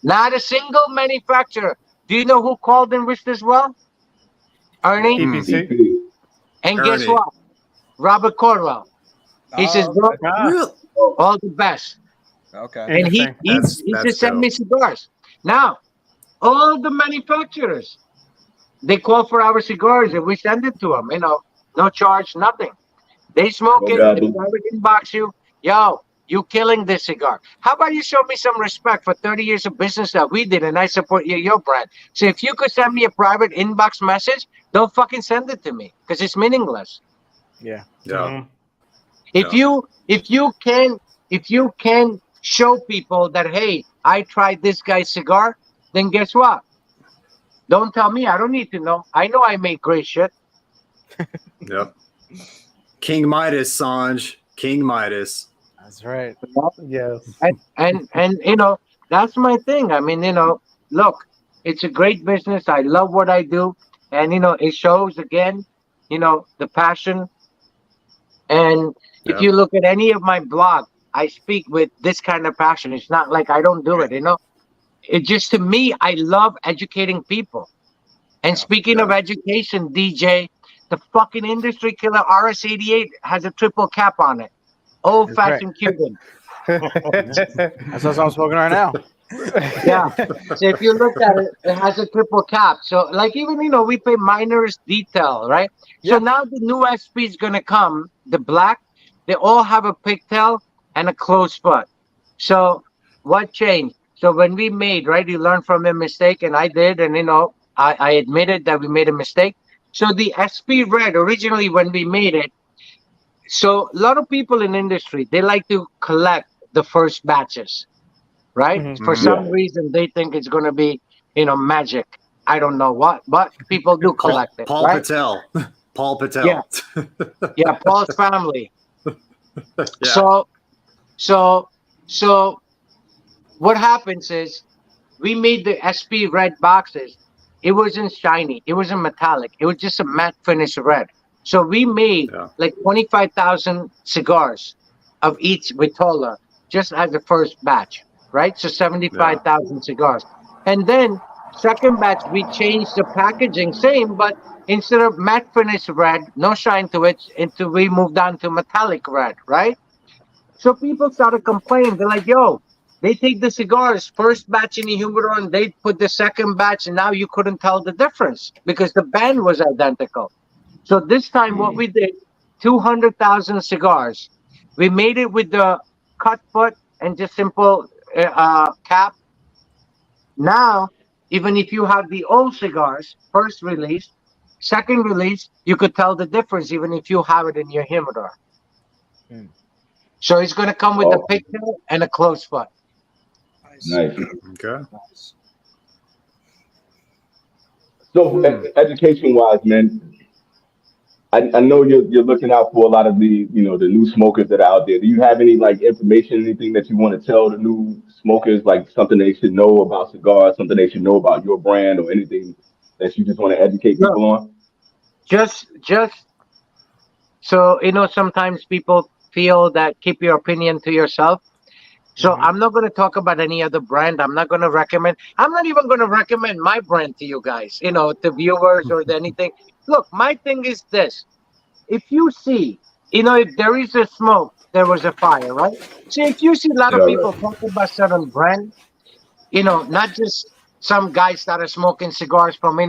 Not a single manufacturer. Do you know who called and wished us well? Ernie. EPC. EP. And guess Ernie. what? Robert Corwell. He says, bro, Ah, Really? all the best. Okay. And he Interesting. he That's just sent me dope. cigars. Now, all the manufacturers, they call for our cigars and we send it to them. No charge, nothing. They smoke Oh, it. God, They dude. private inbox you. Yo, you killing this cigar. How about you show me some respect for 30 years of business that we did and I support your brand. So if you could send me a private inbox message, don't fucking send it to me because it's meaningless. Yeah. Yeah. mhm. If you can show people that, hey, I tried this guy's cigar, then guess what? Don't tell me. I don't need to know. I know I make great shit. Yep. King Midas, Sanj. King Midas. That's right. Yes. And that's my thing. I mean, look, it's a great business. I love what I do. And it shows again, the passion. And if Yep. you look at any of my blog, I speak with this kind of passion. It's not like I don't do it, It just, to me, I love educating people. And speaking of Yeah. education, DJ, the fucking industry killer RS88 has a triple cap on it. Old fashioned Cuban. That's what I'm smoking right now. Yeah. So if you look at it, it has a triple cap. So like even we pay miners detail, right? Yeah. So now the new SP is gonna come, the black, they all have a pigtail and a closed foot. So what changed? So when we made, right, you learn from a mistake, and I did, and I admitted that we made a mistake. So the SP Red, originally when we made it, so a lot of people in industry, they like to collect the first batches, right? Mhm. For Mhm. some reason, they think it's going to be, magic. I don't know what, but people do collect it, Paul right? Patel. Paul Patel. Yeah. Yeah, Paul's family. Yeah. So what happens is we made the SP red boxes. It wasn't shiny. It wasn't metallic. It was just a matte finish red. So we made Yeah. like 25,000 cigars of each Vitola just as the first batch, right? So 75,000 cigars. And then second batch, we changed the packaging, same, but instead of matte finish red, no shine to it, we moved on to metallic red, right? So people started complaining. They're like, yo, they take the cigars, first batch in the humidor, and they put the second batch, and now you couldn't tell the difference because the band was identical. So this time what we did, 200,000 cigars. We made it with the cut foot and just simple cap. Now, even if you have the old cigars, first release, second release, you could tell the difference even if you have it in your humidor. So it's going to come with a picture and a close foot. Nice. Okay. So education-wise, man, I know you're looking out for a lot of the the new smokers that are out there. Do you have any like information, anything that you want to tell the new smokers, like something they should know about cigars, something they should know about your brand, or anything that you just want to educate people on? Just so sometimes people feel that keep your opinion to yourself. So I'm not going to talk about any other brand. I'm not going to recommend. I'm not even going to recommend my brand to you guys, to viewers or anything. Look, my thing is this. If you see, if there is a smoke, there was a fire, right? So if you see a lot of people talking about certain brand, not just some guys that are smoking cigars from,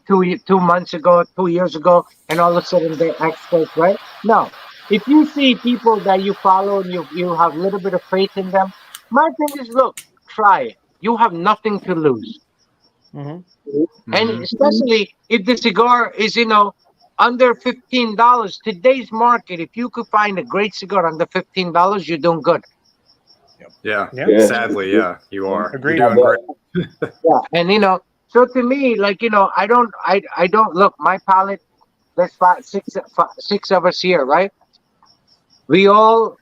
2 months ago, 2 years ago, and all of a sudden they're experts, right? No. If you see people that you follow and you have a little bit of faith in them, my thing is, look, try it. You have nothing to lose. And especially if the cigar is, under $15, today's market, if you could find a great cigar under $15, you're doing good. Yeah. Yeah. Sadly, yeah, you are. Agreed. You're doing great. Yeah. And, so to me, like, I don't look, my palate, there's six of us here, right? We all,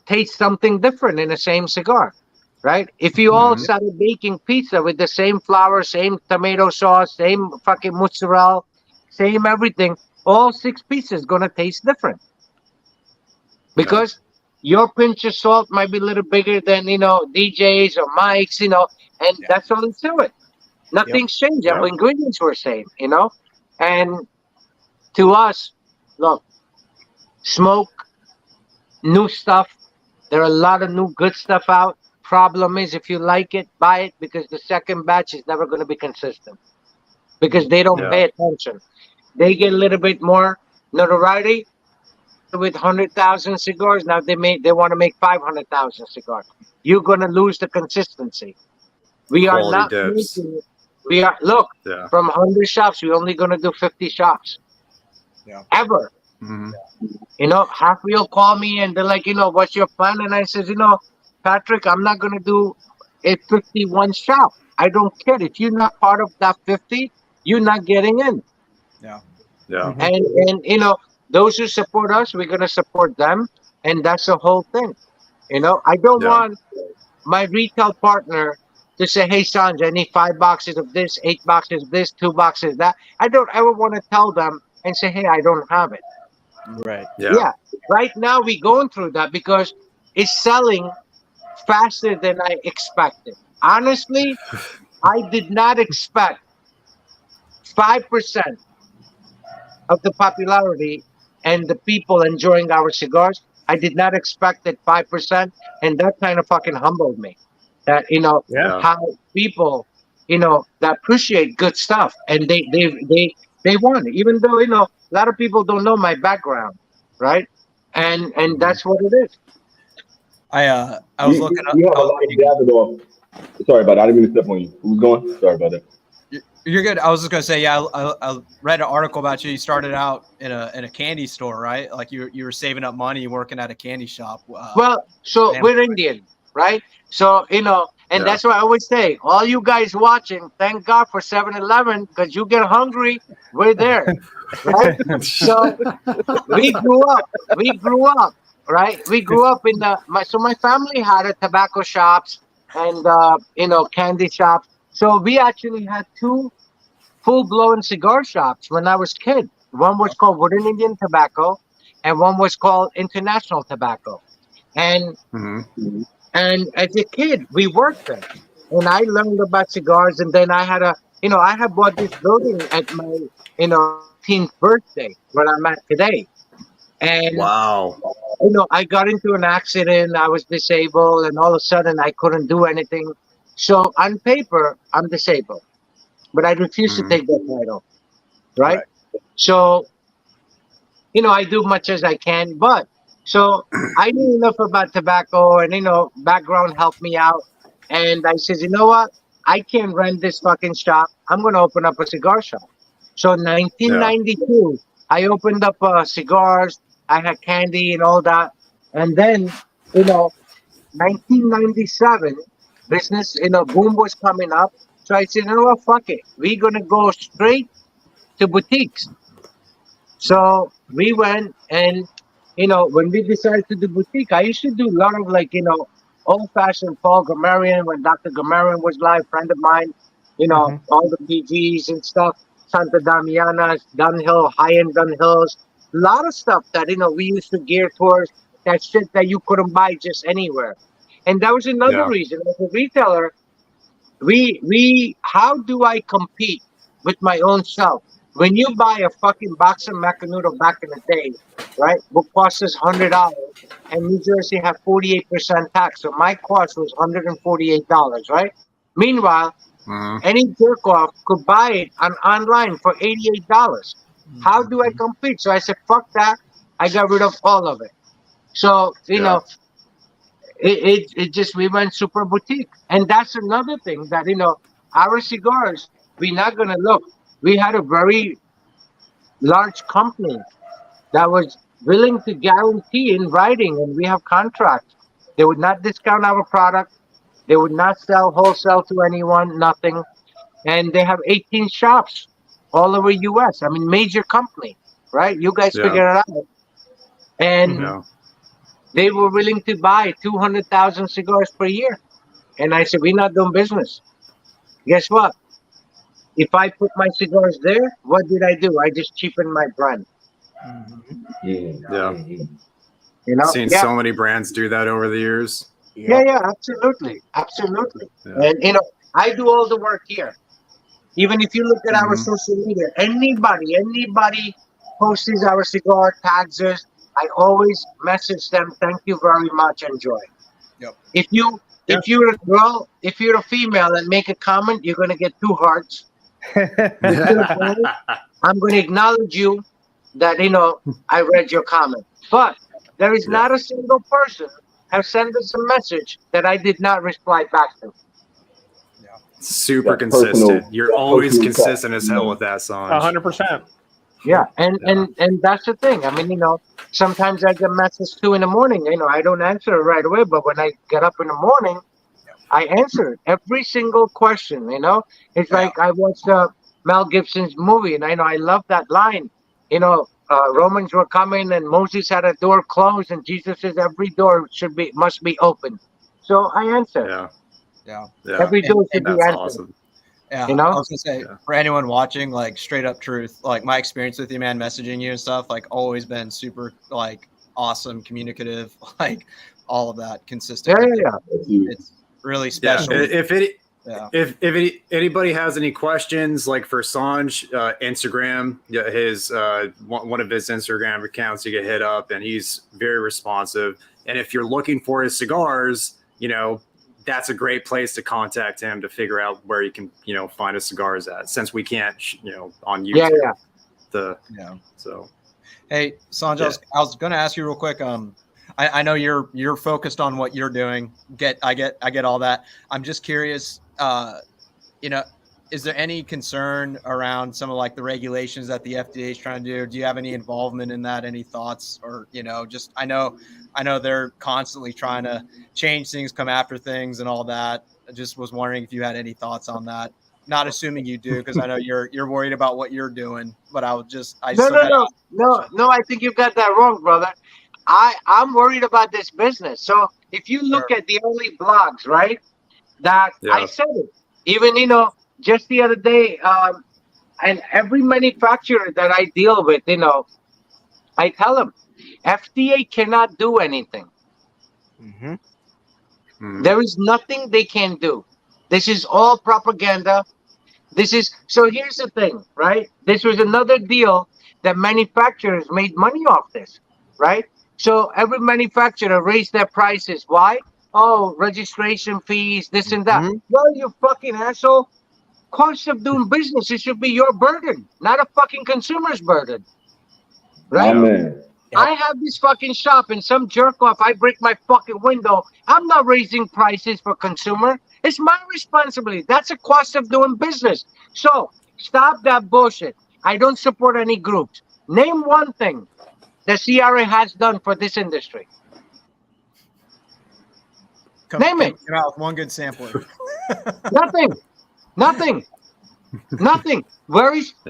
taste something different in the same cigar, right? If you all started baking pizza with the same flour, same tomato sauce, same fucking mozzarella, same everything, all 6 pieces gonna taste different. Because your pinch of salt might be a little bigger than, DJ's or Mike's, and that's all it's to it. Nothing's changed. Our ingredients were same, and to us, look, smoke, new stuff. There are a lot of new good stuff out. Problem is, if you like it, buy it, because the second batch is never going to be consistent because they don't pay attention. They get a little bit more notoriety with 100,000 cigars. Now they want to make 500,000 cigars. You're going to lose the consistency. We are Quality not dips. making. We are from 100 shops. We're only going to do 50 shops. Ever. Half will call me and they're like, what's your plan? And I says, Patrick, I'm not going to do a 51 shop. I don't care. If you're not part of that 50, you're not getting in. Yeah. And those who support us, we're going to support them. And that's the whole thing. I don't want my retail partner to say, hey, Sanj, I need 5 boxes of this, 8 boxes of this, 2 boxes of that. I don't ever want to tell them and say, hey, I don't have it. Right. Yeah. Right now we're going through that because it's selling faster than I expected. Honestly, I did not expect 5% of the popularity and the people enjoying our cigars. I did not expect that 5%, and that kind of fucking humbled me. That how people that appreciate good stuff and they want it, even though a lot of people don't know my background, right? And that's what it is. I was looking up. You have a lot of gathered off. Sorry about that. I didn't mean to step on you. Who's going? Sorry about that. You're good. I was just gonna say, I read an article about you. You started out in a candy store, right? Like you were saving up money working at a candy shop. Well, so we're Indian, right? So and that's why I always say, all you guys watching, thank God for 7-Eleven, because you get hungry, we're there, right? So we grew up, right? We grew up in my family had a tobacco shops and candy shops. So we actually had 2 full-blown cigar shops when I was a kid. One was called Wooden Indian Tobacco, and one was called International Tobacco. And as a kid, we worked there, and I learned about cigars. And then I had I had bought this building at my 18th birthday, where I'm at today. And wow, I got into an accident. I was disabled, and all of a sudden I couldn't do anything. So on paper, I'm disabled, but I refuse to take that title, right? So, I do much as I can, but so I knew enough about tobacco and, background helped me out. And I says, you know what? I can't rent this fucking shop. I'm going to open up a cigar shop. So 1992, I opened up cigars. I had candy and all that. And then, 1997, business, boom was coming up. So I said, you know what, fuck it. We're going to go straight to boutiques. So we went and, when we decided to do boutique, I used to do a lot of old-fashioned Paul Gamarian when Dr. Gamarian was live, friend of mine, all the PGs and stuff, Santa Damianas, Dunhill, high-end Dunhills, a lot of stuff that, we used to gear towards that shit that you couldn't buy just anywhere. And that was another reason. As a retailer, how do I compete with my own self? When you buy a fucking box of Macanudo back in the day, right, what cost us $100, and New Jersey had 48% tax, so my cost was $148, right? Meanwhile, any jerk off could buy it online for $88. How do I compete? So I said, fuck that. I got rid of all of it. So, it just, we went super boutique. And that's another thing that, our cigars, we're not going to look. We had a very large company that was willing to guarantee in writing, and we have contracts. They would not discount our product. They would not sell wholesale to anyone, nothing. And they have 18 shops all over U.S. I mean, major company, right? You guys figure it out. And they were willing to buy 200,000 cigars per year. And I said, we're not doing business. Guess what? If I put my cigars there, what did I do? I just cheapened my brand. Seen so many brands do that over the years. Yeah, absolutely. Absolutely. And, I do all the work here. Even if you look at our social media, anybody posts our cigar, tags us, I always message them, thank you very much, enjoy. If you're a girl, if you're a female and make a comment, you're going to get 2 hearts. I'm going to acknowledge you that, I read your comment. But there is not a single person have sent us a message that I did not reply back to. Super consistent. You're always consistent as hell with that song. 100%. Yeah, and that's the thing. I mean, sometimes I get messages 2 in the morning. I don't answer it right away, but when I get up in the morning, I answer it. Every single question. It's like I watched Mel Gibson's movie, and I love that line. Romans were coming, and Moses had a door closed, and Jesus says every door must be open. So I answer. Every door should be answered. Awesome. Yeah, I was gonna say for anyone watching, like straight up truth, like my experience with you, man, messaging you and stuff, like always been super like awesome, communicative, like all of that, consistent. It's really special. If anybody has any questions, like for Sanj, Instagram, his one of his Instagram accounts, you get hit up, and he's very responsive. And if you're looking for his cigars, that's a great place to contact him to figure out where you can, find his cigars at, since we can't, on YouTube. So, hey, Sanj, I was going to ask you real quick. I know you're focused on what you're doing. I get all that. I'm just curious, is there any concern around some of like the regulations that the FDA is trying to do? Do you have any involvement in that? Any thoughts, or just I know they're constantly trying to change things, come after things, and all that. I just was wondering if you had any thoughts on that. Not assuming you do, because I know you're worried about what you're doing. But no. I think you've got that wrong, brother. I'm worried about this business. So if you look at the early blogs, right, that I said it. Even just the other day, and every manufacturer that I deal with, I tell them, FDA cannot do anything. There is nothing they can do. This is all propaganda. So here's the thing, right? This was another deal that manufacturers made money off this, right? So every manufacturer raised their prices. Why? Oh, registration fees, this and that. Well, you fucking asshole. Cost of doing business, it should be your burden, not a fucking consumer's burden. Right? Amen. I have this fucking shop, and some jerk off, I break my fucking window. I'm not raising prices for consumer. It's my responsibility. That's a cost of doing business. So stop that bullshit. I don't support any groups. Name one thing the CRA has done for this industry. Name it. Come out with one good sampler. Nothing.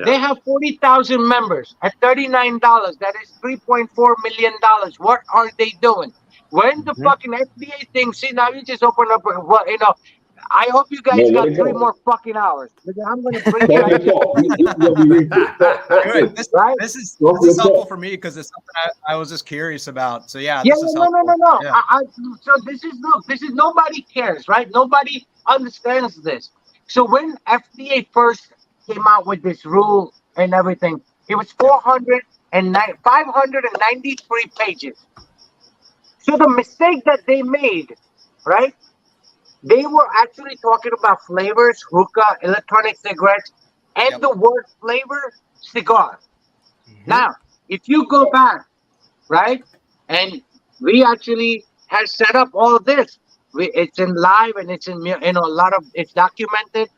They have 40,000 members at $39. That is $3.4 million. What are they doing? When the fucking FDA thing, see, now you just open up, I hope you guys got 3 more fucking hours. I'm going to bring This is helpful for me because it's something I was just curious about. So yeah, this is helpful. No. Yeah. So this is nobody cares, right? Nobody understands this. So when FDA first came out with this rule and everything, it was 593 pages. So the mistake that they made, right? They were actually talking about flavors, hookah, electronic cigarettes, and the word flavor, cigar. Now, if you go back, right, and we actually have set up all of this. It's in live and it's in, a lot of, it's documented.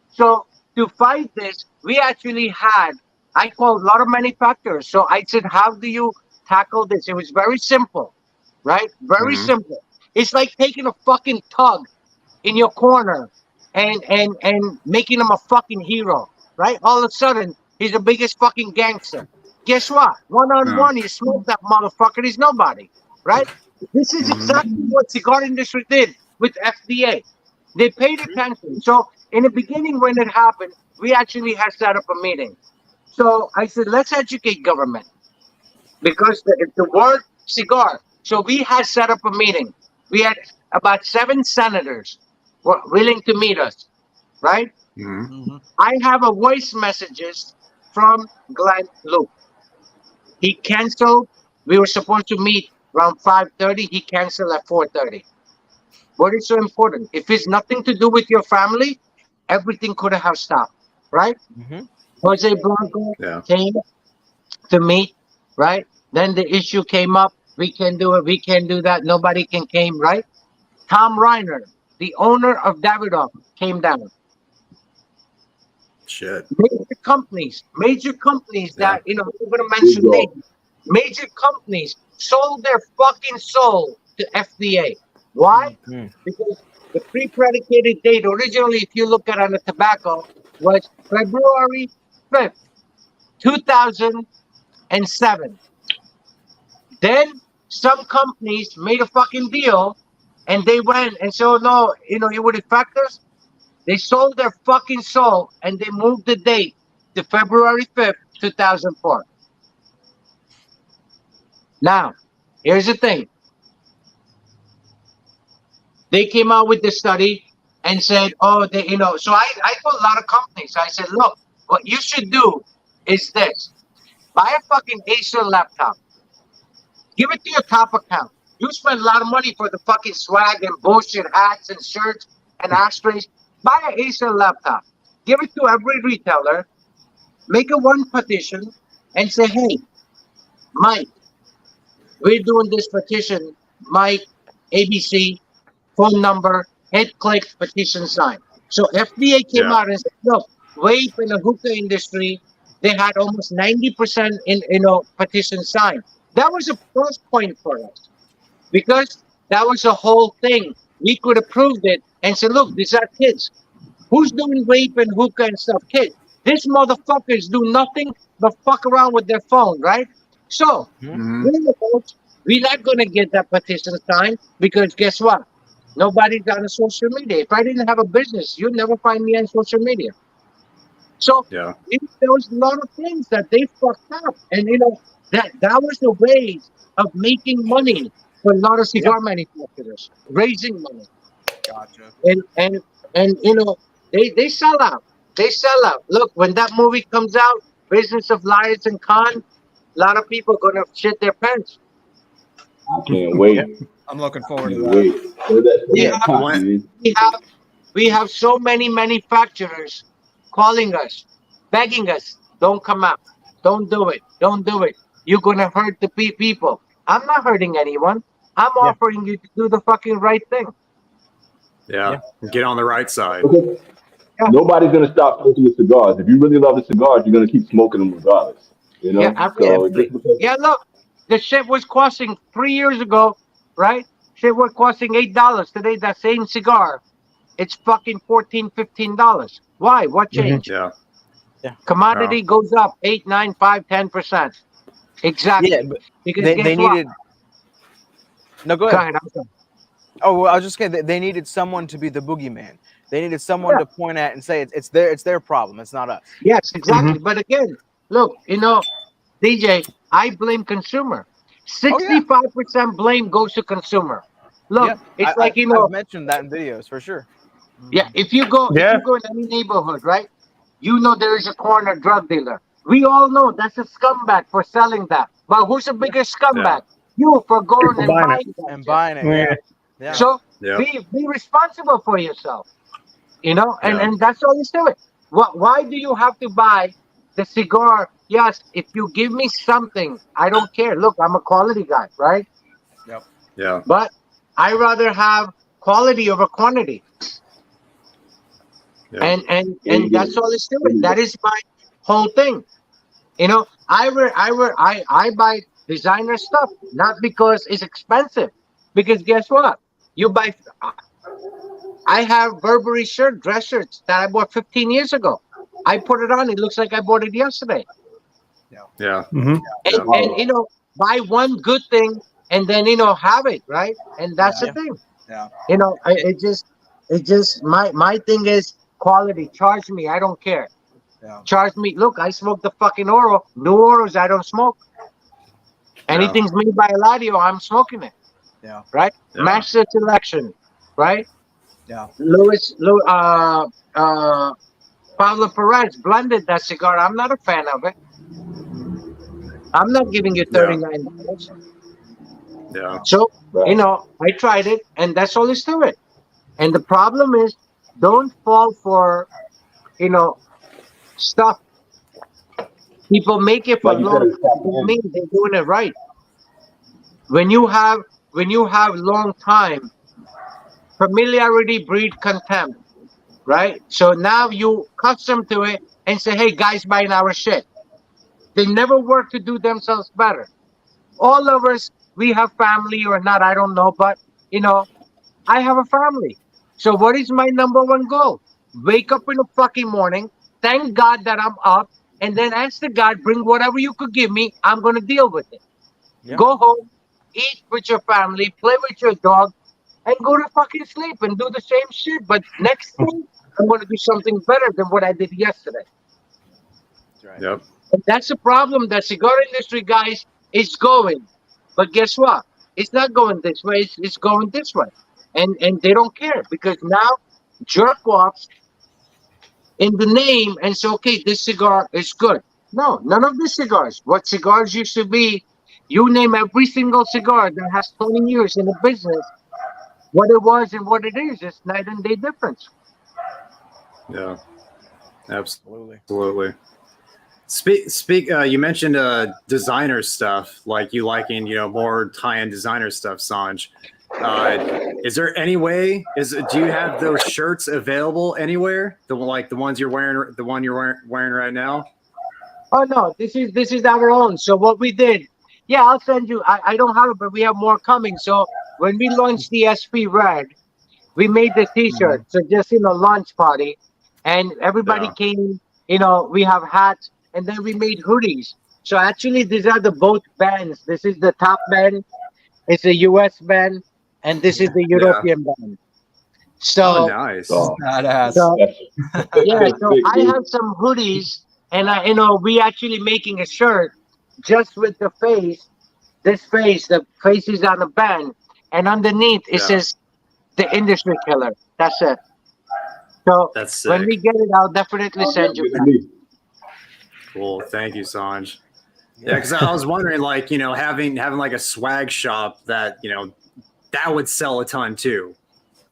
So to fight this, we actually I called a lot of manufacturers. So I said, how do you tackle this? It was very simple, right? Very simple. It's like taking a fucking tug in your corner and making him a fucking hero, right? All of a sudden, he's the biggest fucking gangster. Guess what? One-on-one, you smoke that motherfucker, he's nobody, right? This is exactly what cigar industry did with FDA. They paid attention. So in the beginning, when it happened, we actually had set up a meeting. So I said, let's educate government because the word cigar. So we had set up a meeting. We had about 7 senators were willing to meet us, right? I have a voice messages from Glenn Luke. He canceled. We were supposed to meet around 5:30. He canceled at 4:30. What is so important? If it's nothing to do with your family, everything could have stopped, right? Jose Blanco came to meet, right? Then the issue came up. We can do it. We can do that. Nobody can came, right? Tom Reiner, the owner of Davidoff, came down. Shit. Major companies that, I'm going to mention names. Major companies sold their fucking soul to FDA. Why? Because the pre-predicated date, originally, if you look at on the tobacco, was February 5th, 2007. Then some companies made a fucking deal and they went and said, no, it would affect us. They sold their fucking soul and they moved the date to February 5th, 2004. Now, here's the thing. They came out with this study and said, so I told a lot of companies, I said, look, what you should do is this. Buy a fucking Acer laptop. Give it to your top account. You spend a lot of money for the fucking swag and bullshit hats and shirts and ashtrays. Buy an Acer laptop. Give it to every retailer. Make a one petition and say, hey, Mike, we're doing this petition. Mike, ABC, phone number, hit click, petition sign. So FDA came out and said, look, vape in the hookah industry, they had almost 90% in petition sign. That was a plus point for us because that was a whole thing. We could have proved it and said, look, these are kids. Who's doing vape and hookah and stuff? Kids. These motherfuckers do nothing but fuck around with their phone, right? So, we're not going to get that petition signed because guess what? Nobody's on social media. If I didn't have a business, you'd never find me on social media. So, there was a lot of things that they fucked up. And, that was the way of making money for a lot of cigar manufacturers, raising money. Gotcha. And they sell out. They sell out. Look, when that movie comes out, Business of Liars and Con, a lot of people are going to shit their pants. I can't wait. I'm looking forward to that. We have so many manufacturers calling us, begging us, don't come out. Don't do it. Don't do it. You're going to hurt the people. I'm not hurting anyone. I'm offering you to do the fucking right thing. Yeah. Get on the right side. nobody's gonna stop smoking the cigars. If you really love the cigars, you're gonna keep smoking them regardless. You know. Yeah, So just because, yeah. Look, the shit was costing 3 years ago, right? Shit was costing $8. Today, that same cigar, it's fucking $14, $15. Why? What changed? Yeah. Commodity goes up 8, 9, 5, 10%. Exactly. Yeah, but because they guess what? needed. No, go Go ahead. ahead. I'm sorry. Oh, well, I was just kidding. They needed someone to be the boogeyman. They needed someone to point at and say it's their problem. It's not us. Yes, exactly. But again, look, DJ, I blame consumer. 65% blame goes to consumer. Look, it's like I've mentioned that in videos for sure. Yeah, if you go in any neighborhood, right? There is a corner drug dealer. We all know that's a scumbag for selling that. But who's the biggest scumbag? You for going and buying it. Yeah. So be responsible for yourself. And that's all you do it. Why do you have to buy the cigar? Yes, if you give me something, I don't care. Look, I'm a quality guy, right? Yep. Yeah. But I rather have quality over quantity. Yeah. And that's all it's doing. That is my whole thing. I buy designer stuff not because it's expensive, because guess what? I have Burberry dress shirts that I bought 15 years ago. I put it on. It looks like I bought it yesterday. Yeah. And buy one good thing and then have it right. And that's the thing. Yeah. It just my thing is quality. Charge me. I don't care. Yeah. Charge me. Look, I smoke the fucking Oro. New Oros I don't smoke. Anything's made by Eladio, I'm smoking it. Yeah. Right? Yeah. Master selection. Right? Yeah. Pablo Perez blended that cigar. I'm not a fan of it. I'm not giving you $39. Yeah. So, I tried it, and that's all is to it. And the problem is, don't fall for, stuff. People make it for Like you long said, it's time. I mean, they're doing it right. When you have long time, familiarity breed contempt, right? So now you custom to it and say, hey, guys buying our shit. They never work to do themselves better. All of us, we have family or not, I don't know, but I have a family. So what is my number one goal? Wake up in the fucking morning, thank God that I'm up, and then ask the God, bring whatever you could give me, I'm going to deal with it. Yeah. Go home, eat with your family, play with your dog, and go to fucking sleep and do the same shit. But next thing, I'm going to do something better than what I did yesterday. Right. Yep. And that's the problem that cigar industry, guys, is going. But guess what? It's not going this way. It's going this way. And they don't care because now jerk-offs in the name and say, okay, this cigar is good. No, none of the cigars. What cigars used to be, you name every single cigar that has 20 years in the business, what it was and what it is, it's night and day difference. Yeah. Absolutely. Speak. You mentioned designer stuff, like you liking, more high-end designer stuff, Sanj. Is there any way? Do you have those shirts available anywhere? The ones you're wearing, the one you're wearing right now? Oh no, this is our own. So what we did, I'll send you. I don't have it, but we have more coming. So when we launched the SP Red, we made the T-shirt. So just launch party, and everybody came. We have hats, and then we made hoodies. So actually, these are the both bands. This is the top band. It's a US band, and this is the European band. So nice. So I have some hoodies, and we actually making a shirt just with the face. This face, the face is on the band, and underneath it says the industry killer. That's it. So that's sick. When we get it, I'll definitely send you that. Cool. Thank you, Sanj. Yeah, because I was wondering, having like a swag shop that that would sell a ton too,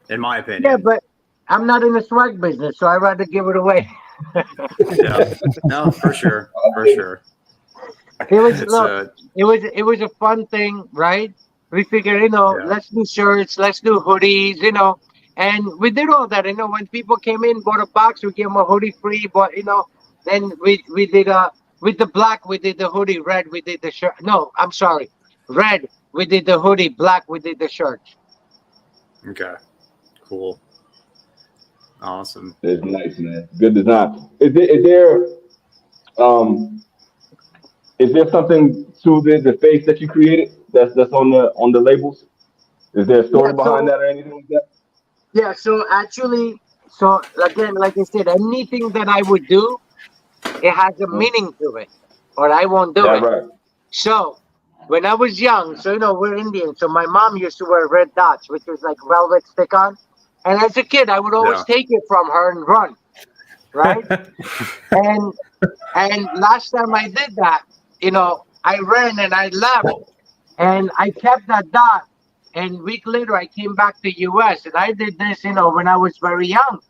in my opinion. Yeah, but I'm not in the swag business, so I'd rather give it away. Yeah, no, for sure. It was a fun thing, right? We figured, let's do shirts, let's do hoodies, And we did all that. You know, when people came in, bought a box, we gave them a hoodie free. But you know, then we did with the black, we did the hoodie. Red, we did the shirt. No, I'm sorry, red, we did the hoodie. Black, we did the shirt. Okay, cool, awesome. It's nice, man. Good design. Is there something to the face that you created that's on the labels? Is there a story behind that or anything like that? Yeah. So actually, so again, like I said, anything that I would do, it has a meaning to it, or I won't do it. Right. So when I was young, so you know, we're Indian, so my mom used to wear red dots, which was like velvet stick-on. And as a kid, I would always take it from her and run, right? and last time I did that, you know, I ran and I left, and I kept that dot. And a week later, I came back to US, and I did this, you know, when I was very young.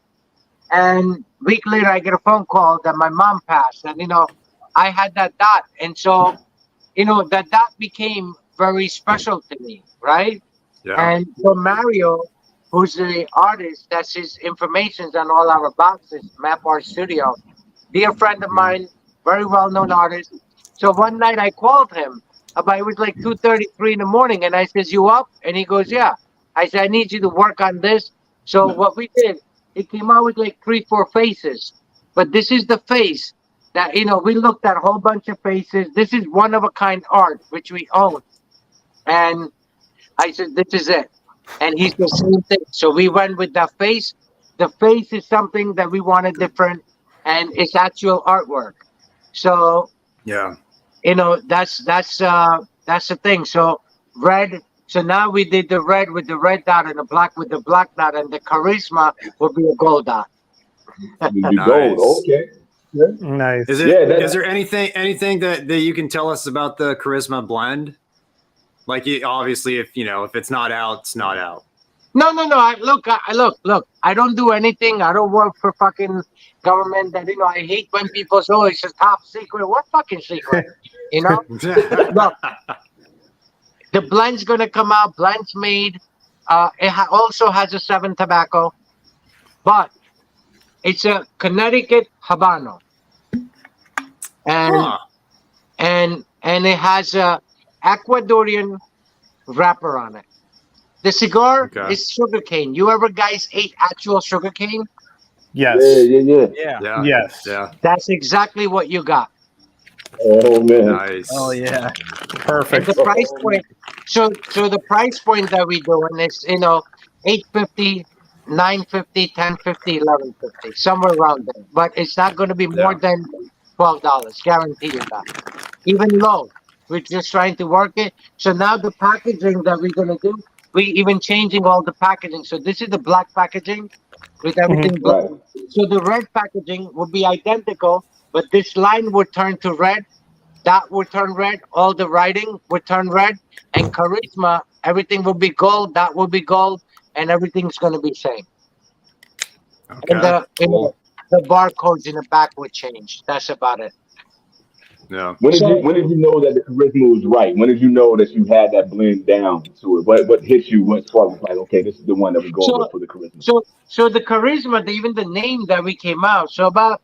And a week later, I get a phone call that my mom passed, and you know, I had that dot, and so, you know, that dot became very special to me, right? Yeah. And so Mario, who's the artist, that's his information's on all our boxes, Map Art Studio, dear friend of mine, very well-known artist. So one night I called him, about it was like 2:33 in the morning, and I says, "You up?" And he goes, "Yeah." I said, "I need you to work on this." So what we did, it came out with like 3-4 faces, but this is the face that, you know, we looked at a whole bunch of faces. This is one of a kind art, which we own. And I said, "This is it." And he's the same thing. So we went with the face. The face is something that we wanted different, and it's actual artwork. So Yeah. you know, that's the thing. So red. So now we did the red with the red dot and the black with the black dot, and the charisma will be a gold dot. Gold. Okay. Nice. Is there anything that you can tell us about the charisma blend? Like, obviously, if it's not out, it's not out. No. Look. I don't do anything. I don't work for fucking government. That, you know, I hate when people say, "Oh, it's a top secret." What fucking secret? You know. Look, the blend's gonna come out. Blend's made. It also has a 7 tobacco, but it's a Connecticut Habano, and it has a Ecuadorian wrapper on it. The cigar is sugarcane. You ever guys ate actual sugarcane? Yes. Yeah. Yes. Yeah. That's exactly what you got. Oh man. Nice. Oh yeah. Perfect. And the price point. So the price point that we doing is, you know, $8.50, $9.50, $10.50, $11.50, somewhere around there. But it's not going to be more than $12. Guarantee you that. Even low. We're just trying to work it. So now the packaging that we're going to do, we even changing all the packaging. So this is the black packaging with everything black. Right. So the red packaging will be identical, but this line would turn to red, that would turn red, all the writing would turn red, and charisma, everything will be gold, that will be gold, and everything's going to be same. Okay. And the barcodes in the back would change. That's about it. Yeah. When did you know that the charisma was right? When did you know that you had that blend down to it? What hit you? What sparked was like, okay, this is the one that we're going with for the charisma. So the charisma, even the name that we came out. So about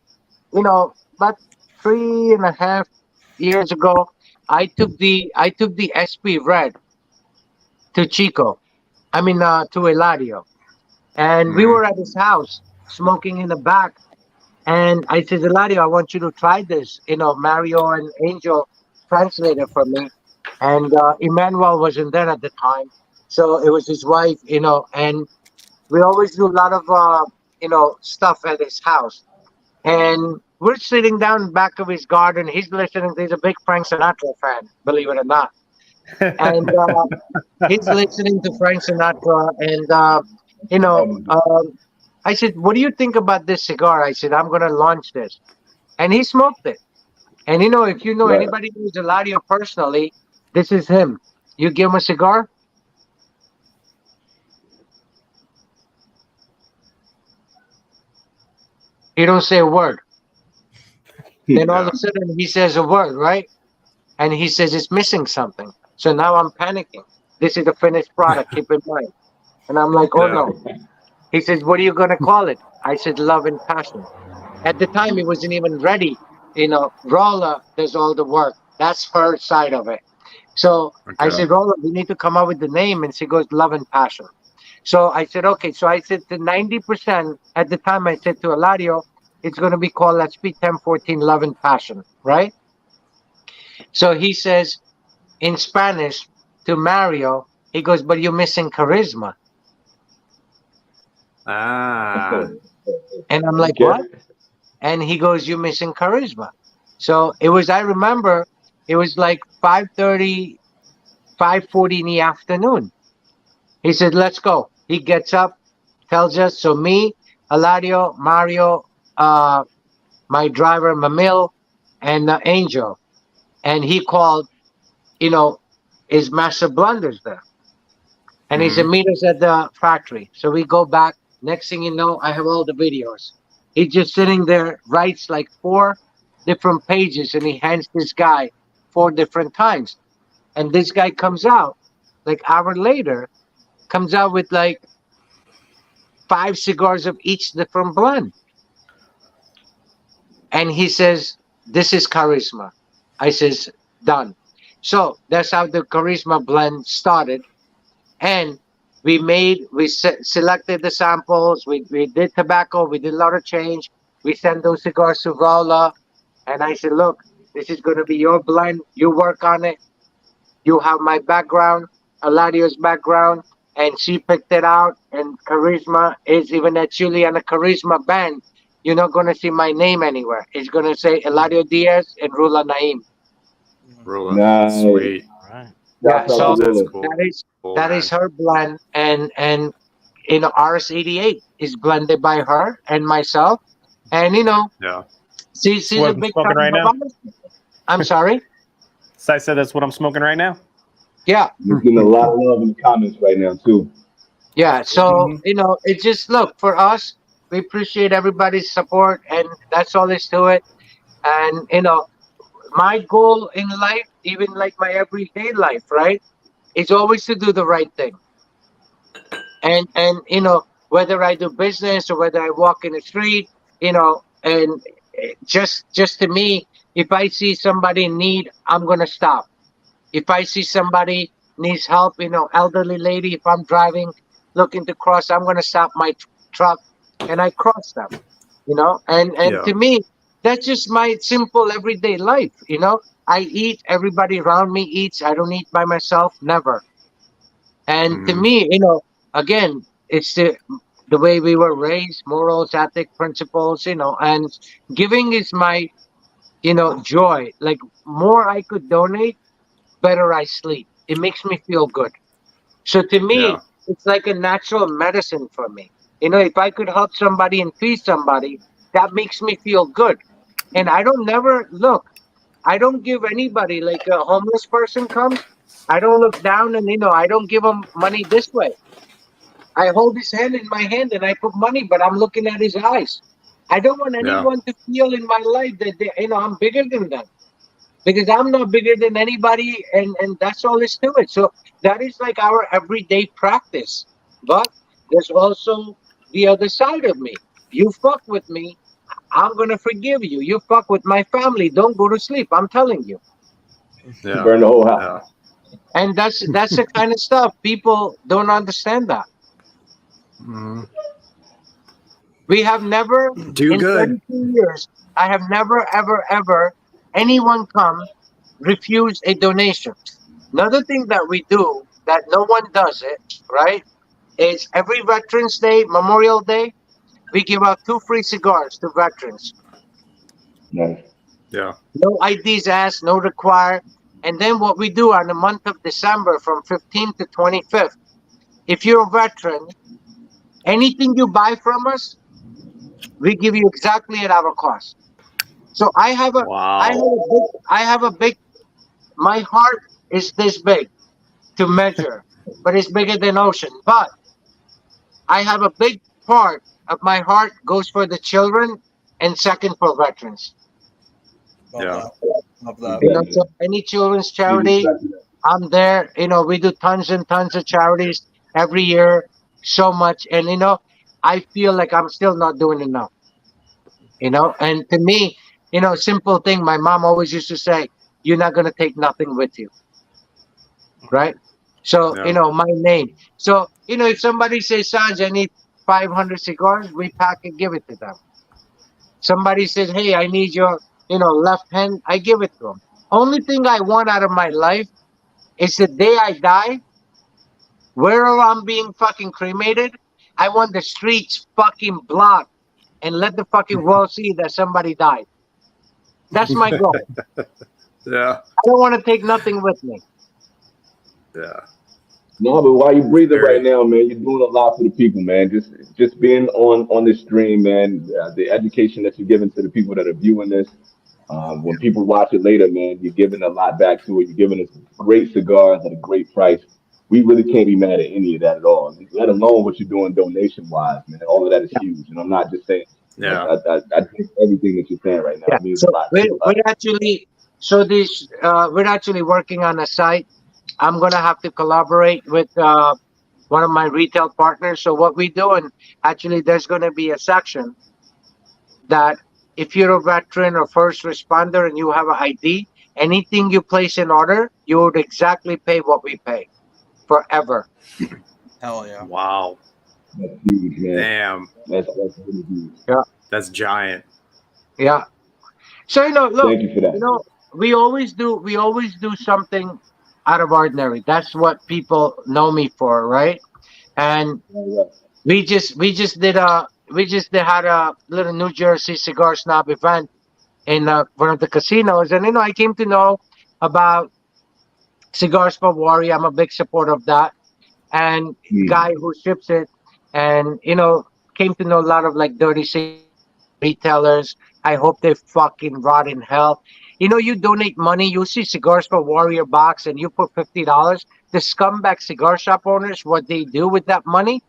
3.5 years ago, I took the SP Red to Chico. I mean to Eladio, and we were at his house smoking in the back. And I said, Eladio, I want you to try this. You know, Mario and Angel translated for me. And Emmanuel wasn't there at the time. So it was his wife, you know, and we always do a lot of, stuff at his house. And we're sitting down back of his garden. He's listening. He's a big Frank Sinatra fan, believe it or not. And he's listening to Frank Sinatra. And, I said, what do you think about this cigar? I said, I'm going to launch this. And he smoked it. And, you know, if you know anybody who's Eladio personally, this is him. You give him a cigar. He don't say a word. Then all of a sudden he says a word, right? And he says it's missing something. So now I'm panicking. This is the finished product. Keep in mind. And I'm like, oh no. He says, what are you going to call it? I said, Love and Passion. At the time, it wasn't even ready. Rolla does all the work. That's her side of it. So I said, Rolla, we need to come up with the name. And she goes, Love and Passion. So I said, okay. So I said to 90%, at the time I said to Eladio, it's going to be called SP 1014 Love and Passion, right? So he says in Spanish to Mario, he goes, but you're missing charisma. Ah. And I'm like, what? And he goes, you're missing charisma. So I remember it was like 5:30, 5:40 in the afternoon. He said, let's go. He gets up, tells us, so me, Eladio, Mario, my driver, Mamil, and Angel. And he called, his master blenders there. And he said, meet us at the factory. So we go back. Next thing you know, I have all the videos. He's just sitting there, writes like 4 different pages, and he hands this guy 4 different times. And this guy comes out, like hour later, comes out with like 5 cigars of each different blend. And he says, this is charisma. I says, done. So that's how the charisma blend started. And we selected the samples. We did tobacco. We did a lot of change. We sent those cigars to Rolla. And I said, look, this is going to be your blend. You work on it. You have my background, Eladio's background. And she picked it out. And charisma is, even at Chile on a charisma band, you're not going to see my name anywhere. It's going to say Eladio Diaz and Rula Naim. Rula. Nice. Sweet. Right. Yeah, so That's cool. that is her blend, and RS88 is blended by her and myself, and Yeah. she's What a I'm big smoking fan right of now? ours. I'm sorry. So I said that's what I'm smoking right now. Yeah, You're getting a lot of love in the comments right now too. yeah. So it's just, look, for us, we appreciate everybody's support, and that's all there's to it. And my goal in life, even like my everyday life, right, is always to do the right thing. And whether I do business or whether I walk in the street, and just to me, if I see somebody in need, I'm gonna stop. If I see somebody needs help, elderly lady, if I'm driving, looking to cross, I'm gonna stop my truck and I cross them. And Yeah. to me, that's just my simple everyday life. I eat, everybody around me eats. I don't eat by myself, never. And to me, again, it's the way we were raised, morals, ethic, principles, and giving is my, joy. Like, more I could donate, better I sleep. It makes me feel good. So to me, Yeah. it's like a natural medicine for me. If I could help somebody and feed somebody, that makes me feel good. And I don't give anybody, like a homeless person comes, I don't look down and, I don't give him money this way. I hold his hand in my hand and I put money, but I'm looking at his eyes. I don't want anyone to feel in my life that I'm bigger than them, because I'm not bigger than anybody, and that's all there's to it. So that is like our everyday practice. But there's also the other side of me. You fuck with me, I'm gonna forgive you. You fuck with my family, don't go to sleep. I'm telling you. Yeah. Burn the whole house. And that's the kind of stuff people don't understand that. We have never, Do in good. 32 years, I have never, ever, anyone come refuse a donation. Another thing that we do that no one does it, right, is every Veterans Day, Memorial Day, we give out 2 free cigars to veterans. Nice. Yeah. No IDs asked, no required. And then what we do on the month of December from 15th to 25th, if you're a veteran, anything you buy from us, we give you exactly at our cost. So I have a big, my heart is this big to measure, but it's bigger than ocean. But I have a big part of my heart goes for the children and second for veterans. Love that. So any children's charity, I'm there. We do tons and tons of charities every year, so much. And I feel like I'm still not doing enough. And to me, simple thing. My mom always used to say, "You're not gonna take nothing with you." Right? So, Yeah. my name. So, if somebody says, Sanj, I need 500 cigars, we pack and give it to them. Somebody says, hey, I need your, left hand, I give it to them. Only thing I want out of my life is the day I die, where I'm being fucking cremated, I want the streets fucking blocked and let the fucking world see that somebody died. That's my goal. Yeah. I don't want to take nothing with me. Yeah. No, but while you breathing Very. right now, man, you're doing a lot for the people, man. Just being on this stream, man. The education that you're giving to the people that are viewing this. When people watch it later, man, you're giving a lot back to it. You're giving us great cigars at a great price. We really can't be mad at any of that at all. Let alone what you're doing donation wise, man. All of that is huge, and I'm not just saying. Yeah. I think everything that you're saying right now Yeah. means So a lot to us. we're actually working on a site. I'm gonna have to collaborate with one of my retail partners. So what we do, and actually, there's gonna be a section that if you're a veteran or first responder and you have an ID, anything you place in order, you would exactly pay what we pay forever. Hell yeah. Wow. That's huge, man. Damn. That's really huge. Yeah. That's giant. Yeah. So look, Thank you for that. we always do something out of ordinary. That's what people know me for, right? And we just had a little New Jersey cigar snob event in one of the casinos, and I came to know about Cigars for Warrior. I'm a big supporter of that, and guy who ships it, and came to know a lot of like dirty retailers. I hope they fucking rot in hell. You donate money, you see Cigars for Warrior box, and you put $50. The scumbag cigar shop owners, what they do with that money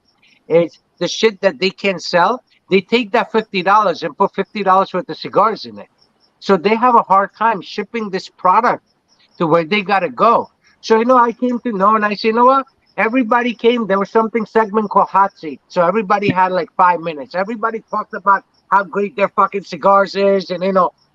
is the shit that they can sell. They take that $50 and put $50 worth of cigars in it. So they have a hard time shipping this product to where they gotta go. So I came to know, and I said, you know what? Everybody came. There was something segment called Hot Seat. So everybody had like 5 minutes. Everybody talked about how great their fucking cigars is, and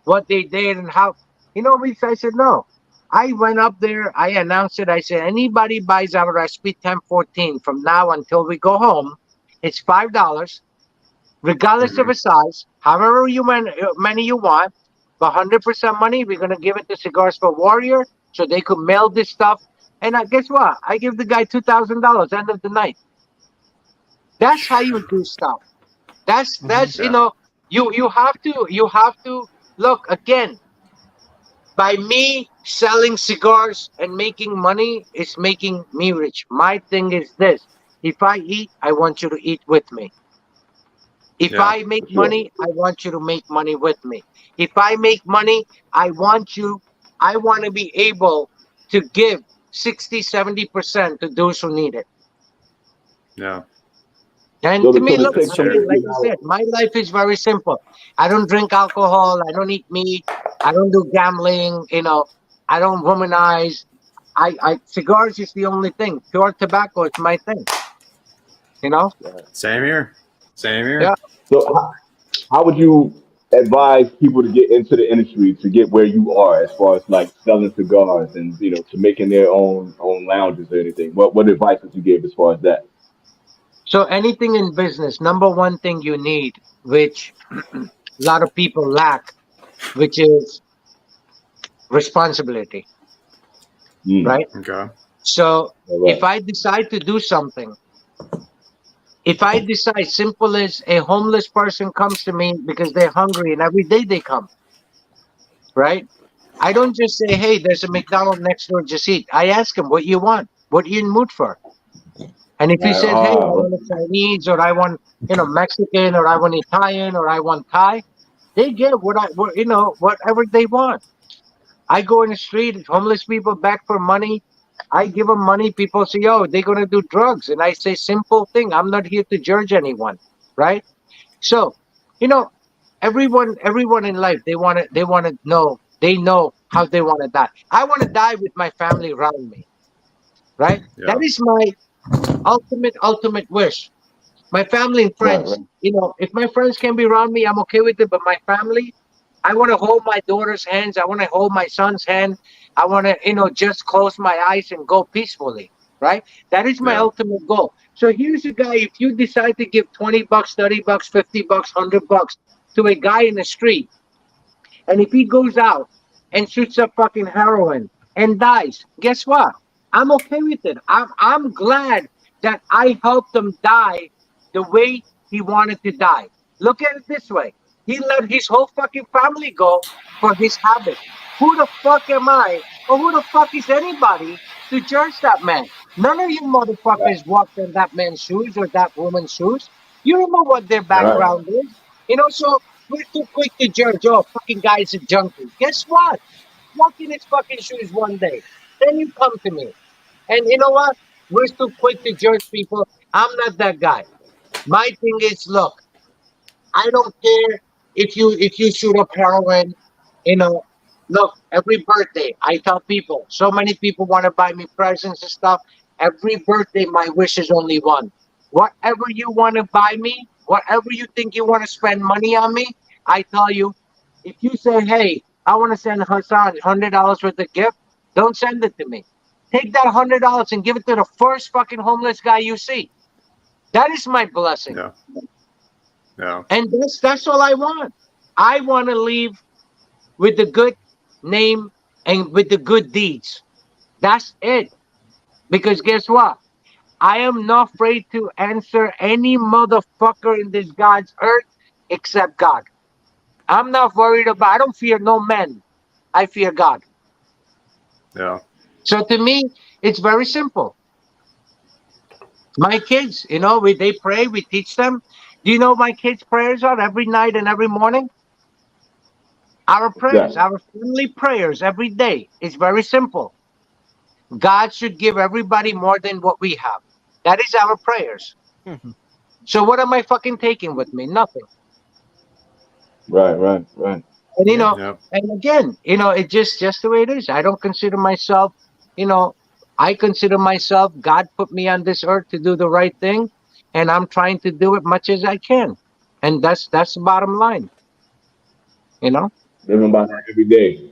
what they did and how I said no. I went up there, I announced it, I said anybody buys our SP 1014 from now until we go home, it's $5, regardless of a size, however many you want, but 100% money, we're gonna give it to Cigars for Warrior so they could mail this stuff. And guess what? I give the guy $2,000 end of the night. That's how you do stuff. That's Yeah. you have to look again. By me selling cigars and making money is making me rich. My thing is this: if I eat, I want you to eat with me. If Yeah. I make For sure. money, I want you to make money with me. If I make money, I want to be able to give 60-70% to those who need it. Yeah. And So to to, me, so to look, take That's some of true. the like heat I out. said, my life is very simple. I don't drink alcohol. I don't eat meat. I don't do gambling. I don't womanize. Cigars is the only thing. Pure tobacco is my thing. Same here. Same here. Yeah. So how would you advise people to get into the industry to get where you are as far as like selling cigars and to making their own lounges or anything? What advice would you give as far as that? So anything in business, number one thing you need, which a lot of people lack, which is responsibility, right? Okay. So All if right. I decide to do something, if I decide, simple as a homeless person comes to me because they're hungry and every day they come, right? I don't just say, hey, there's a McDonald's next door, just eat. I ask them, what you want? What are you in mood for? And if he says, hey, I want a Chinese, or I want, Mexican, or I want Italian, or I want Thai, they get whatever they want. I go in the street, homeless people beg for money. I give them money. People say, oh, they're going to do drugs. And I say, simple thing. I'm not here to judge anyone, right? So, you know, everyone in life, they want to know, they know how they want to die. I want to die with my family around me, right? That Yeah. is my ultimate wish. My family and friends, Right. you know, if my friends can be around me, I'm okay with it. But my family, I want to hold my daughter's hands. I want to hold my son's hand. I want to, you know, just close my eyes and go peacefully, right? That is my Yeah. ultimate goal. So here's a guy, if you decide to give 20 bucks, 30 bucks, 50 bucks, 100 bucks to a guy in the street, and if he goes out and shoots up fucking heroin and dies, guess what? I'm okay with it. I'm glad that I helped him die the way he wanted to die. Look at it this way. He let his whole fucking family go for his habit. Who the fuck am I? Or who the fuck is anybody to judge that man? None of you motherfuckers walked in that man's shoes or that woman's shoes. You don't know what their Right. background is. You know, so we're too quick to judge. Oh, fucking guy's a junkie. Guess what? Walk in his fucking shoes one day. Then you come to me. And you know what? We're too quick to judge people. I'm not that guy. My thing is, look, I don't care if you shoot up heroin, you know. Look, every birthday I tell people, so many people want to buy me presents and stuff. Every birthday my wish is only one. Whatever you want to buy me, whatever you think you want to spend money on me, I tell you, if you say, hey, I want to send Hassan $100 worth of gift, don't send it to me. Take that $100 and give it to the first fucking homeless guy you see. That is my blessing. Yeah. Yeah. And that's all I want. I want to leave with the good name and with the good deeds. That's it. Because guess what? I am not afraid to answer any motherfucker in this God's earth except God. I'm not worried about, I don't fear no man. I fear God. Yeah. So to me, it's very simple. My kids, you know, they pray, we teach them. Do you know what my kids' prayers are every night and every morning? Our prayers, Yeah. our family prayers every day is very simple. God should give everybody more than what we have. That is our prayers. So what am I fucking taking with me? Nothing. Right. And you know, Yeah. and again, you know, it's just the way it is. I don't consider myself, you know, I consider myself, God put me on this earth to do the right thing, and I'm trying to do it much as I can. And that's the bottom line. You know? Living by that every day.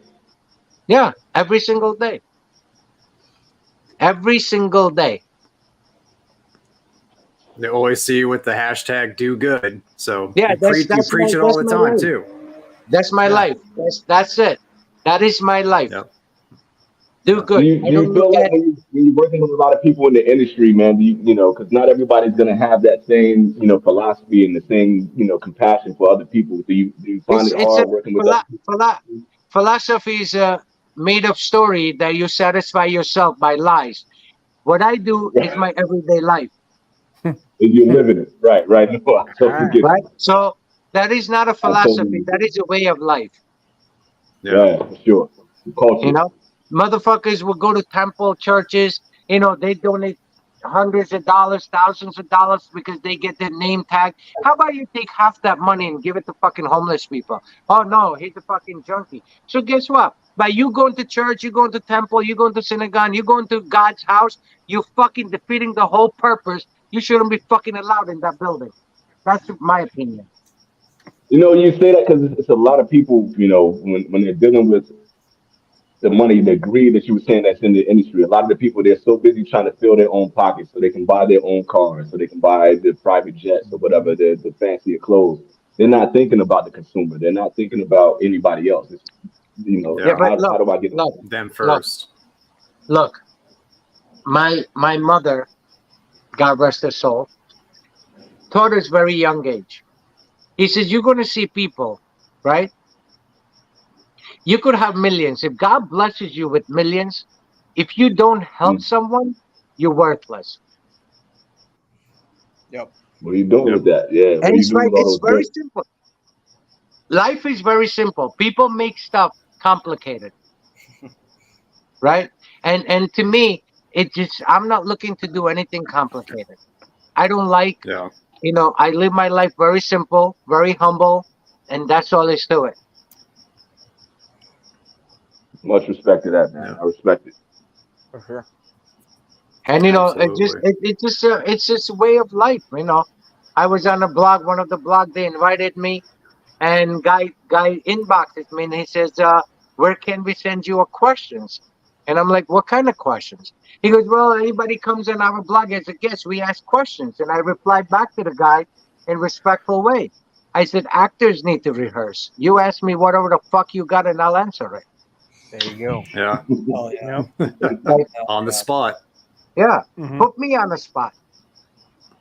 Yeah, every single day. Every single day. They always see you with the hashtag do good. So Yeah, you preach it all the my time life. too. That's my Yeah. life. That's it. That is my life. Yep. Do Yeah. good. Do I you don't feel look like at when you're working with a lot of people in the industry, man, you know, because not everybody's gonna have that same, you know, philosophy and the same, you know, compassion for other people. Do you find it it's a hard working with other people? philosophy is a made up story that you satisfy yourself by lies. What I do is Right. my everyday life, You're living it. Right. No, I All totally right. get right? you. So that is not a I totally philosophy. get That you. is a way of life. Yeah. Yeah, for sure. The You culture. know, motherfuckers will go to temple churches. You know, they donate hundreds of dollars, thousands of dollars because they get their name tag. How about you take half that money and give it to fucking homeless people? Oh no, he's a fucking junkie. So guess what? By you going to church, you going to temple, you going to synagogue, you going to God's house, you fucking defeating the whole purpose. You shouldn't be fucking allowed in that building. That's my opinion. You know, you say that because it's a lot of people, you know, when they're dealing with the money, the greed that you were saying that's in the industry. A lot of the people, they're so busy trying to fill their own pockets so they can buy their own cars, so they can buy the private jets or whatever, the fancier clothes. They're not thinking about the consumer. They're not thinking about anybody else. It's, you know, Yeah, Yeah. but how do I get? Them look, first. look. My mother, God rest her soul, taught us very young age. He says, you're going to see people, right? You could have millions. If God blesses you with millions, if you don't help Mm, someone, you're worthless. Yep. what are you doing Yep. with that? Yeah, what And are you doing with all it's those very bricks? simple. Life is very simple. People make stuff complicated, right? And to me, it just I'm not looking to do anything complicated. I don't like, Yeah. you know, I live my life very simple, very humble, and that's all is to it. Much respect to that, man. Yeah. I respect it. For sure. And you know, Absolutely. it's just a way of life, you know. I was on a blog, one of the blog, they invited me, and guy inboxes me and he says, where can we send you a questions? And I'm like, what kind of questions? He goes, well, anybody comes on our blog as a guest, we ask questions. And I replied back to the guy in respectful way. I said, actors need to rehearse. You ask me whatever the fuck you got and I'll answer it. There you go. Yeah. Oh yeah. Like, On the spot. yeah, Mhm. put me on the spot.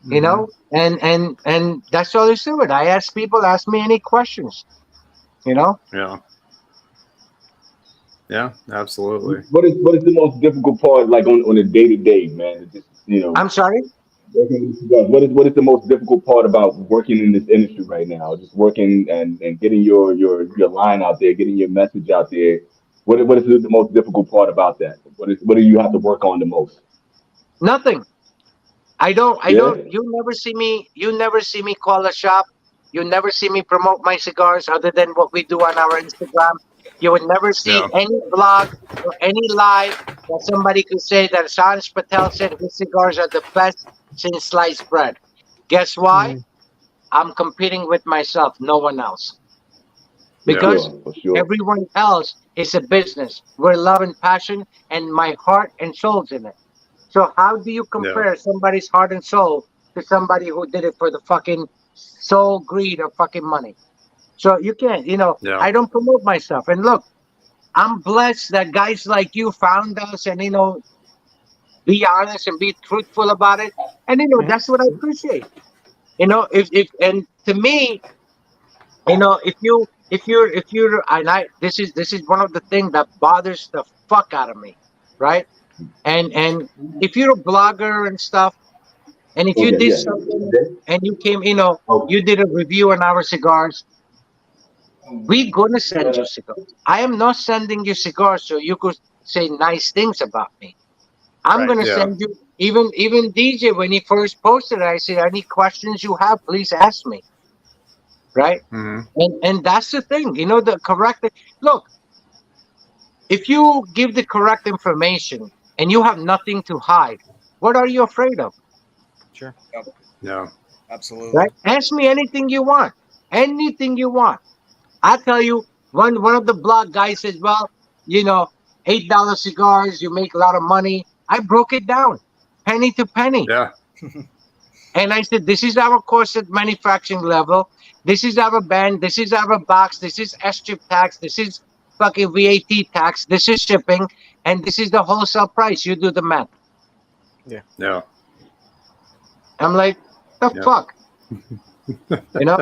You know, and that's all there's to it. I ask people, ask me any questions. You know? Yeah. Yeah, absolutely. What is the most difficult part, like on a day to day, man? Just I'm sorry? working with cigars. What is the most difficult part about working in this industry right now? Just working and getting your line out there, getting your message out there. What is the most difficult part about that? What do you have to work on the most? Nothing. I don't Yeah. you never see me call a shop. You never see me promote my cigars other than what we do on our Instagram. You would never see Yeah. any blog or any live that somebody could say that Sanj Patel said his cigars are the best since sliced bread. Guess why? I'm competing with myself, no one else. Because For sure. everyone else is a business where love and passion and my heart and soul's in it. So how do you compare somebody's heart and soul to somebody who did it for the fucking soul, greed, or fucking money? So you can't, I don't promote myself. And look, I'm blessed that guys like you found us and, be honest and be truthful about it. And, that's what I appreciate. If and to me, if you're and this is one of the things that bothers the fuck out of me, right? And if you're a blogger and stuff, and if you Okay, did yeah. something Okay. and you came, Oh, you did a review on our cigars, we're gonna send you cigars. I am not sending you cigars so you could say nice things about me. I'm Right. gonna Yeah. send you even DJ when he first posted it, I said, any questions you have, please ask me. Right? And that's the thing, the correct look, if you give the correct information and you have nothing to hide, what are you afraid of? Sure. Yeah. Absolutely. Right? Ask me anything you want. Anything you want. I tell you, one of the blog guys says, well, $8 cigars, you make a lot of money. I broke it down, penny to penny. Yeah. And I said, this is our cost at manufacturing level. This is our band. This is our box. This is S-chip tax. This is fucking VAT tax. This is shipping. And this is the wholesale price. You do the math. Yeah. I'm like, the Yeah. fuck?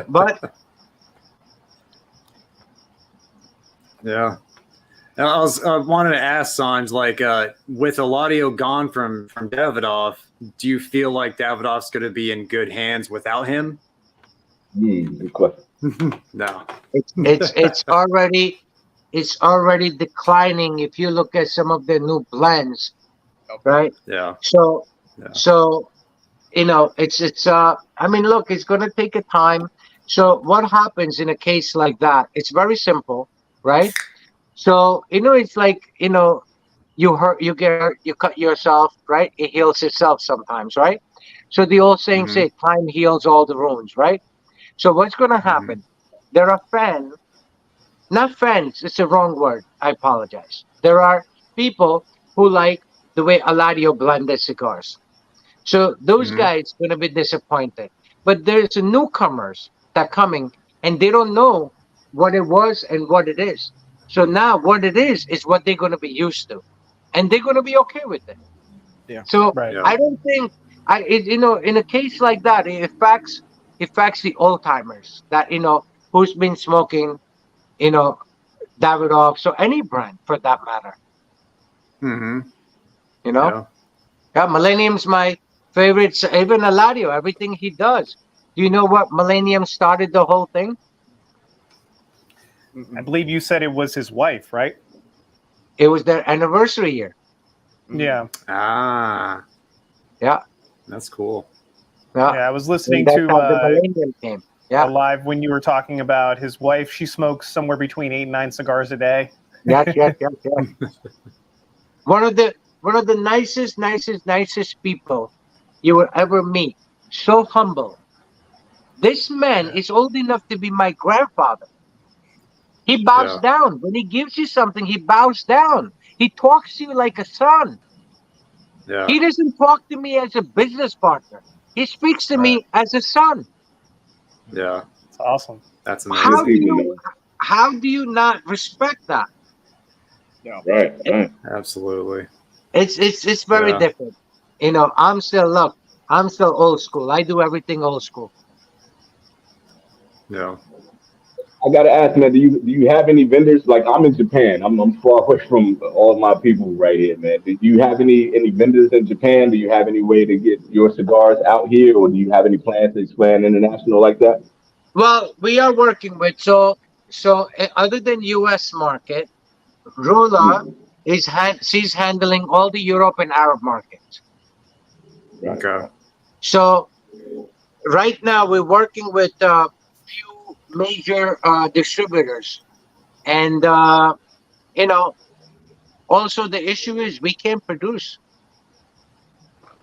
But Yeah. Now, I wanted to ask Sanj, like, with Eladio gone from Davidoff, do you feel like Davidoff's going to be in good hands without him? good question. No. it's already declining if you look at some of the new blends, right? Yeah. So Yeah. it's I mean, look, it's going to take a time. So what happens in a case like that? It's very simple, right? So it's like you get hurt, you cut yourself, right? It heals itself sometimes, right? So the old saying say time heals all the wounds, right? So what's going to happen? There are not fans, it's the wrong word, I apologize. There are people who like the way Eladio blended cigars. So those guys going to be disappointed. But there's newcomers that coming and they don't know what it was and what it is. So now what it is what they're going to be used to, and they're going to be okay with it. Yeah. So Right. I don't think in a case like that, it affects the old timers that who's been smoking, Davidoff, so any brand for that matter. Yeah. Yeah, Millennium's my favorite. Even Eladio, everything he does. Do you know what Millennium started the whole thing? I believe you said it was his wife, right? It was their anniversary year. Yeah. Ah. Yeah. That's cool. Yeah. Yeah, I was listening And that's to how the Millennium came. Yeah. live when you were talking about his wife. She smokes somewhere between 8 and 9 cigars a day. Yes. One of the nicest people you will ever meet. So humble, This man is old enough to be my grandfather. He bows down. When he gives you something, he bows down. He talks to you like a son. Yeah. He doesn't talk to me as a business partner. He speaks to me as a son. Yeah. It's awesome. That's amazing. How do you not respect that? Yeah. Right. Absolutely. It's very different. You know, I'm still old school. I do everything old school. Yeah. I gotta ask, man. Do you have any vendors? Like, I'm in Japan. I'm far away from all of my people right here, man. Do you have any vendors in Japan? Do you have any way to get your cigars out here, or do you have any plans to expand international like that? Well, we are working with other than U.S. market, Rola she's handling all the Europe and Arab markets. Okay. So right now we're working with few major distributors, and you know, also the issue is we can't produce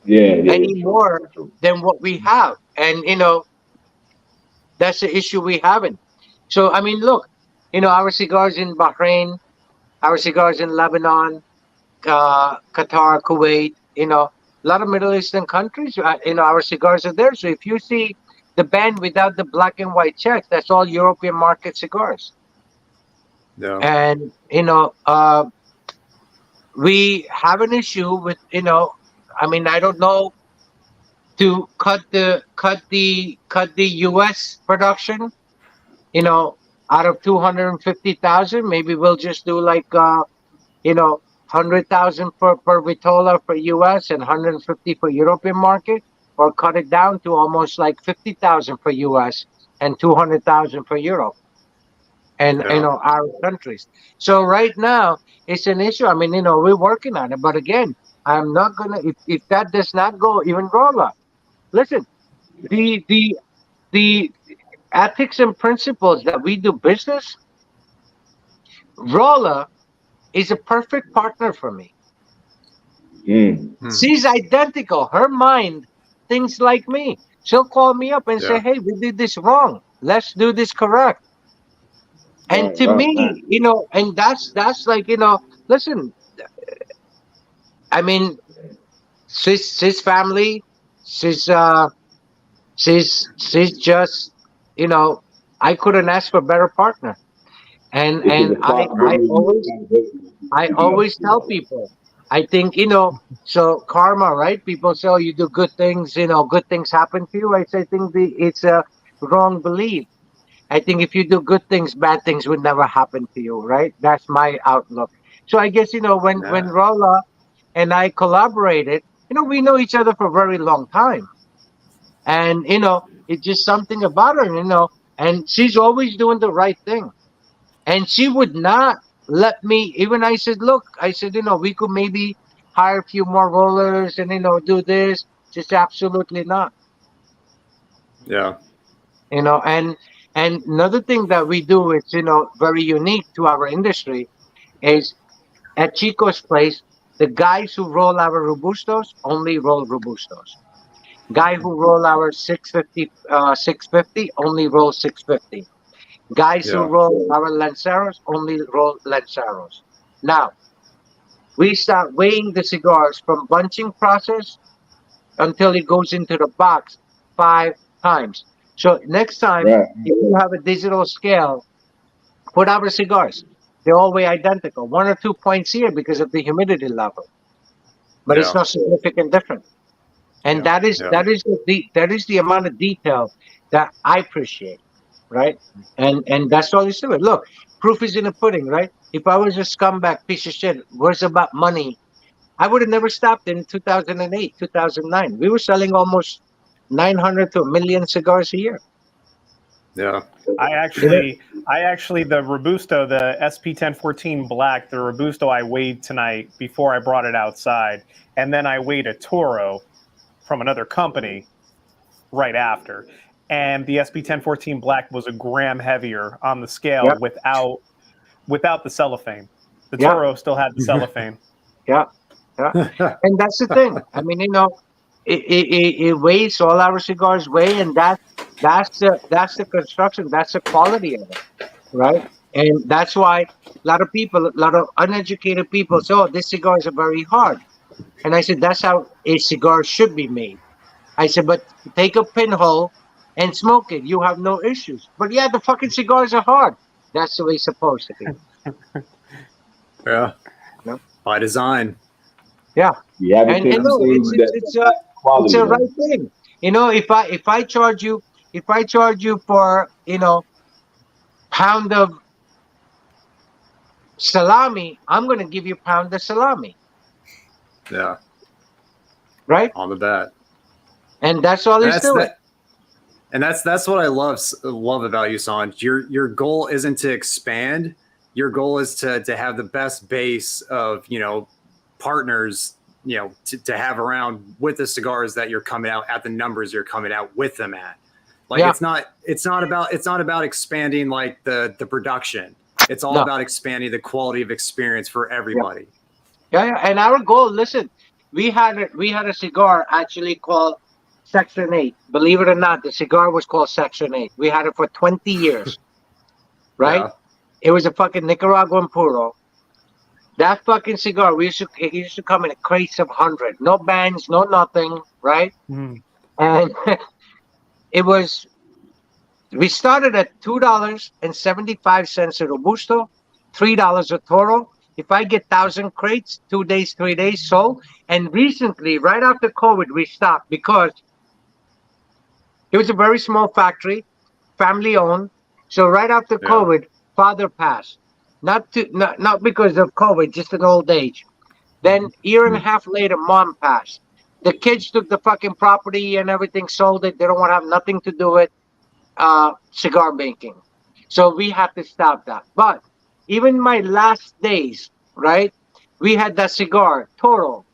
any more than what we have, and you know, that's the issue we having. So I mean, look, you know, our cigars in Bahrain, our cigars in Lebanon, Qatar, Kuwait, you know, a lot of Middle Eastern countries, you know, our cigars are there. So if you see the band without the black and white check, that's all European market cigars. Yeah. And, you know, we have an issue with, you know, I mean, I don't know, to cut the US production, you know, out of 250,000, maybe we'll just do like you know, 100,000 per Vitola for US and 150 for European market, or cut it down to almost like 50,000 for US and 200,000 for Europe and you know, our countries. So right now it's an issue. I mean, you know, we're working on it, but again, I'm not gonna, if that does not go, even Rolla, listen, the ethics and principles that we do business, Rolla is a perfect partner for me. She's identical. Her mind thinks like me. She'll call me up and say, hey, we did this wrong. Let's do this correct. And to me, you know, and that's like, you know, listen, I mean, she's family, she's just, you know, I couldn't ask for a better partner. And I always tell people, I think, you know, so karma, right? People say, oh, you do good things, you know, good things happen to you. I think it's a wrong belief. I think if you do good things, bad things would never happen to you, right? That's my outlook. So I guess, you know, when Rolla and I collaborated, you know, we know each other for a very long time. And, you know, it's just something about her, you know, and she's always doing the right thing. And she would not let me, even I said, look, I said, you know, we could maybe hire a few more rollers and, you know, do this. Just absolutely not. Yeah. You know, and another thing that we do is, you know, very unique to our industry is at Chico's place, the guys who roll our Robustos only roll Robustos. Guy who roll our 650 only roll 650. Guys who roll our Lanceros only roll Lanceros. Now, we start weighing the cigars from bunching process until it goes into the box 5 times. So next time, if you have a digital scale, put our cigars. They all weigh identical. 1 or 2 points here because of the humidity level. But it's not significant difference. And that is the amount of detail that I appreciate. Right? And that's all it's doing. Look, proof is in the pudding, right? If I was a scumbag piece of shit, words about money, I would have never stopped in 2008, 2009. We were selling almost 900 to 1 million cigars a year. Yeah. I actually, the Robusto, the SP1014 Black, the Robusto I weighed tonight before I brought it outside. And then I weighed a Toro from another company right after. And the SP1014 Black was a gram heavier on the scale without the cellophane. The Toro still had the cellophane. And that's the thing. I mean, you know, it weighs. All our cigars weigh, and that's the construction. That's the quality of it, right? And that's why a lot of people, a lot of uneducated people say, "Oh, this cigars are very hard." And I said, "That's how a cigar should be made." I said, "But take a pinhole and smoke it. You have no issues." But yeah, the fucking cigars are hard. That's the way it's supposed to be. Yeah. No? By design. Yeah. You have And to no, it's a quality. right thing. You know, if I charge you for, you know, pound of salami, I'm gonna give you pound of salami. Yeah. Right? On the bat. And that's all he's doing. And that's what I love about you, Sanj. Your goal isn't to expand. Your goal is to have the best base of, you know, partners, you know, to have around with the cigars that you're coming out at, the numbers you're coming out with them at. Like, it's not about expanding like the production. It's all about expanding the quality of experience for everybody. Yeah. And our goal, listen, we had a cigar actually called Section 8. Believe it or not, the cigar was called Section 8. We had it for 20 years. Right? Yeah. It was a fucking Nicaraguan puro. That fucking cigar, it used to come in crates of 100. No bands, no nothing, right? Mm. And we started at $2.75 a Robusto, $3 a Toro. If I get 1,000 crates, 2 days, 3 days sold. And recently, right after COVID, we stopped because it was a very small factory, family owned. So right after COVID, father passed. Not because of COVID, just an old age. Then year and a half later, mom passed. The kids took the fucking property and everything, sold it. They don't want to have nothing to do with cigar making. So we had to stop that. But even my last days, right, we had that cigar, Toro,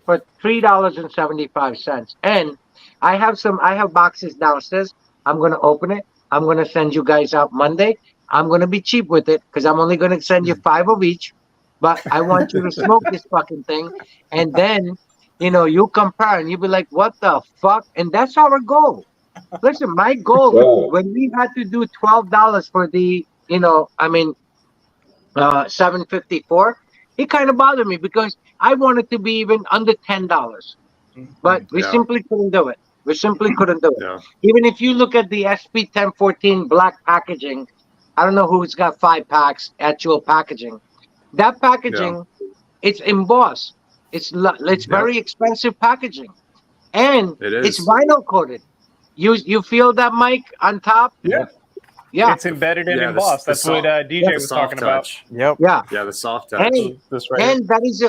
for $3.75. And I have boxes downstairs. I'm going to open it. I'm going to send you guys out Monday. I'm going to be cheap with it because I'm only going to send you 5 of each. But I want you to smoke this fucking thing. And then, you know, you compare and you'll be like, what the fuck? And that's our goal. Listen, my goal, when we had to do $12 for the, you know, I mean, 754, it kind of bothered me because I wanted to be even under $10. But we simply couldn't do it. We simply couldn't do it. Yeah. Even if you look at the SP 1014 black packaging, I don't know who's got 5 packs, actual packaging. That packaging, it's embossed. It's very expensive packaging. And it's vinyl coated. You feel that mic on top? Yeah. Yeah. It's embedded and embossed. That's what DJ was talking about. Yep. Yeah. Yeah, the soft touch. And that is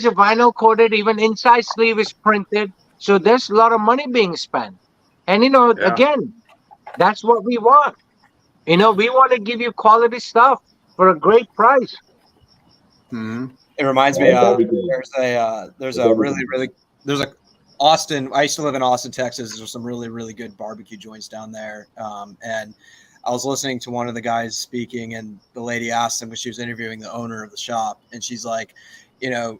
a vinyl coated, even inside sleeve is printed. So there's a lot of money being spent. And you know, again, that's what we want. You know, we want to give you quality stuff for a great price. Mm-hmm. It reminds me there's a Austin. I used to live in Austin, Texas. There's some really, really good barbecue joints down there. And I was listening to one of the guys speaking, and the lady asked him, because she was interviewing the owner of the shop, and she's like, you know,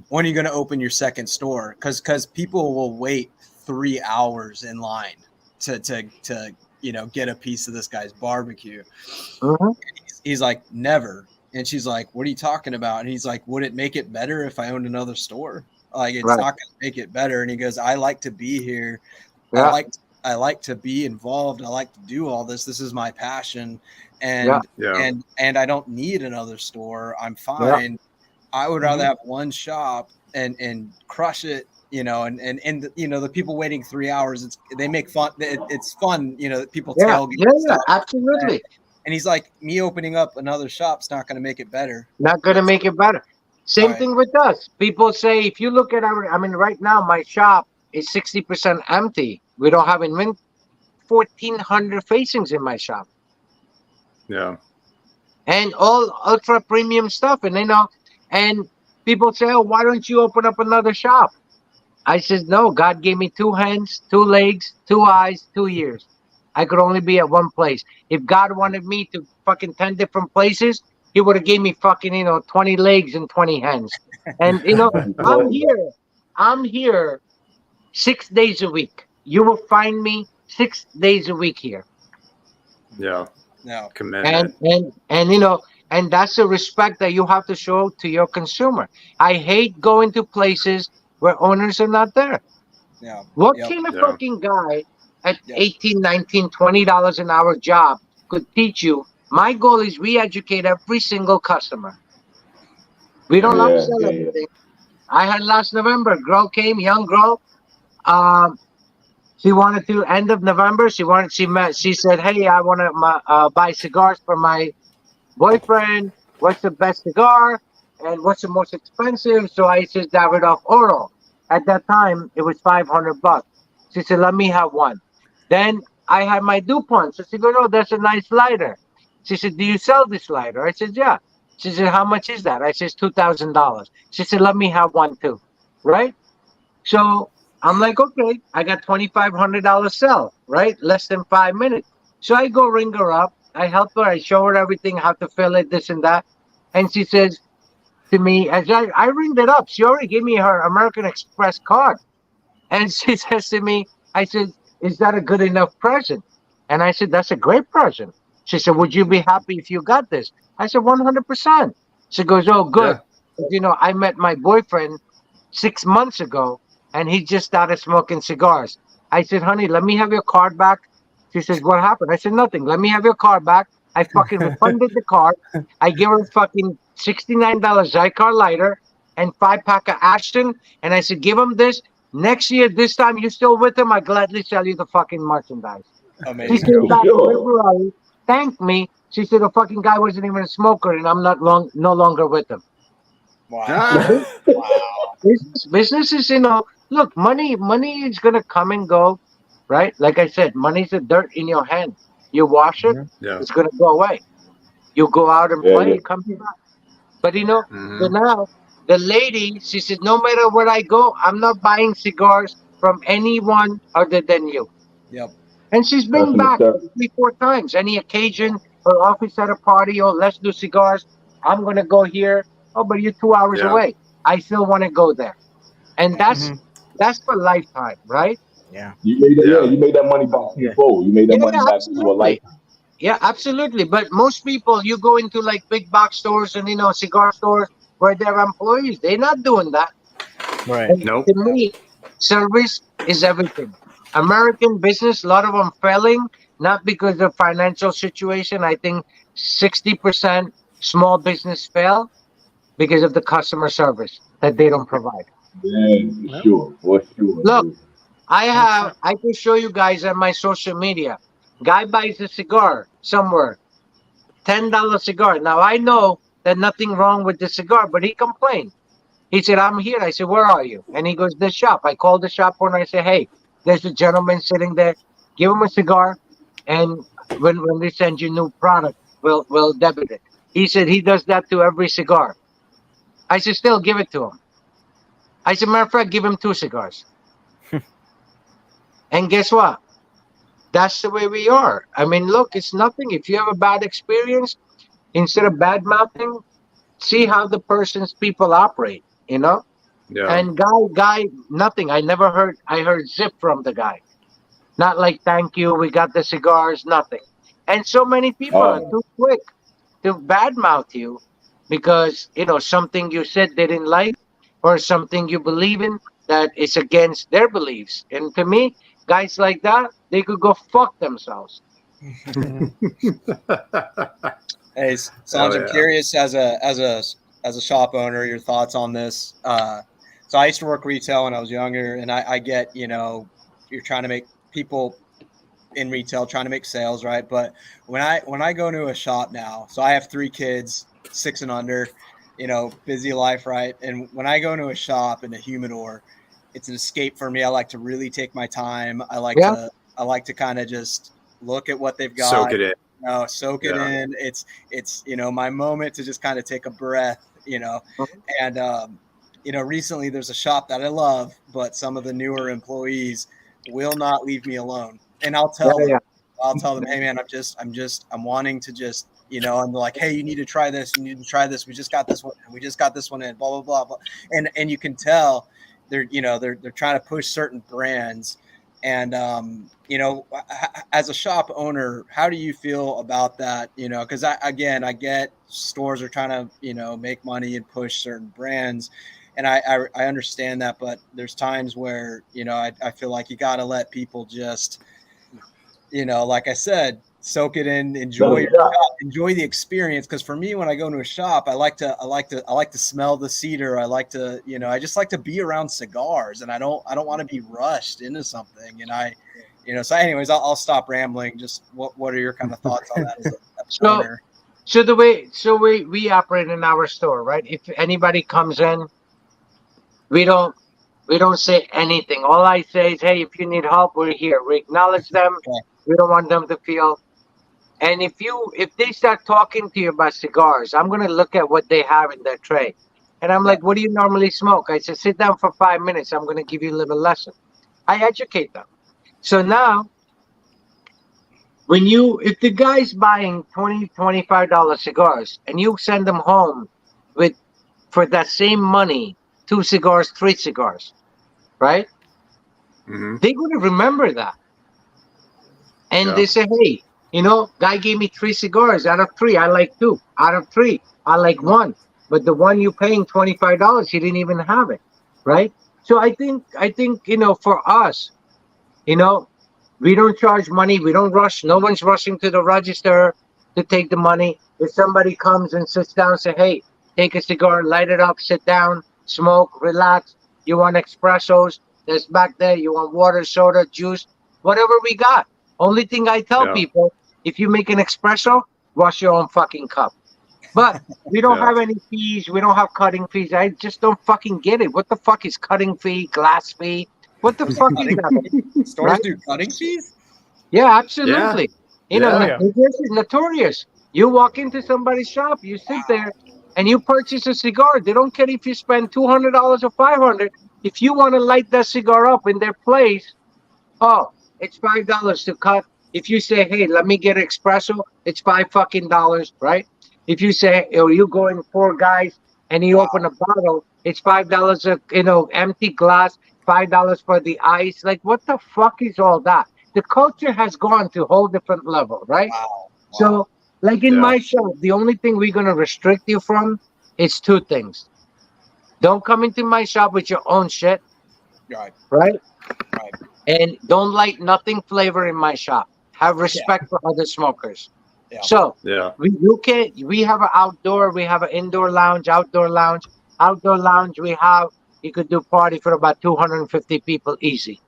when are you going to open your second store? Because people will wait 3 hours in line to you know, get a piece of this guy's barbecue. Mm-hmm. He's like, never. And she's like, what are you talking about? And he's like, would it make it better if I owned another store? Like, it's not going to make it better. And he goes, I like to be here. Yeah. I like to be involved. I like to do all this. This is my passion. And and I don't need another store. I'm fine. Yeah. I would rather have one shop and crush it, you know, and you know, the people waiting 3 hours, they make fun. It's fun, you know, that people tailgate. Yeah, absolutely. And he's like, me opening up another shop's not going to make it better. Not going to make it better. Same thing with us. People say, if you look at right now, my shop is 60% empty. We don't have 1,400 facings in my shop. Yeah. And all ultra premium stuff. And, you know, and people say, oh, why don't you open up another shop? I said, no, God gave me 2 hands, 2 legs, 2 eyes, 2 ears. I could only be at one place. If God wanted me to fucking 10 different places, he would have gave me fucking, you know, 20 legs and 20 hands. And, you know, I'm here 6 days a week. You will find me 6 days a week here. Yeah. No. Commitment. And you know, and that's the respect that you have to show to your consumer. I hate going to places where owners are not there. Yeah. What Yep. kind of Yeah. fucking guy at Yep. $18, $19, $20 an hour job could teach you? My goal is we educate every single customer. We don't Yeah, upsell yeah, yeah. anything. I had last November, girl came, young girl. She wanted to end of November. She said, "Hey, I want to buy cigars for my boyfriend. What's the best cigar and what's the most expensive?" So I said, Davidoff Oro. At that time, it was $500. She said, "Let me have one." Then I had my DuPont. So she goes, "Oh, that's a nice lighter." She said, "Do you sell this lighter?" I said, "Yeah." She said, "How much is that?" I said, $2,000. She said, "Let me have one too." Right? So I'm like, okay, I got $2,500 sell, right? Less than 5 minutes. So I go ring her up. I help her. I show her everything, how to fill it, this and that. And she says to me, as I ringed it up, she already gave me her American Express card. And she says to me, I said, "Is that a good enough present?" And I said, "That's a great present." She said, "Would you be happy if you got this?" I said, 100%. She goes, "Oh, good. You know, I met my boyfriend 6 months ago, and he just started smoking cigars." I said, "Honey, let me have your card back." She says, "What happened?" I said, "Nothing. Let me have your card back." I fucking refunded the card. I give her a fucking $69 Xikar lighter and 5-pack of Ashton. And I said, "Give him this. Next year, this time you still with him, I gladly sell you the fucking merchandise." She Amazing. came back in Sure. February, thanked me. She said, "The fucking guy wasn't even a smoker, and I'm no longer with him." Wow. Business is, you know, look, money is gonna come and go, right? Like I said, money's the dirt in your hand. You wash it, Yeah. it's gonna go away. You go out and Yeah, play, yeah. it comes back. But you know, so Mhm. now the lady, she said, "No matter where I go, I'm not buying cigars from anyone other than you." Yep. And she's That's been an back accept. 3, 4 times. Any occasion, her office at a party, "Oh, let's do cigars. I'm gonna go here." "Oh, but you're 2 hours Yeah. away." I still want to go there. And that's for lifetime, right? Yeah. You made that, yeah, Yeah. you made that money back Yeah. tenfold. You made that Yeah, money back to a absolutely. lifetime. Yeah, absolutely. But most people, you go into like big box stores and, you know, cigar stores where they're employees. They're not doing that. Right. And Nope. to me, service is everything. American business, a lot of them failing, not because of financial situation. I think 60% small business fail because of the customer service that they don't provide. Yeah, Yep. for sure, Look, dude. I can show you guys on my social media. Guy buys a cigar somewhere, $10 cigar. Now I know that nothing wrong with the cigar, but he complained. He said, "I'm here." I said, "Where are you?" And he goes, "The shop." I called the shop owner. I said, "Hey, there's a gentleman sitting there. Give him a cigar, and when they send you new product, we'll debit it." He said he does that to every cigar. I said, "Still give it to him." I said, "Matter of fact, give him 2 cigars." And guess what? That's the way we are. I mean, look, it's nothing. If you have a bad experience, instead of bad mouthing, see how the person's people operate, you know? Yeah. And nothing. I heard zip from the guy. Not like, "Thank you, we got the cigars," nothing. And so many people are Oh, too quick to badmouth you because, you know, something you said they didn't like or something you believe in that is against their beliefs. And to me, guys like that, they could go fuck themselves. Hey, Hell Sanj, I'm yeah. curious as a shop owner, your thoughts on this. So I used to work retail when I was younger, and I get, you know, you're trying to make people in retail trying to make sales, right? But when I go to a shop now, so I have 3 kids, 6 and under, you know, busy life, right? And when I go into a shop in a humidor, it's an escape for me. I like to really take my time. Yeah. I like to kind of just look at what they've Soak got, it in. you know, soak it Yeah. in. It's you know, my moment to just kind of take a breath, you know. Mhm. And you know, recently there's a shop that I love, but some of the newer employees will not leave me alone. And Yeah, yeah. I'll tell them, "Hey man, I'm wanting to just, you know," and they're like, "Hey, you need to try this. You need to try this. We just got this one. We just got this one in, blah, blah, blah, blah." And you can tell, they're trying to push certain brands. And, as a shop owner, how do you feel about that? Because I get stores are trying to, make money and push certain brands. And I understand that, but there's times where, I feel like you got to let people just, like I said, soak it in, enjoy the experience. Because for me, when I go into a shop, I like to smell the cedar. I like to, I just like to be around cigars, and I don't want to be rushed into something. And so anyways, I'll stop rambling. Just what are your kind of thoughts on that as a owner? So the way we operate in our store, right? If anybody comes in, we don't say anything. All I say is, hey, if you need help, we're here. We acknowledge them. Okay. We don't want them to feel. And if they start talking to you about cigars, I'm gonna look at what they have in their tray. And I'm like, what do you normally smoke? I said, sit down for 5 minutes. I'm gonna give you a little lesson. I educate them. So now, if the guy's buying $20, $25 cigars and you send them home for that same money, 2 cigars, 3 cigars, right? Mm-hmm. They're going to remember that. And they say, hey, guy gave me 3 cigars. Out of 3, I like 2. Out of 3, I like 1. But the one you paying $25, he didn't even have it, right? So I think for us, we don't charge money. We don't rush. No one's rushing to the register to take the money. If somebody comes and sits down and say, hey, take a cigar, light it up, sit down, smoke, relax. You want espressos? There's back there. You want water, soda, juice, whatever we got. Only thing I tell people, if you make an espresso, wash your own fucking cup. But we don't have any fees. We don't have cutting fees. I just don't fucking get it. What the fuck is cutting fee, glass fee? What the fuck is that? Stores do cutting fees? Yeah, absolutely. This is notorious. You walk into somebody's shop, you sit there, and you purchase a cigar. They don't care if you spend $200 or $500. If you want to light that cigar up in their place, it's $5 to cut. If you say, hey, let me get espresso, it's $5 fucking dollars, right? If you say, you go in 4 guys and you open a bottle, it's $5 empty glass, $5 for the ice. Like, what the fuck is all that? The culture has gone to a whole different level, right? Wow. So, like in my shop, the only thing we're going to restrict you from is 2 things. Don't come into my shop with your own shit. Right? And don't light nothing flavor in my shop. Have respect for other smokers. Yeah. So we have an outdoor, we have an indoor lounge, outdoor lounge. Outdoor lounge you could do party for about 250 people easy.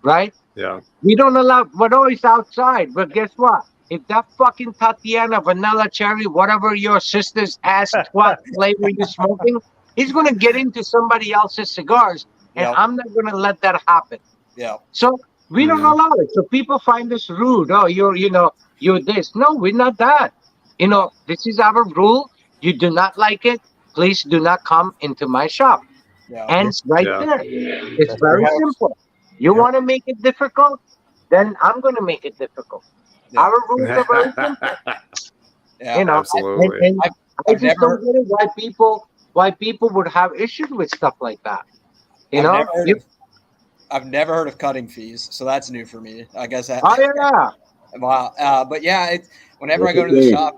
Right? Yeah. We don't allow, but always outside. But guess what? If that fucking Tatiana, vanilla, cherry, whatever your sister's asked what flavor you're smoking, he's going to get into somebody else's cigars. And I'm not going to let that happen. Yeah. So we don't allow it. So people find this rude. Oh, you're this. No, we're not that. This is our rule. You do not like it. Please do not come into my shop. Yeah. And it's there. It's very simple. You want to make it difficult? Then I'm going to make it difficult. Yeah. Our rules are very simple. Absolutely. And I just don't get it why people would have issues with stuff like that. I've never heard of cutting fees, so that's new for me. I guess that. Oh yeah. Wow. But yeah, whenever I go to the shop,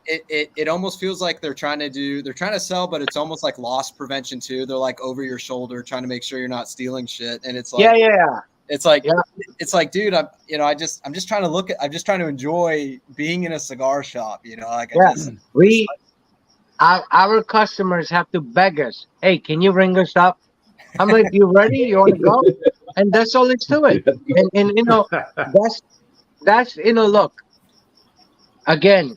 it almost feels like they're trying to sell, but it's almost like loss prevention too. They're like over your shoulder, trying to make sure you're not stealing shit. And it's like, it's like, dude, I'm just trying to enjoy being in a cigar shop. Our customers have to beg us. Hey, can you ring us up? I'm like, you ready? You want to go? And that's all it's to it. And that's look, again,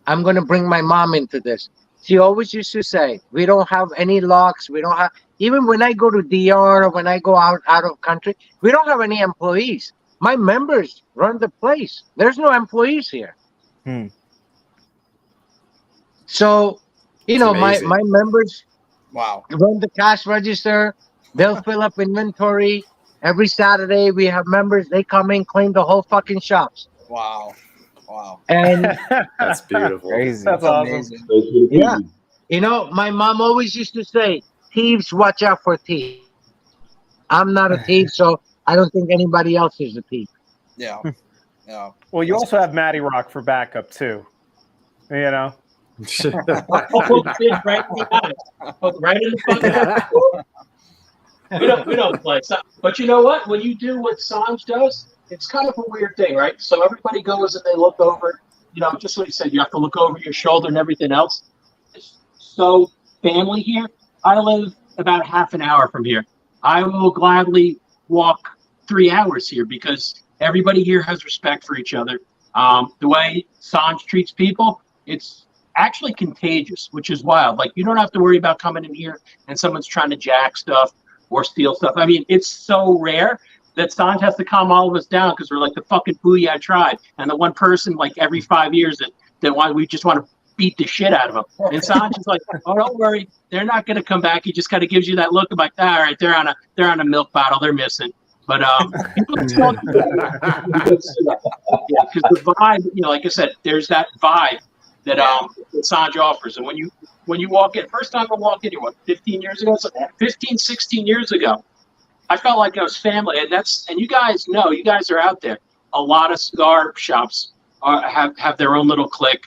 I'm going to bring my mom into this. She always used to say, we don't have any locks. We don't have, even when I go to DR or when I go out of country, we don't have any employees. My members run the place. There's no employees here. So, my members run the cash register. They'll fill up inventory. Every Saturday we have members. They come in, clean the whole fucking shops. Wow. And that's beautiful. Crazy. That's awesome. Yeah. My mom always used to say, thieves watch out for thieves. I'm not a thief, so I don't think anybody else is a thief. Yeah. Yeah. Well, you also have Matty Rock for backup too. You know. I'll put the fish right in the eyes. Put right in the fucking we don't play. So, but you know what? When you do what Sanj does, it's kind of a weird thing, right? So everybody goes and they look over, you know, just like you said, you have to look over your shoulder and everything else. So family here, I live about half an hour from here. I will gladly walk 3 hours here because everybody here has respect for each other. The way Sanj treats people, it's actually contagious, which is wild. Like, you don't have to worry about coming in here and someone's trying to jack stuff or steal stuff. I mean, it's so rare that Sanj has to calm all of us down because we're like the fucking Booyah tribe. And the one person, like, every 5 years that we just want to beat the shit out of them. And Sanj is like, oh, don't worry. They're not going to come back. He just kind of gives you that look of like, all right, they're on a milk bottle. They're missing. But people talk because the vibe, you know, like I said, there's that vibe that Sanj offers. And when you walk in, first time I walked in here, what, 15 years ago? So 15, 16 years ago, I felt like I was family. And you guys know, you guys are out there. A lot of cigar shops have their own little clique.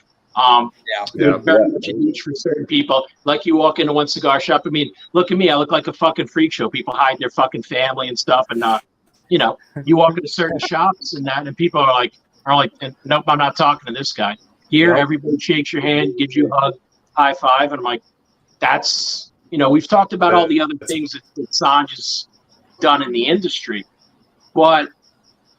Very much a niche for certain people. Like, you walk into one cigar shop. I mean, look at me. I look like a fucking freak show. People hide their fucking family and stuff. And you know, you walk into certain shops and people are like, nope, I'm not talking to this guy. Here, everybody shakes your hand, gives you a hug, high five, and I'm like, that's, you know, we've talked about all the other things that Sanj has done in the industry, but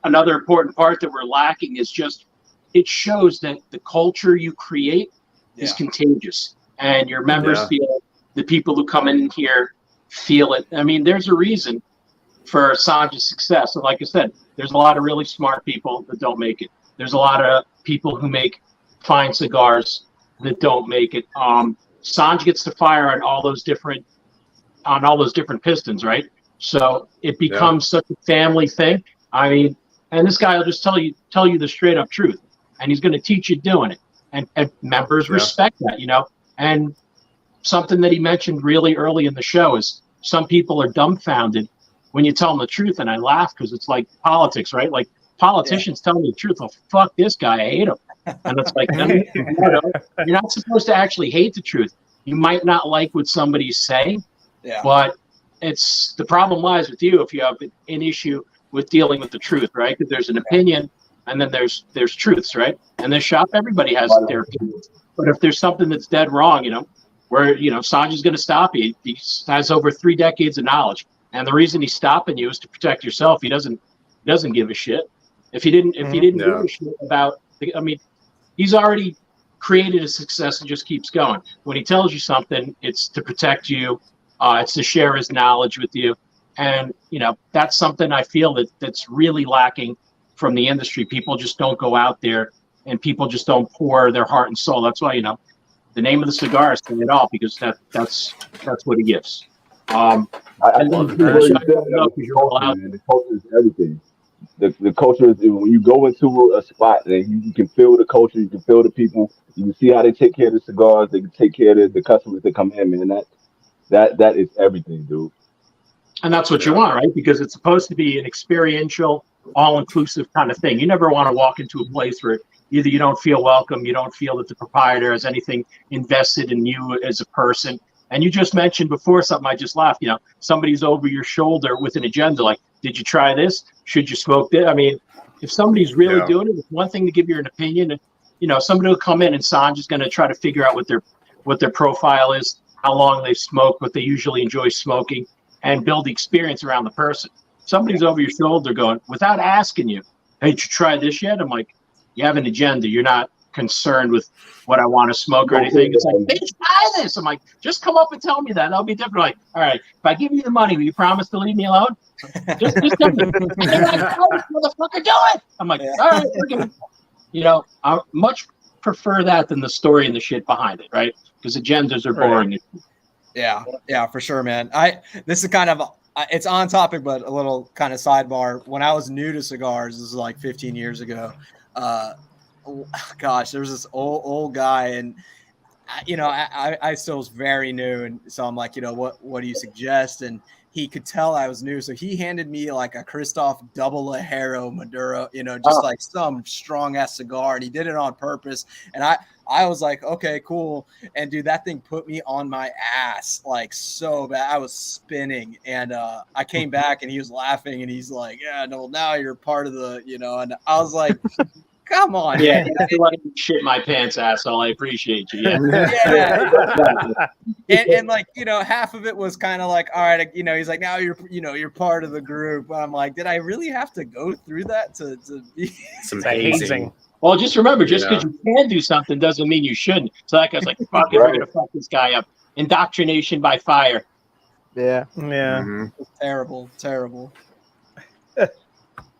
another important part that we're lacking is just, it shows that the culture you create is contagious, and your members feel it. The people who come in here feel it. I mean, there's a reason for Sanj's success. And like I said, there's a lot of really smart people that don't make it. There's a lot of people who make fine cigars that don't make it. Sanj gets to fire on all those different pistons, right? So it becomes such a family thing. I mean, and this guy will just tell you the straight up truth. And he's going to teach you doing it. And members respect that, you know. And something that he mentioned really early in the show is some people are dumbfounded when you tell them the truth. And I laugh because it's like politics, right? Like, politicians telling the truth. Oh, fuck this guy. I hate him. And it's like, no, you're not supposed to actually hate the truth. You might not like what somebody's saying, but the problem lies with you if you have an issue with dealing with the truth, right? Because there's an opinion. And then there's truths, right? And this shop, everybody has their opinions. But if there's something that's dead wrong, you know, where, you know, Sanj is going to stop you. He has over 3 decades of knowledge. And the reason he's stopping you is to protect yourself. He doesn't give a shit. If he didn't give a shit about, I mean, he's already created a success and just keeps going. When he tells you something, it's to protect you. It's to share his knowledge with you. And, you know, that's something I feel that's really lacking from the industry. People just don't go out there, and people just don't pour their heart and soul. That's why, you know, the name of the cigar is saying it all, because that's what he gives. I love the culture is everything. The culture is, when you go into a spot and you can feel the culture, you can feel the people, you can see how they take care of the cigars, they can take care of the customers that come in, man. That is everything, dude. And that's what you want, right? Because it's supposed to be an experiential, all-inclusive kind of thing. You never want to walk into a place where either you don't feel welcome, you don't feel that the proprietor has anything invested in you as a person. And you just mentioned before something, I just laughed, you know, somebody's over your shoulder with an agenda, like, did you try this? Should you smoke this? I mean, if somebody's really doing it, it's one thing to give you an opinion. And, you know, somebody will come in and Sanj is going to try to figure out what their profile is, how long they smoke, what they usually enjoy smoking, and build the experience around the person. Somebody's over your shoulder going, without asking you, hey, did you try this yet? I'm like, you have an agenda. You're not concerned with what I want to smoke or anything. It's like, bitch, buy this. I'm like, just come up and tell me that. That'll be different. Like, all right, if I give you the money, will you promise to leave me alone? Just tell me. They're like, oh, motherfucker, do it. I'm like, all right, okay. You know, I much prefer that than the story and the shit behind it, right? Because agendas are boring. Yeah, for sure, man. This is kind of, it's on topic, but a little kind of sidebar. When I was new to cigars, this is like 15 years ago. Gosh, there was this old guy, and I still was very new, and so I'm like, what do you suggest? And he could tell I was new, so he handed me like a Christoph double Ligero Maduro, just like some strong ass cigar, and he did it on purpose. And I was like, okay, cool. And dude, that thing put me on my ass like so bad. I was spinning, and I came back, and he was laughing, and he's like, yeah, no, now you're part of the, and I was like. Come on. Yeah, you let me shit my pants, asshole. I appreciate you. Yeah. And like, half of it was kind of like, all right, he's like, now you're part of the group. But I'm like, did I really have to go through that to be some hazing? Well, just remember, just because you can do something doesn't mean you shouldn't. So that guy's like, fuck it, we're gonna fuck this guy up. Indoctrination by fire. Yeah. Mm-hmm. Terrible.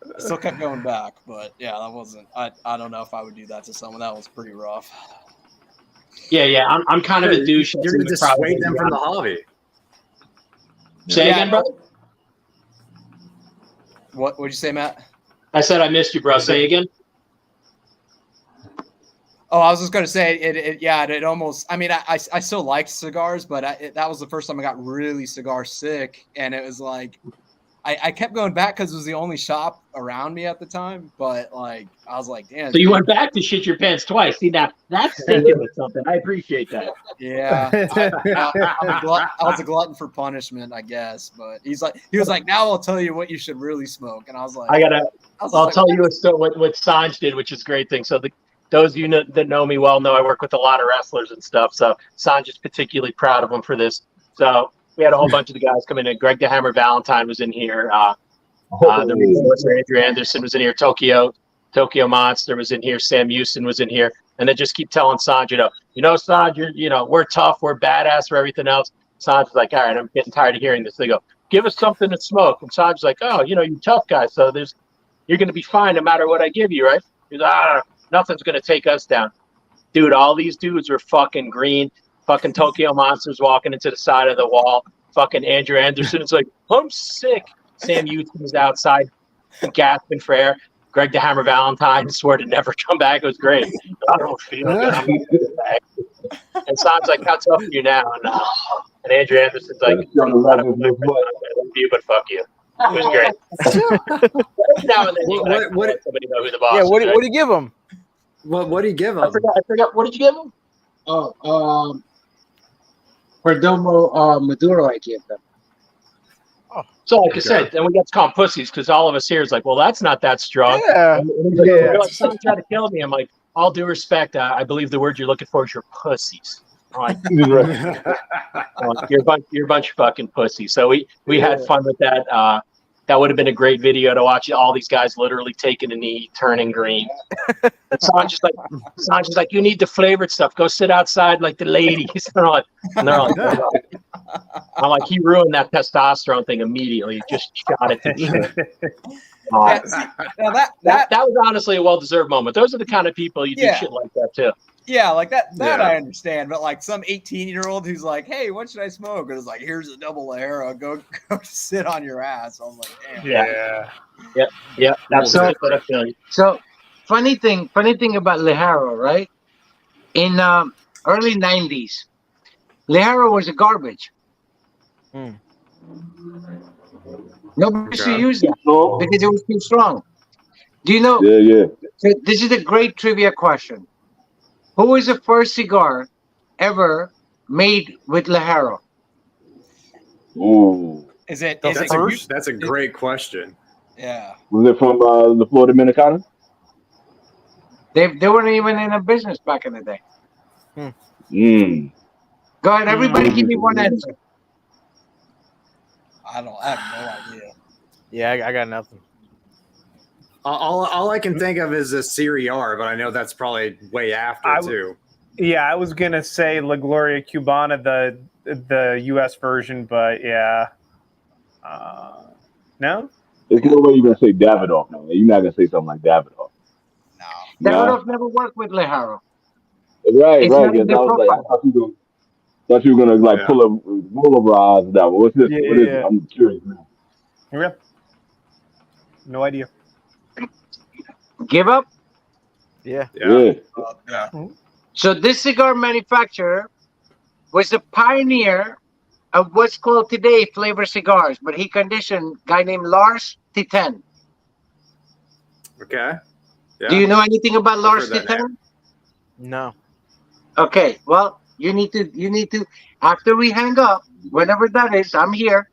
I still kept going back, but yeah, that wasn't. I don't know if I would do that to someone. That was pretty rough. Yeah. I'm kind of a douche. You're gonna dissuade them from the hobby. Say again, brother. What'd you say, Matt? I said I missed you, bro. Say again. Oh, I was just gonna say it almost. I mean, I still liked cigars, but that was the first time I got really cigar sick, and it was like. I kept going back because it was the only shop around me at the time, but like I was like, damn. So you went back to shit your pants twice. See, now that's thinking with something. I appreciate that. Yeah, I was a glutton for punishment, I guess. But he was like, now I'll tell you what you should really smoke, and I was like, I'll tell you what Sanj did, which is a great thing. So those of you that know me well know I work with a lot of wrestlers and stuff. So Sanj is particularly proud of him for this. So. We had a whole bunch of the guys come in. Greg the Hammer Valentine was in here. The reinforcer Andrew Anderson was in here. Tokyo Monster was in here. Sam Houston was in here. And they just keep telling Sanj, Sanj, we're tough, we're badass for everything else. Sanj's like, all right, I'm getting tired of hearing this. They go, give us something to smoke. And Sanj's like, oh, you tough guys, so you're gonna be fine no matter what I give you, right? He's like, nothing's gonna take us down. Dude, all these dudes were fucking green. Fucking Tokyo Monsters walking into the side of the wall. Fucking Andrew Anderson is like, I'm sick. Sam Houston is outside gasping for air. Greg the Hammer Valentine swore to never come back. It was great. I don't feel good. I'm gonna get back. And Sam's like, how tough are you now? And Andrew Anderson's like, I don't you, but fuck you. It was great. Now and then, somebody know who the boss is. What do you give him? What do you give him? I forgot. What did you give him? Perdomo Maduro, I gave them. So, like I said, then we got to call them pussies because all of us here is like, well, that's not that strong. Yeah. And you're like, someone tried to kill me. I'm like, all due respect, I believe the word you're looking for is your pussies. I'm like, you're a bunch of fucking pussies. So we had fun with that. That would have been a great video to watch. All these guys literally taking a knee, turning green. Sanj is like, you need the flavored stuff. Go sit outside like the ladies. And they're like, I'm like, he ruined that testosterone thing immediately. Just shot it to shit. That was honestly a well-deserved moment. Those are the kind of people you do shit like that too. Yeah, like that I understand, but like some 18-year-old who's like, hey, what should I smoke? And it's like, here's a double Ligero, go sit on your ass. I was like, damn. Yeah. That's what I feel. So funny thing about Ligero, right? In early 90s, Ligero was a garbage. Nobody used to use that because it was too strong. Do you know? Yeah. So this is a great trivia question. Who was the first cigar ever made with Ligero? Ooh. Is it first? That's a great question. Yeah. Was it from the Florida Dominicana? They weren't even in a business back in the day. Go ahead, everybody give me one answer. I have no idea. Yeah, I got nothing. All I can think of is a Cigar, but I know that's probably way after too. Yeah, I was gonna say La Gloria Cubana, the U.S. version, but yeah, no. There's no way you're gonna say Davidoff. No, you're not gonna say something like Davidoff. No. Davidoff never worked with Ligero. Right. Yes, I was like, I thought you were gonna like pull a roll of eyes. What's this? What is it? I'm curious now. Yeah. No idea. Give up? Yeah. So this cigar manufacturer was the pioneer of what's called today flavor cigars, but he conditioned a guy named Lars Titen. Okay. Yeah. Do you know anything about Lars heard that Titen? No. Okay, well, you need to after we hang up, whenever that is, I'm here.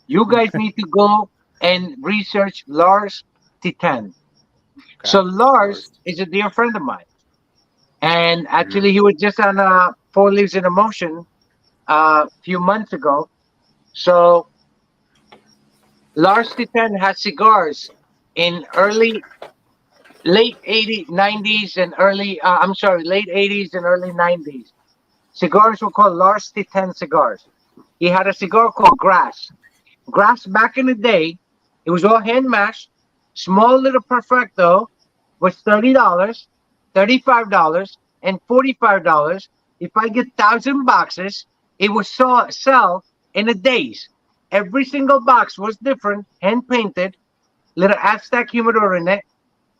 You guys need to go and research Lars Titen. Okay. So Lars is a dear friend of mine, and actually he was just on Four Leaves in a Motion a few months ago. So Lars Titen has cigars in late 80s, 90s, and late 80s and early 90s. Cigars were called Lars Titen cigars. He had a cigar called Grass. Grass back in the day, it was all hand mashed. Small little Perfecto was $30, $35, and $45. If I get 1,000 boxes, it would sell in a days. Every single box was different, hand painted, little Aztec humidor in it.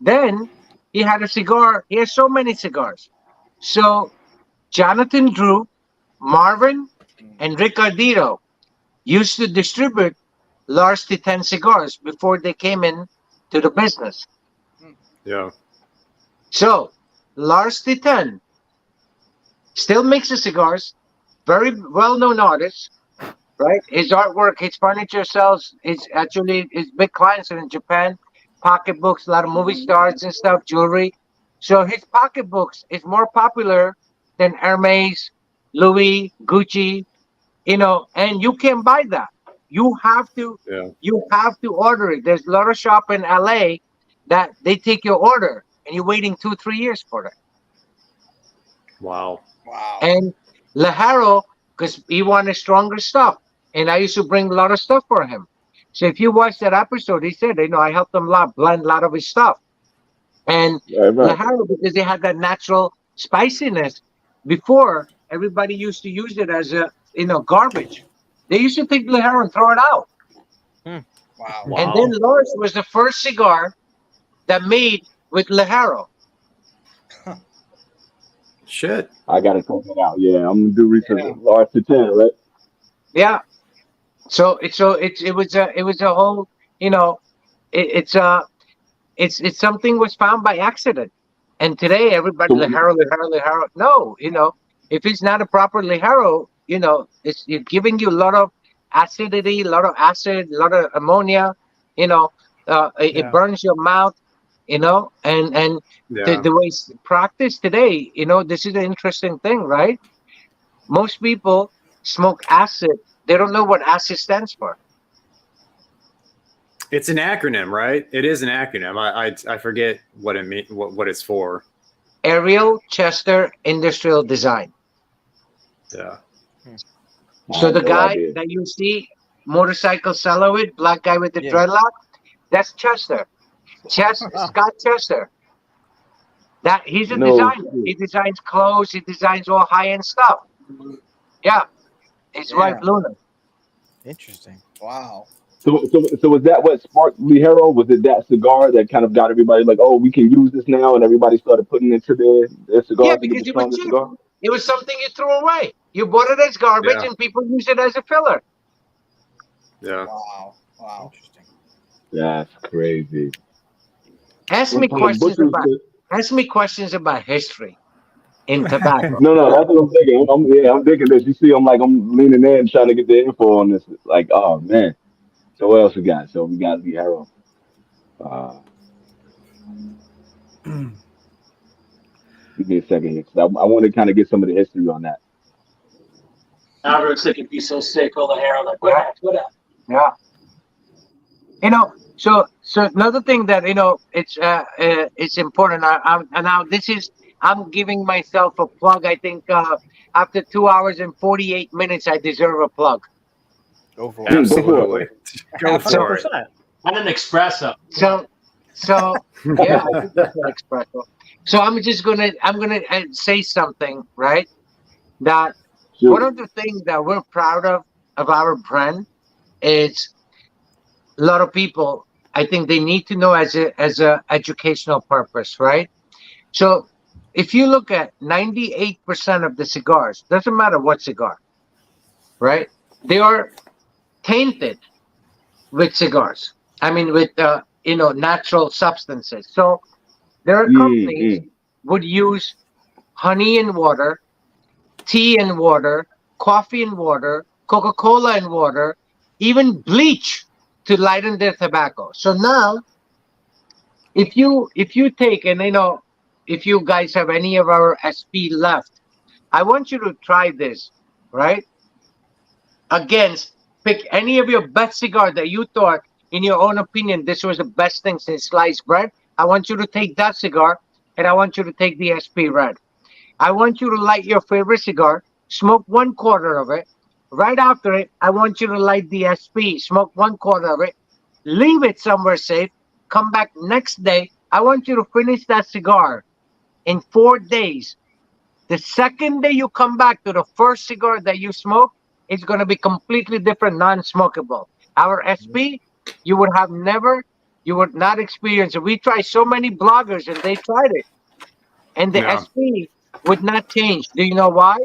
Then he had a cigar. He has so many cigars. So Jonathan Drew, Marvin, and Ricardito used to distribute Lars Titen cigars before they came in to the business. Yeah. So Lars Titen still makes the cigars. Very well-known artist, right? His artwork, his furniture sells. His big clients are in Japan. Pocketbooks, a lot of movie stars and stuff, jewelry. So his pocketbooks is more popular than Hermes, Louis, Gucci, and you can buy that. You have to order it. There's a lot of shop in LA that they take your order and you're waiting 2-3 years for it. Wow. And Lajaro, because he wanted stronger stuff, and I used to bring a lot of stuff for him. So if you watch that episode, he said, I helped him blend a lot of his stuff. And Lajaro, because they had that natural spiciness. Before, everybody used to use it as garbage. They used to take Lajaro and throw it out. Wow. And then Lars was the first cigar that made with Lajaro. Shit. I gotta check it out. Yeah, I'm gonna do research. Lars Titen, right? Yeah. So it was a whole, it's something was found by accident. And today everybody Lajaro. No, if it's not a proper Lajaro, it's giving you a lot of acidity, a lot of acid, a lot of ammonia, it burns your mouth, and the way it's practiced today, this is an interesting thing, right? Most people smoke acid. They don't know what acid stands for. It's an acronym, right? It is an acronym. I forget what it means, what it's for. Ariel Chester Industrial Design. Yeah. So the guy that you see, motorcycle seller with, black guy with the dreadlock, that's Chester. Scott Chester. He's a designer. He designs clothes. He designs all high-end stuff. Yeah. His wife, Luna. Interesting. Wow. So was that what sparked Lajaro? Was it that cigar that kind of got everybody like, oh, we can use this now, and everybody started putting it into their cigars? Yeah, because it was cheap. It was something you threw away. You bought it as garbage, and people use it as a filler. Yeah. Wow. Interesting. That's crazy. Ask me questions about history in tobacco. No, that's what I'm thinking. I'm thinking this. You see, I'm leaning in trying to get the info on this. Like, oh man. So what else we got? So we got Lajaro. Give me a second here. I want to kind of get some of the history on that. Everyone's thinking, be so sick, all the hair. I'm like, what up? Yeah. So another thing that it's important. I'm giving myself a plug. I think after 2 hours and 48 minutes, I deserve a plug. Go for it. Absolutely. Go for it. And an espresso. So yeah, I think that's an espresso. So I'm gonna say something, right? That one of the things that we're proud of our brand is a lot of people. I think they need to know as a educational purpose, right? So if you look at 98% of the cigars, doesn't matter what cigar, right? They are tainted with cigars. I mean, with natural substances. So there are companies would use honey and water, tea and water, coffee and water, Coca-Cola and water, even bleach to lighten their tobacco. So now, if you take, and if you guys have any of our SP left, I want you to try this, right? Pick any of your best cigar that you thought, in your own opinion, this was the best thing since sliced bread. I want you to take that cigar, and I want you to take the SP Red. I want you to light your favorite cigar, smoke 1/4 of it. Right after it, I want you to light the SP, smoke 1/4 of it, leave it somewhere safe, come back next day. I want you to finish that cigar in 4 days. The second day you come back to the first cigar that you smoke, it's going to be completely different, non-smokable. Our SP, you would not experience it. We tried so many bloggers and they tried it. And the SP would not change. Do you know why?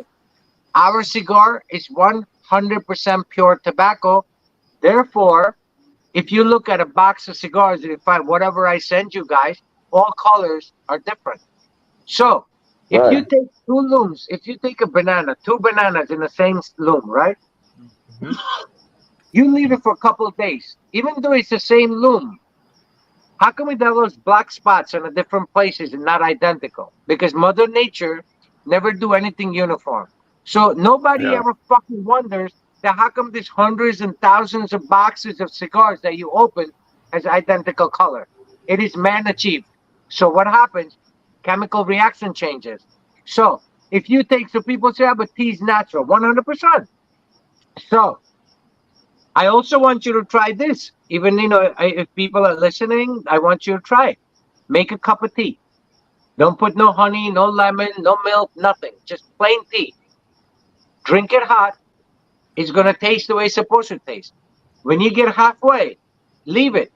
Our cigar is 100% pure tobacco. Therefore, if you look at a box of cigars and you find whatever I send you guys, all colors are different. So if you take 2 looms, if you take a banana, 2 bananas in the same loom, right? You leave it for a couple of days, even though it's the same loom. How come we have those black spots in the different places and not identical? Because Mother Nature never do anything uniform. So nobody ever fucking wonders that how come there's hundreds and thousands of boxes of cigars that you open has identical color. It is man achieved. So what happens? Chemical reaction changes. So if you take, so people say, but tea is natural, 100%. So I also want you to try this. Even, if people are listening, I want you to try it. Make a cup of tea. Don't put no honey, no lemon, no milk, nothing. Just plain tea. Drink it hot. It's going to taste the way it's supposed to taste. When you get halfway, leave it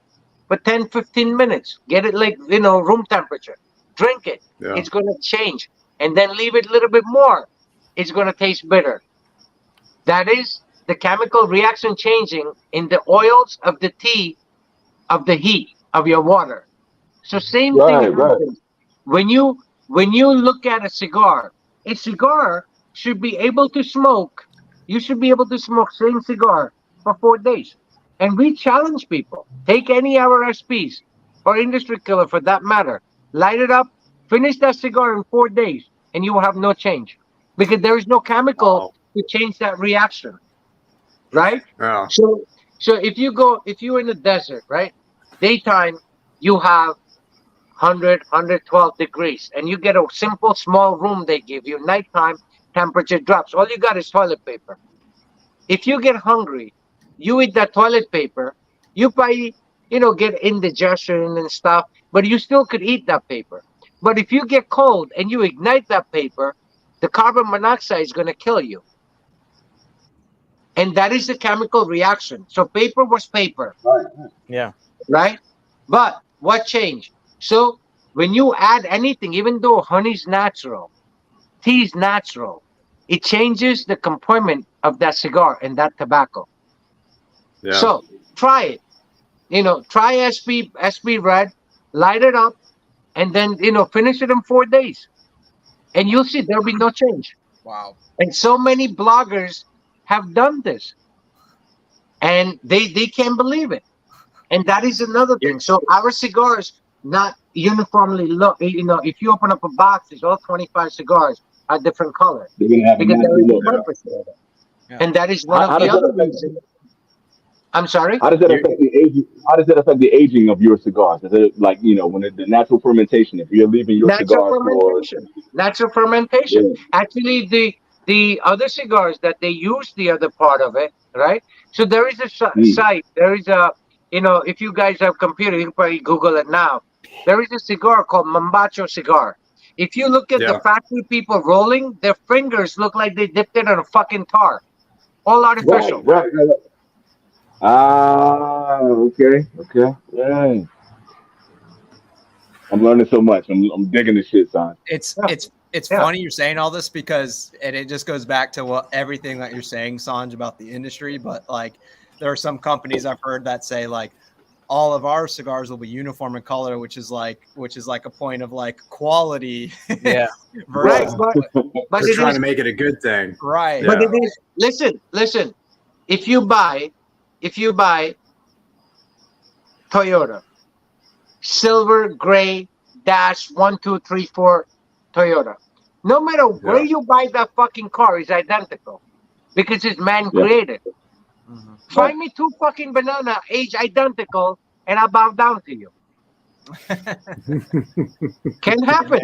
for 10, 15 minutes. Get it like, room temperature. Drink it. Yeah. It's going to change. And then leave it a little bit more. It's going to taste bitter. That is the chemical reaction changing in the oils of the tea, of the heat of your water. So same thing happens. When you look at a cigar should be able to smoke. You should be able to smoke same cigar for 4 days. And we challenge people. Take any of our SPs or industry killer for that matter. Light it up, finish that cigar in 4 days, and you will have no change. Because there is no chemical to change that reaction. Right? Yeah. So if you're in the desert, right? Daytime, you have 100, 112 degrees, and you get a simple small room they give you. Nighttime, temperature drops. All you got is toilet paper. If you get hungry, you eat that toilet paper, you probably, get indigestion and stuff, but you still could eat that paper. But if you get cold and you ignite that paper, the carbon monoxide is going to kill you. And that is the chemical reaction. So paper was paper. Right. Yeah. Right? But what changed? So when you add anything, even though honey's natural, tea is natural, it changes the component of that cigar and that tobacco. Yeah. So try it. Try SP Red, light it up, and then, finish it in 4 days. And you'll see there'll be no change. Wow. And so many bloggers have done this. And they can't believe it. And that is another thing. So our cigars not uniformly look, if you open up a box, it's all 25 cigars are different colors. Because there is a purpose for it. Yeah. And that is one of the other reasons. I'm sorry? How does that affect the aging? How does that affect the aging of your cigars? Is it like, when the natural fermentation, if you're leaving your cigars for natural fermentation. Yeah. Actually, the other cigars that they use the other part of it, right? So there is a site, there is a, if you guys have computer, you can probably Google it now. There is a cigar called Mambacho cigar. If you look at the factory people rolling, their fingers look like they dipped it in a fucking tar. All artificial. Right. Okay. Yeah. I'm learning so much. I'm digging this shit, son. It's funny you're saying all this because it just goes back to what everything that you're saying, Sanj, about the industry. But like, there are some companies I've heard that say like, all of our cigars will be uniform in color, which is like a point of like quality. Yeah. Right, but they're trying to make it a good thing. Right. But it is. Listen. If you buy Toyota, silver, gray, dash 1, 2, 3, 4 Toyota, no matter where you buy that fucking car, is identical because it's man created. Mm-hmm. Find me 2 fucking banana age identical, and I'll bow down to you. Can happen.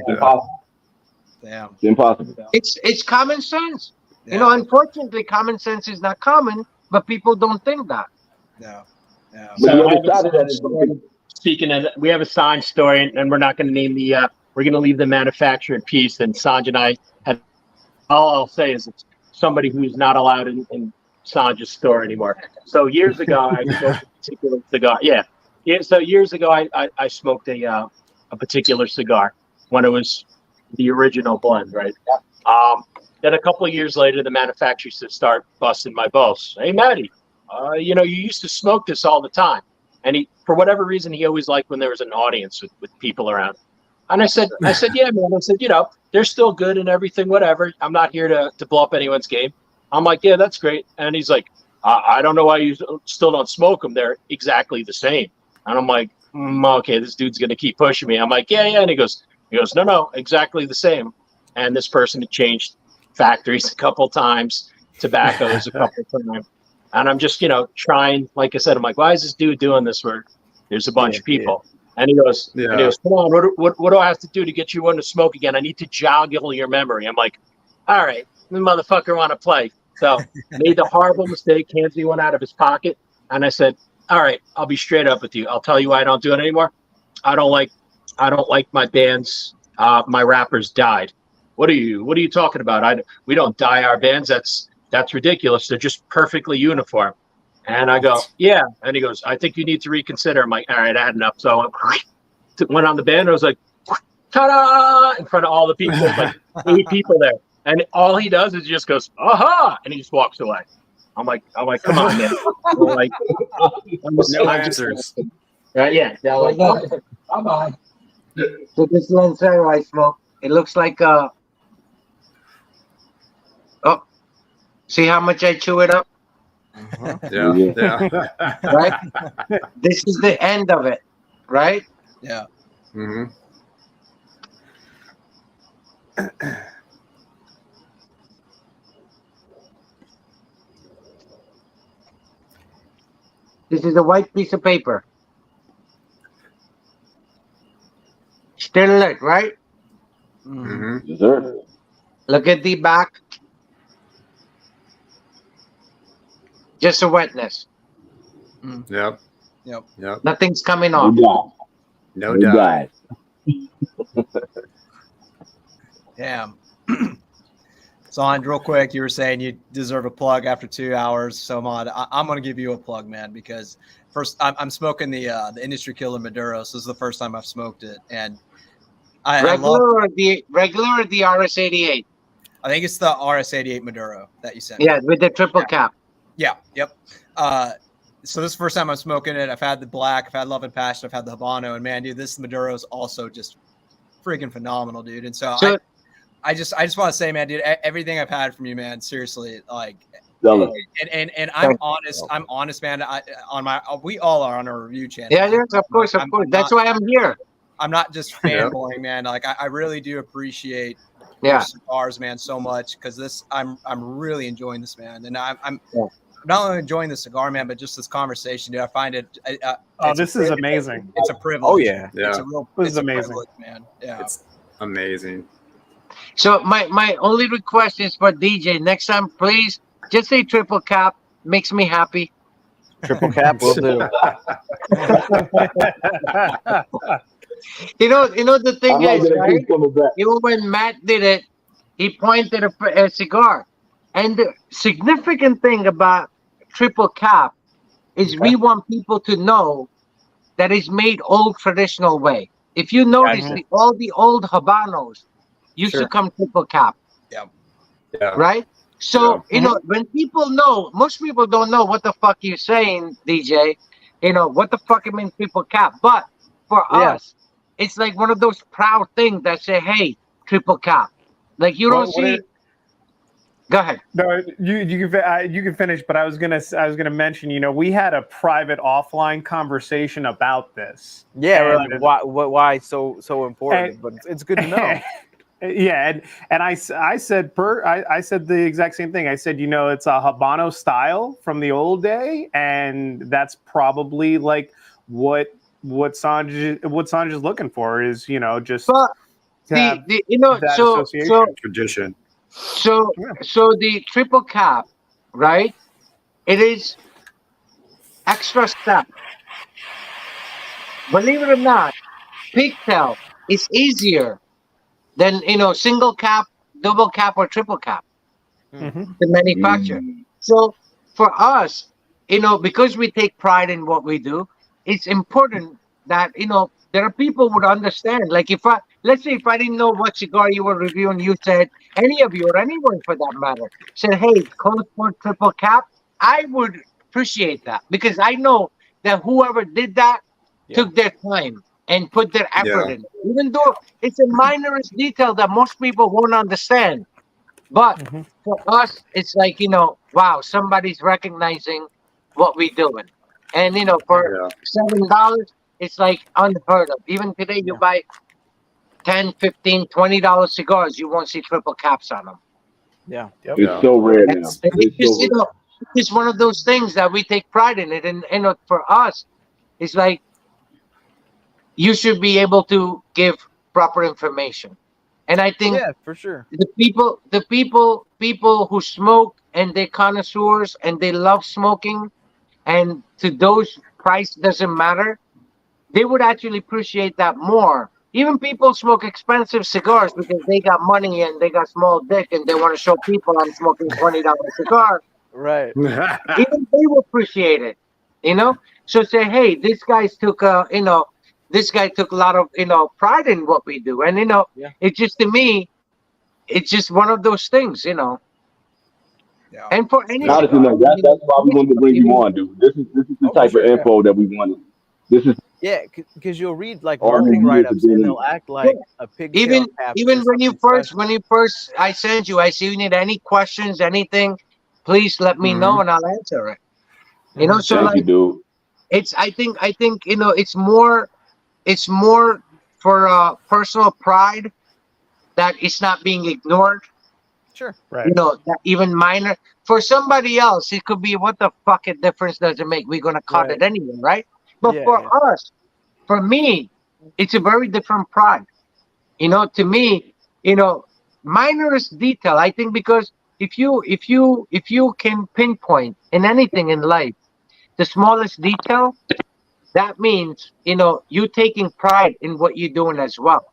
Damn. It's impossible. It's common sense. Yeah. You know, unfortunately, common sense is not common, but people don't think that. No. Yeah. So speaking of, we have a Sanj story, and we're not going to name the. We're going to leave the manufacturer in peace. And Sanj and I had. All I'll say is it's somebody who's not allowed in Sanj's store anymore. So years ago, I smoked a particular cigar. Yeah. So years ago, I smoked a particular cigar when it was the original blend, right? Then a couple of years later, the manufacturer said, "Start busting my balls." Hey, Matty, you used to smoke this all the time. And he, for whatever reason, he always liked when there was an audience with people around. And I said, yeah, man. I said, they're still good and everything, whatever. I'm not here to blow up anyone's game. I'm like, yeah, that's great. And he's like, I don't know why you still don't smoke them. They're exactly the same. And I'm like, okay, this dude's going to keep pushing me. I'm like, yeah. And he goes, no, exactly the same. And this person had changed factories a couple times, tobaccos a couple times. And I'm just, trying, like I said, I'm like, why is this dude doing this where there's a bunch of people? And he goes, come on, what do I have to do to get you one to smoke again? I need to joggle your memory. I'm like, all right, the motherfucker want to play. So made the horrible mistake, hands me one out of his pocket. And I said, all right, I'll be straight up with you. I'll tell you why I don't do it anymore. I don't like my bands. My rappers died. What are you talking about? We don't dye our bands. That's ridiculous. They're just perfectly uniform. And I go, yeah. And he goes, I think you need to reconsider. I'm like, all right, I had enough. So I went on the band. I was like, ta-da! In front of all the people, like 8 people there. And all he does is just goes, aha! And he just walks away. I'm like, come on, man. Like, no answers. Yeah. Like, bye-bye. So this Lancero I smoke, it looks like see how much I chew it up? Yeah. Right? This is the end of it, right? Yeah. Mm-hmm. This is a white piece of paper. Still lit, right? Mm-hmm. Yes, sir. Look at the back. Just a wetness. Yep. Nothing's coming off. No doubt. Damn. Sanj, real quick, you were saying you deserve a plug after 2 hours. So, I'm going to give you a plug, man, because first I'm smoking the Industry Killer Maduro. So this is the first time I've smoked it, and regular or the RS88? I think it's the RS88 Maduro that you sent me. Yeah, with the triple cap. Yeah. Yep. So this is the first time I'm smoking it. I've had the black, I've had Love and Passion, I've had the Habano, and man, dude, this Maduro is also just freaking phenomenal, dude. And so I just want to say, man, dude, everything I've had from you, man, seriously, like, and I'm honest, man. We all are on a review channel. Yeah, of course. That's why I'm here. I'm not just fanboying, man. Like, I really do appreciate your cigars, man, so much, because I'm really enjoying this, man, and I'm not only enjoying the cigar, man, but just this conversation, dude. I find it. This is amazing. It's a privilege. Oh yeah. It's a real. This is amazing, man. Yeah, it's amazing. So my only request is for DJ next time, please just say triple cap. Makes me happy. Triple cap will do. You know the thing is, right? Even when Matt did it, he pointed a cigar. And the significant thing about triple cap is we want people to know that it's made old traditional way. if you notice, Gotcha. all the old Habanos used to come triple cap. Yeah. Right? So, you know, when people know, most people don't know what the fuck you're saying, DJ. You know, what the fuck it means triple cap. But for us, it's like one of those proud things that say, hey, triple cap. Like you don't see. Go ahead. No, you can finish, but I was gonna mention, you know, we had a private offline conversation about this. Yeah, we're like, why so important? But it's good to know. Yeah, and I said I said the exact same thing. I said, you know, it's a Habano style from the old day, and that's probably like what Sanj is looking for is, you know, just you know, so tradition. So the triple cap, right? It is extra step. Believe it or not, pigtail is easier than, you know, single cap, double cap, or triple cap to manufacture. So for us, you know, because we take pride in what we do, it's important that, you know, there are people who would understand. Like let's say if I didn't know what cigar you were reviewing, you said, any of you or anyone for that matter, said, hey, close for triple cap, I would appreciate that because I know that whoever did that took their time and put their effort in. Even though it's a minorest detail that most people won't understand. But for us, it's like, you know, wow, somebody's recognizing what we're doing. And, you know, for $7, it's like unheard of. Even today, you buy $10, $15, $20 cigars, you won't see triple caps on them. Yeah. It's so rare now. It's one of those things that we take pride in it. And, you know, for us, it's like, you should be able to give proper information. And I think for sure. the people who smoke and they're connoisseurs and they love smoking, and to those price doesn't matter, they would actually appreciate that more. Even people smoke expensive cigars because they got money and they got small dick and they want to show people I'm smoking $20 cigar. Right. Even they will appreciate it, you know. So say, hey, this guy took a lot of, you know, pride in what we do, and you know, it's just, to me, it's just one of those things, you know. Yeah. And for any that's why we wanted to bring you on, dude. This is the type of info that we wanted. This is because you'll read like marketing write-ups and they'll act like a pigtail cap. Even when you first I send you, I say you need any questions, anything, please let me know and I'll answer it. You know, so thank you, dude. It's I think you know, it's more for personal pride that it's not being ignored. Sure. Right. You know, that even minor. For somebody else, it could be, what the fuck a difference does it make? We're gonna cut it anyway, right? But for us, for me, it's a very different pride. You know, to me, you know, minorest detail. I think because if you can pinpoint in anything in life the smallest detail, that means, you know, you taking pride in what you're doing as well.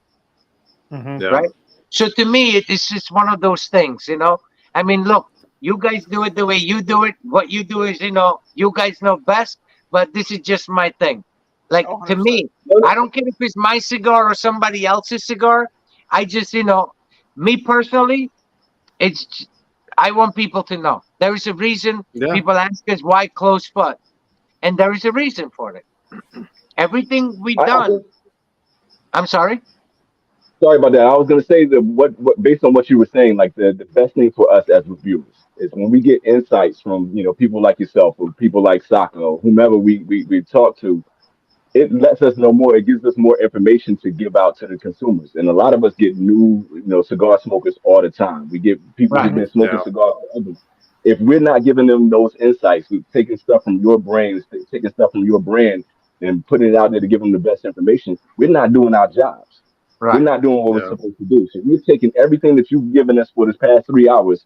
Right? So to me, it's just one of those things, you know. I mean, look, you guys do it the way you do it. What you do is, you know, you guys know best, but this is just my thing. Like, to me, I don't care if it's my cigar or somebody else's cigar. I just, you know, me personally, I want people to know. There is a reason people ask us why close foot. And there is a reason for it. Everything we've done. I'm sorry? Sorry about that. I was going to say that what based on what you were saying, like the best thing for us as reviewers is when we get insights from, you know, people like yourself or people like Saka or whomever we talk to, it lets us know more. It gives us more information to give out to the consumers. And a lot of us get new, you know, cigar smokers all the time. We get people who've been smoking cigars forever. If we're not giving them those insights, we're taking stuff from your brains, taking stuff from your brand and putting it out there to give them the best information, we're not doing our jobs. We're not doing what we're supposed to do. So we're taking everything that you've given us for this past 3 hours.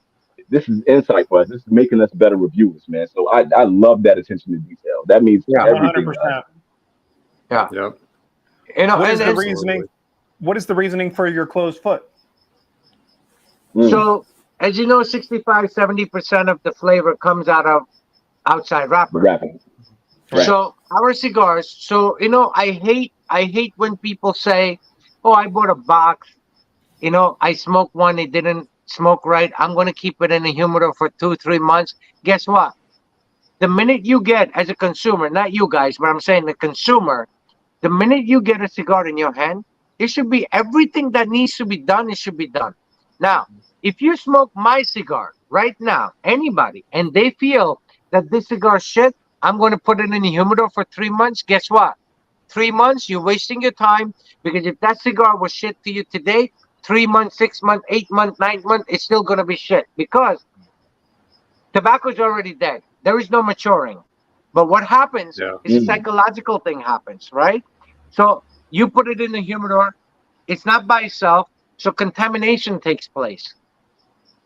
This is insight for us. This is making us better reviewers, man. So I love that attention to detail. That means everything. 100%. Yeah. Yep. You know, What is the reasoning? What is the reasoning for your closed foot? So, as you know, 65-70% of the flavor comes out of outside wrapper. Right. So our cigars. So, you know, I I hate when people say, "Oh, I bought a box. You know, I smoked one. It didn't smoke right. I'm going to keep it in the humidor for 2-3 months." Guess what? The minute you get, as a consumer, not you guys, but I'm saying the consumer, the minute you get a cigar in your hand, it should be everything that needs to be done. It should be done. Now, if you smoke my cigar right now, anybody, and they feel that this cigar shit, I'm going to put it in the humidor for 3 months. Guess what? 3 months, you're wasting your time, because if that cigar was shit to you today, 3 months, 6 months, 8 months, 9 months, it's still going to be shit, because tobacco's already dead. There is no maturing. But what happens is a psychological thing happens, right? So you put it in the humidor, it's not by itself, so contamination takes place.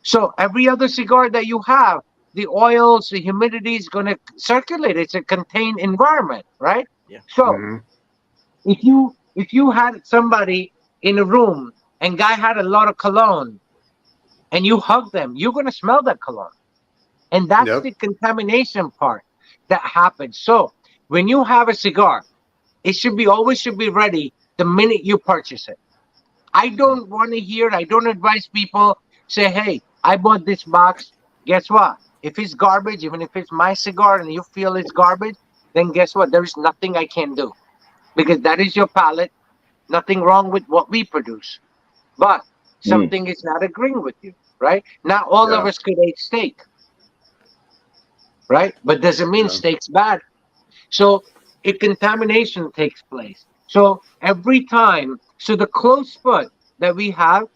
So every other cigar that you have, the oils, the humidity is going to circulate. It's a contained environment, right? Yeah. So if you had somebody in a room and guy had a lot of cologne and you hug them, you're going to smell that cologne. And that's the contamination part that happens. So when you have a cigar, it should be always should be ready the minute you purchase it. I don't want to hear, I don't advise people say, "Hey, I bought this box." Guess what? If it's garbage, even if it's my cigar and you feel it's garbage, then guess what? There is nothing I can do, because that is your palate. Nothing wrong with what we produce. But something is not agreeing with you, right? Not all of us could eat steak, right? But doesn't mean steak's bad. So a contamination takes place. So every time, so the close foot that we have,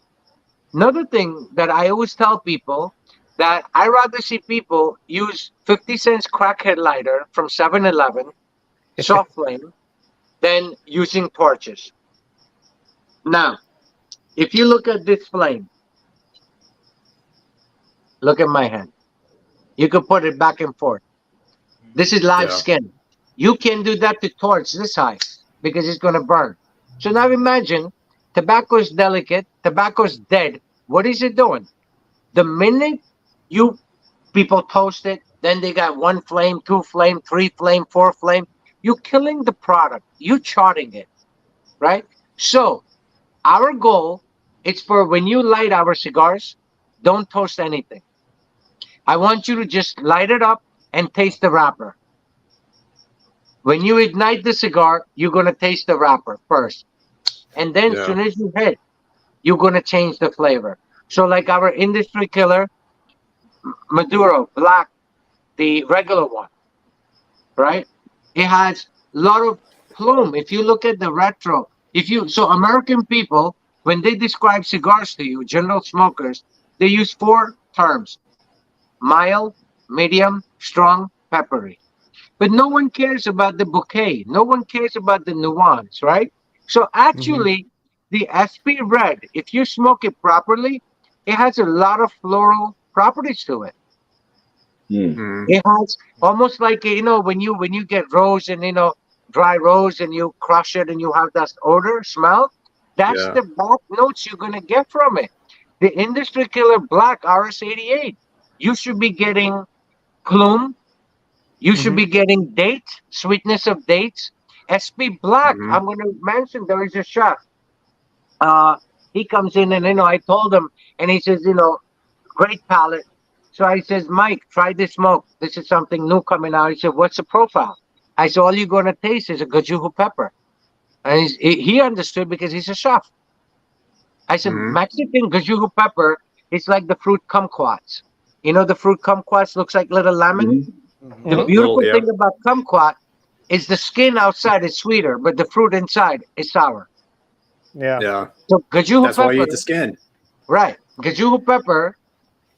another thing that I always tell people, that I rather see people use 50 cents crackhead lighter from 7-Eleven, soft flame, than using torches. Now, if you look at this flame, look at my hand. You can put it back and forth. This is live skin. You can do that to torch this high, because it's going to burn. So now imagine, tobacco is delicate, tobacco is dead. What is it doing? The minute you people toast it, then they got 1 flame, 2 flame, 3 flame, 4 flame. You're killing the product. You're charting it, right? So our goal is for when you light our cigars, don't toast anything. I want you to just light it up and taste the wrapper. When you ignite the cigar, you're going to taste the wrapper first. And then as soon as you hit, you're going to change the flavor. So like our industry killer, Maduro, Black, the regular one, right? It has a lot of plume. If you look at the retro, so American people, when they describe cigars to you, general smokers, they use 4 terms: mild, medium, strong, peppery. But no one cares about the bouquet. No one cares about the nuance, right? So actually, the SP Red, if you smoke it properly, it has a lot of floral properties to it. It has almost like, when you get rose and, dry rose, and you crush it and you have that odor, smell, that's the back notes you're going to get from it. The industry killer Black RS88, you should be getting plume. You should be getting dates, sweetness of dates. SP Black, I'm going to mention, there is a chef. He comes in and, I told him, and he says, great palate. So I says, "Mike, try this smoke. This is something new coming out." He said, "What's the profile?" I said, "All you're going to taste is a gajuhu pepper." And he understood, because he's a chef. I said, "Mexican gajuhu pepper is like the fruit kumquats. The fruit kumquats looks like little lemon. The beautiful thing about kumquat is the skin outside is sweeter, but the fruit inside is sour." Yeah. So gajuhu That's pepper, why you eat the skin. right? Gajuhu pepper,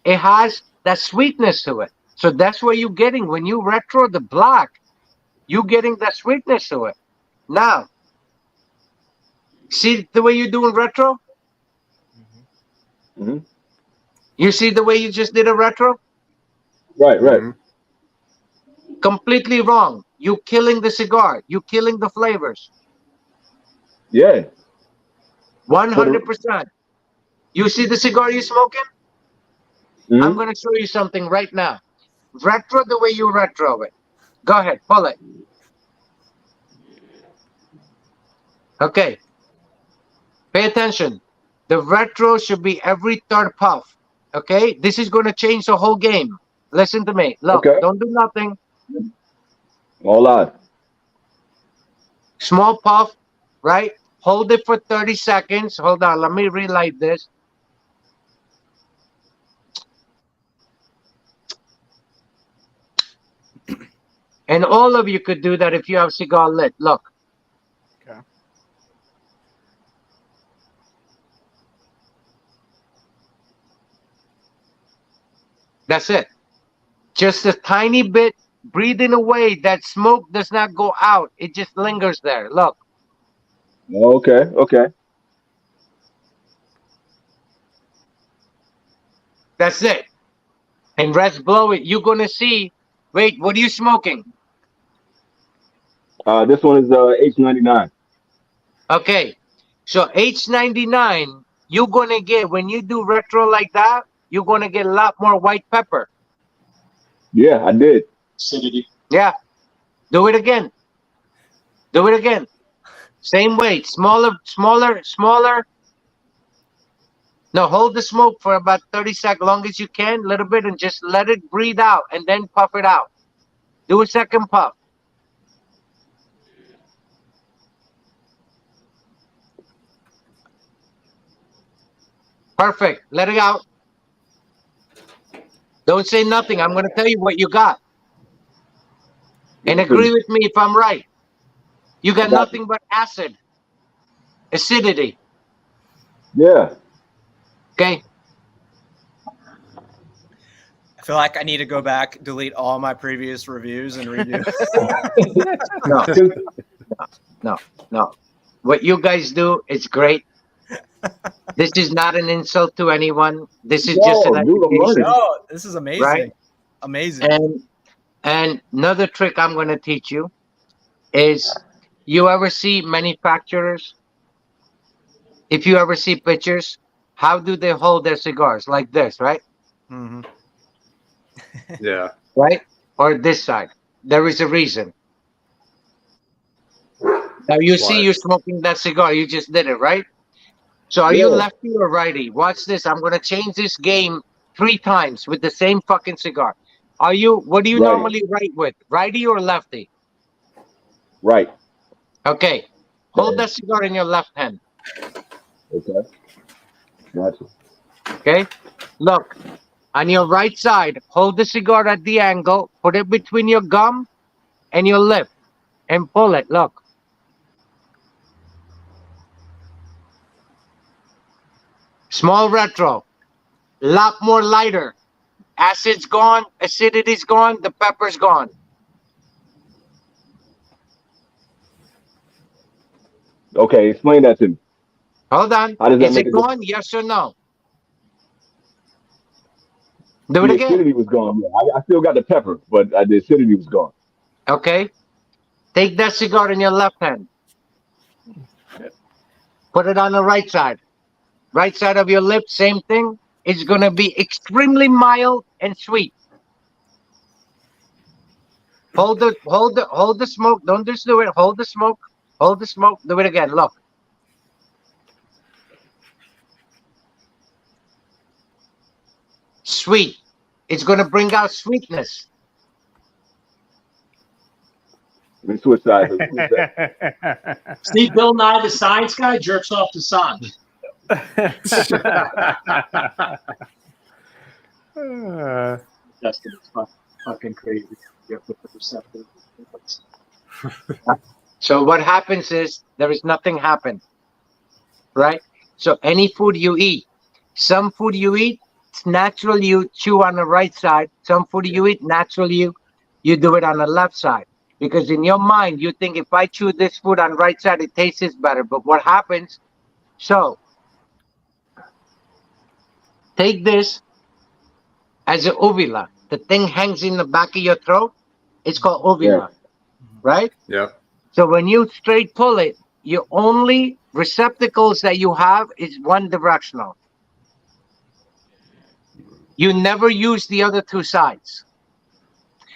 it has that sweetness to it. So that's what you're getting when you retro the Black. You're getting that sweetness to it. Now, see the way you're doing retro? You see the way you just did a retro? Right. Completely wrong. You're killing the cigar. You're killing the flavors. Yeah. 100%. You see the cigar you're smoking? I'm going to show you something right now. Retro the way you retro it. Go ahead, pull it. Okay. Pay attention. The retro should be every third puff. Okay? This is going to change the whole game. Listen to me. Look, Okay. don't do nothing. All live. Small puff, right? Hold it for 30 seconds. Hold on. Let me relight this. And all of you could do that if you have cigar lit. Look. Okay. That's it. Just a tiny bit, breathing away. That smoke does not go out. It just lingers there. Look. Okay. Okay. That's it. And rest blow it. You're going to see. Wait, what are you smoking? This one is H99. Okay. So H99, you're going to get, when you do retro like that, you're going to get a lot more white pepper. Yeah, I did. Acidity. Yeah. Do it again. Do it again. Same weight. Smaller, smaller, smaller. No, hold the smoke for about 30 seconds, long as you can, a little bit, and just let it breathe out and then puff it out. Do a second puff. Perfect. Let it out. Don't say nothing. I'm going to tell you what you got. And agree with me if I'm right. You got nothing but acid. Acidity. Yeah. Okay. I feel like I need to go back, delete all my previous reviews, and redo. No. What you guys do is great. This is not an insult to anyone. This is just an education. No, this is amazing. Right? Amazing. And another trick I'm going to teach you is, you ever see manufacturers? If you ever see pictures, how do they hold their cigars? Like this, right? Mm-hmm. Yeah. Right? Or this side. There is a reason. Now you see you're smoking that cigar. You just did it, right? So are you lefty or righty? Watch this. I'm going to change this game 3 times with the same fucking cigar. What do you normally write with? Righty or lefty? Right. Okay. Hold that cigar in your left hand. Okay. Gotcha. Okay. Look. On your right side, hold the cigar at the angle. Put it between your gum and your lip. And pull it. Look. Small retro. Lot more lighter. Acid's gone. Acidity's gone. The pepper's gone. Okay, explain that to me. Hold on. Is it gone? Yes or no? Do it again. The acidity was gone. Yeah, I still got the pepper, but the acidity was gone. Okay. Take that cigar in your left hand. Put it on the right side. Right side of your lip, same thing. It's going to be extremely mild and sweet. Hold the smoke. Don't just do it. Hold the smoke. Hold the smoke. Do it again. Look. Sweet. It's going to bring out sweetness. Let me switch sides. See, Bill Nye, the science guy, jerks off to Sanj. Justin, it's fucking crazy. You have to put receptive. So what happens is there is nothing happen, right? So any food you eat, some food you eat, it's natural you chew on the right side. Some food you eat, naturally you do it on the left side. Because in your mind, you think if I chew this food on right side, it tastes better. But what happens? So take this as an uvula. The thing hangs in the back of your throat. It's called uvula, right? Yeah. So when you straight pull it, your only receptacles that you have is one directional. You never use the other 2 sides.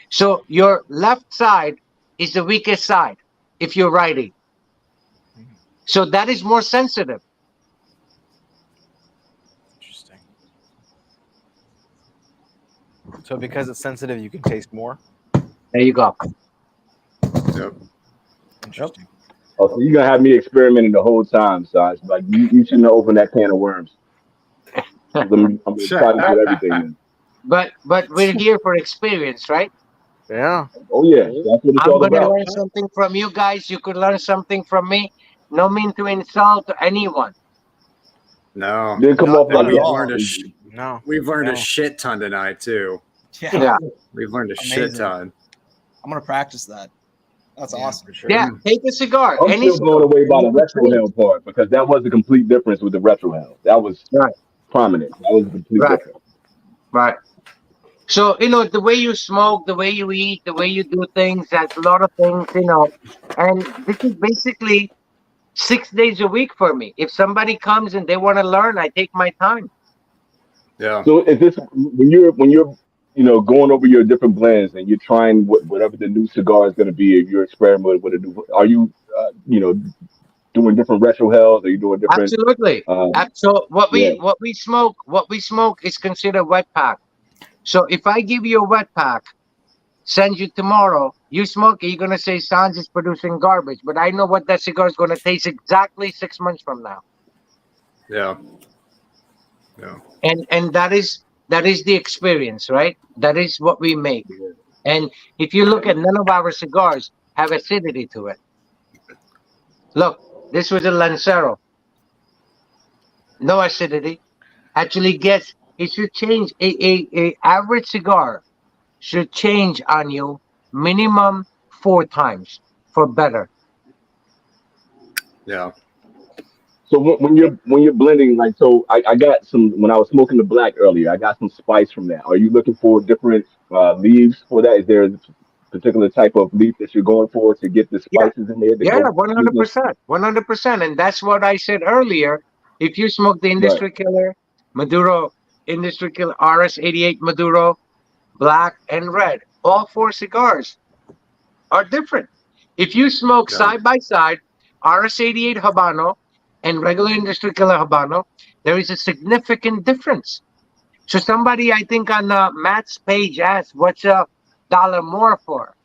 So your left side is the weakest side if you're righty. So that is more sensitive. Interesting. So because it's sensitive, you can taste more. There you go. Yep. Interesting. Oh, so you're gonna have me experimenting the whole time, Saj. Like you shouldn't have opened that can of worms. I'm gonna try to get everything in. But we're here for experience, right? Yeah. Oh yeah, that's what it's I'm all going to about. learn something from you guys. You could learn something from me. No mean to insult anyone. No. Didn't come off like We've that. learned No. we've learned No. a shit ton tonight too. Yeah. Yeah. We've learned a Amazing. shit ton. I'm gonna practice that. That's awesome. For sure. Yeah, take a cigar. I'm Any still blown cigar. away by the You could retro hell part because that was the complete difference with the retro hell. That was Right. prominent. That was the complete Right. difference. Right. So, the way you smoke, the way you eat, the way you do things, that's a lot of things, And this is basically 6 days a week for me. If somebody comes and they want to learn, I take my time. Yeah. So is this when you're going over your different blends and you're trying whatever the new cigar is going to be, if you're experimenting with a new, are you doing different retro hells? Are you doing different? Absolutely. So Yeah. what we smoke is considered wet pack. So if I give you a wet pack, send you tomorrow, you smoke it, you're gonna say Sans is producing garbage. But I know what that cigar is gonna taste exactly 6 months from now. Yeah. Yeah. And that is the experience, right? That is what we make. And if you look at, none of our cigars have acidity to it. Look, this was a Lancero. No acidity. Actually it should change. A average cigar should change on you minimum 4 times for better. Yeah. So when you're blending, like, so I got some when I was smoking the black earlier, I got some spice from that. Are you looking for different leaves for that? Is there a particular type of leaf that you're going for to get the Yeah. spices in there? To Yeah, go sweetness? 100%. 100%. And that's what I said earlier. If you smoke the Right. Industry Killer, Maduro, Industry Killer, RS88 Maduro, black and red, all 4 cigars are different. If you smoke Yeah. side by side RS88 Habano and regular Industry Killer Habano, there is a significant difference. So somebody, I think on Matt's page asked, what's a dollar more for?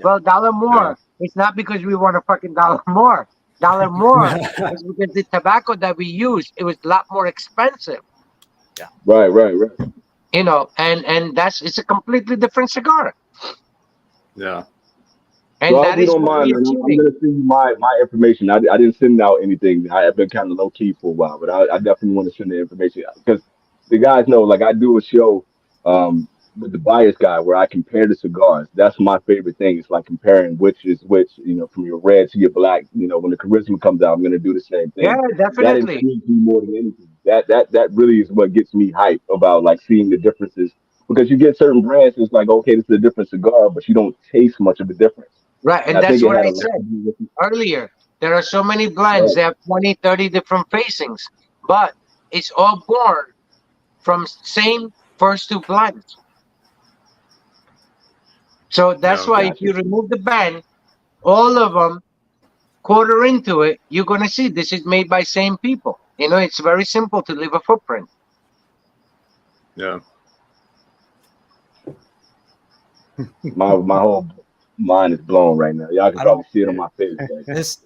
Well, dollar more. It's not because we want a fucking dollar more. Dollar more is because the tobacco that we use, it was a lot more expensive. Right. And it's a completely different cigar. Yeah. And So I that hope you is don't what mind, we're man. I'm achieving. gonna send you my information. I didn't send out anything. I have been kind of low key for a while, but I definitely want to send the information out because the guys know. Like I do a show with the bias guy where I compare the cigars. That's my favorite thing. It's like comparing which is which. From your red to your black. When the charisma comes out, I'm gonna do the same Yeah, thing. That definitely. intrigues me more than anything. That really is what gets me hyped about like seeing the differences because you get certain brands. It's like okay, this is a different cigar, but you don't taste much of a difference. Right. And And I think that's it what had I a lot to said do with it. earlier. There are so many blends. Right. They have 20, 30 different facings, but it's all born from same first 2 blends. So that's No. why if Gotcha. you remove the band, all of them quarter into it, you're going to see this is made by same people. It's very simple to leave a footprint. Yeah. My whole mind is blown right now. Y'all can I probably don't. see it on my face. Right? This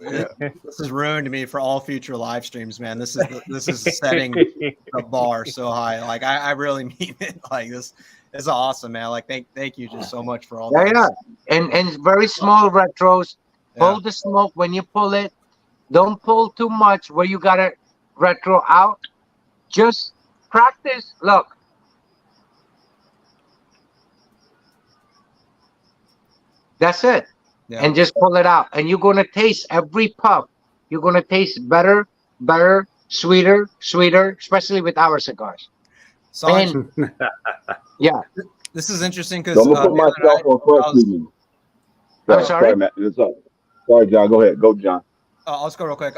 is ruined me for all future live streams, man. This is setting the bar so high. Like I really mean it. Like this is awesome, man. Like thank you just so much for all Yeah, this. yeah. And very small retros. Yeah. Pull the smoke when you pull it. Don't pull too much where you got to retro out. Just practice. Look. That's it. Yeah. And just pull it out. And you're going to taste every puff. You're going to taste better, sweeter, especially with our cigars. Sanj, And yeah. this is interesting So because I'm gonna put myself on front treatment. I'm sorry? Matt. It's up. Sorry, John. Go ahead. Go, John. I'll just go real quick.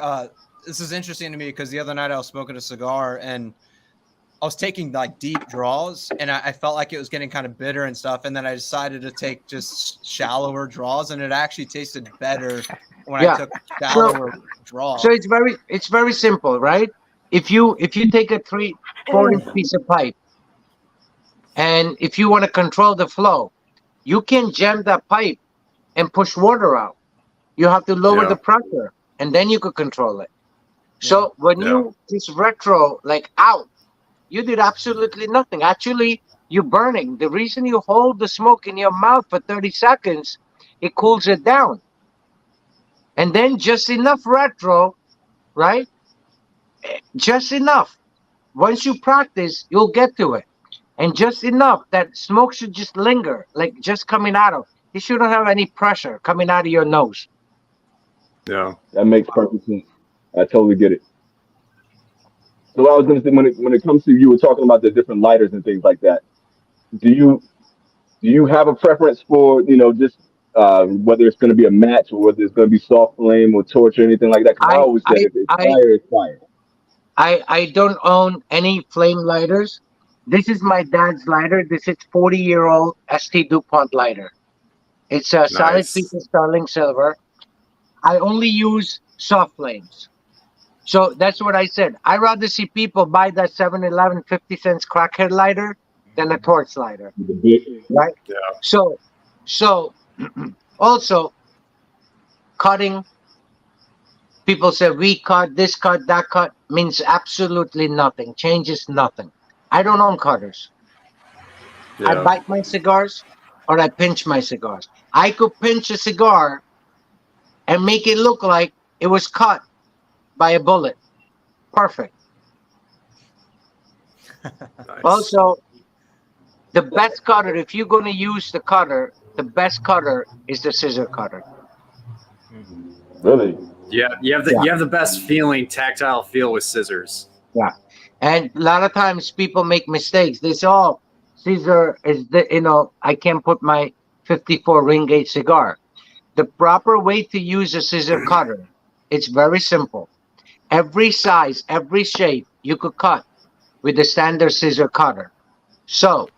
This is interesting to me because the other night I was smoking a cigar and I was taking like deep draws and I felt like it was getting kind of bitter and stuff. And then I decided to take just shallower draws and it actually tasted better when I took shallower draw. So it's very simple, right? If you take a 4-inch piece of pipe, and if you want to control the flow, you can jam that pipe and push water out. You have to lower the pressure, and then you could control it. So when you just retro like out, you did absolutely nothing. Actually, you're burning. The reason you hold the smoke in your mouth for 30 seconds, it cools it down. And then just enough retro, right? Just enough. Once you practice, you'll get to it. And just enough that smoke should just linger, like just coming out of. You shouldn't have any pressure coming out of your nose. Yeah. That makes perfect sense. I totally get it. So I was going to say, when it comes to, you were talking about the different lighters and things like that. Do you have a preference for, just whether it's going to be a match or whether it's going to be soft flame or torch or anything like that? Because I always say if it's fire, it's fire. I don't own any flame lighters. This is my dad's lighter. This is 40-year-old ST DuPont lighter. It's a solid piece of sterling silver. I only use soft flames. So that's what I said. I'd rather see people buy that 7-Eleven 50-cent crackhead lighter than a torch lighter. Right? Yeah. So also cutting. People say we cut, this cut, that cut means absolutely nothing. Changes nothing. I don't own cutters. Yeah. I bite my cigars or I pinch my cigars. I could pinch a cigar and make it look like it was cut by a bullet. Perfect. Nice. Also, the best cutter, if you're going to use the cutter, the best cutter is the scissor cutter. Really? Yeah, you have the best feeling, tactile feel with scissors. Yeah. And a lot of times people make mistakes. They say, oh, scissor is I can't put my 54 ring gauge cigar. The proper way to use a scissor cutter, it's very simple. Every size, every shape you could cut with the standard scissor cutter. So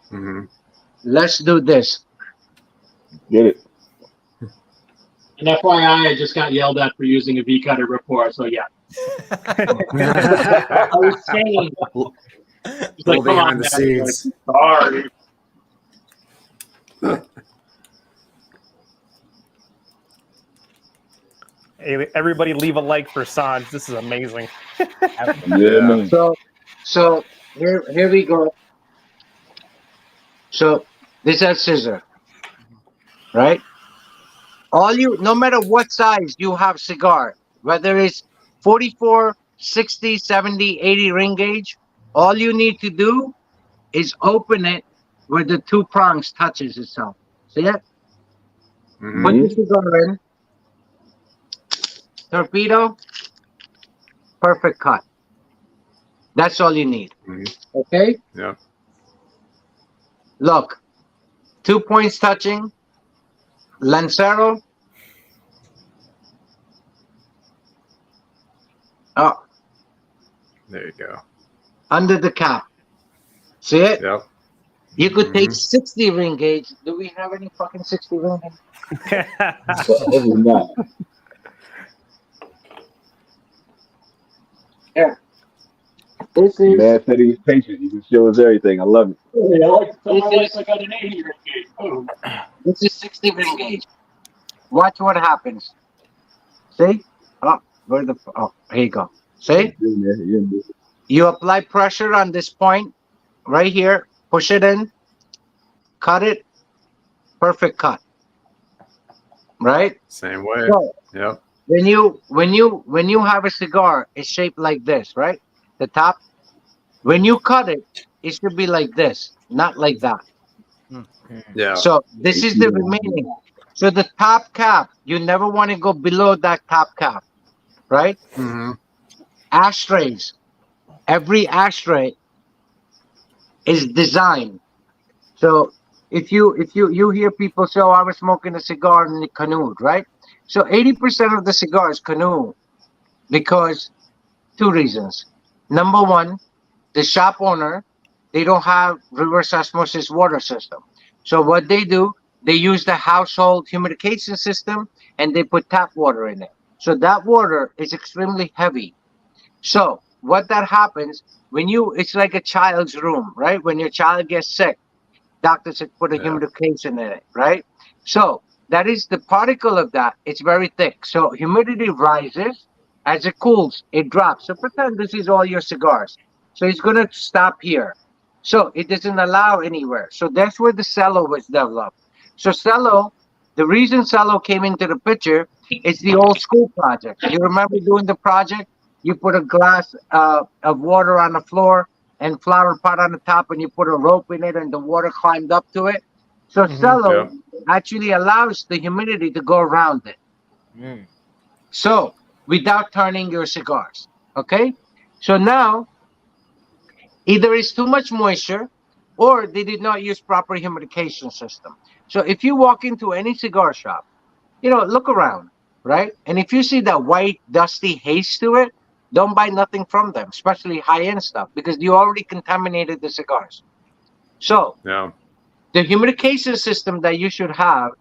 let's do this. Get it. And FYI, I just got yelled at for using a V-Cutter before, so yeah. I was saying. Like, behind the scenes. Sorry. Hey, everybody leave a like for Sanj. This is amazing. Man. So here we go. So this is scissor, right? No matter what size you have cigar, whether it's 44, 60, 70, 80 ring gauge, all you need to do is open it where the two prongs touches itself. See it? Put the cigar in. Torpedo. Perfect cut. That's all you need. Okay? Yeah. Look. 2 points touching. Lancero. Oh. There you go. Under the cap. See it? Yep. You could take 60 ring gauge. Do we have any fucking 60 ring gauge? Not. Yeah. This is. Man said he was patient. He can show us everything. I love it. Yeah, I got an 80 ring gauge. Boom. This is 60 ring gauge. Watch what happens. See? Oh, here you go. See? You apply pressure on this point right here. Push it in. Cut it. Perfect cut. Right? Same way. So, yep. When you have a cigar, it's shaped like this, right? The top. When you cut it, it should be like this, not like that. Yeah. So this is the remaining. So the top cap, you never want to go below that top cap, right? Ashtrays. Every ashtray is designed. So if you hear people say, "Oh, I was smoking a cigar and it canoed," right? So 80% of the cigars canoe because 2 reasons. Number one, the shop owner, they don't have reverse osmosis water system. So what they do, they use the household humidification system and they put tap water in it. So that water is extremely heavy. So what that happens when it's like a child's room, right? When your child gets sick, doctor said put a humidification in it, right? So that is the particle of that. It's very thick. So humidity rises. As it cools, it drops. So pretend this is all your cigars. So it's going to stop here. So it doesn't allow anywhere. So that's where the cello was developed. So cello, the reason cello came into the picture is the old school project. You remember doing the project? You put a glass of water on the floor and flower pot on the top, and you put a rope in it, and the water climbed up to it. So cello actually allows the humidity to go around it. So without turning your cigars, okay? So now, either it's too much moisture, or they did not use proper humidification system. So if you walk into any cigar shop, look around, right? And if you see that white, dusty haze to it, don't buy nothing from them, especially high-end stuff, because you already contaminated the cigars. So the humidification system that you should have,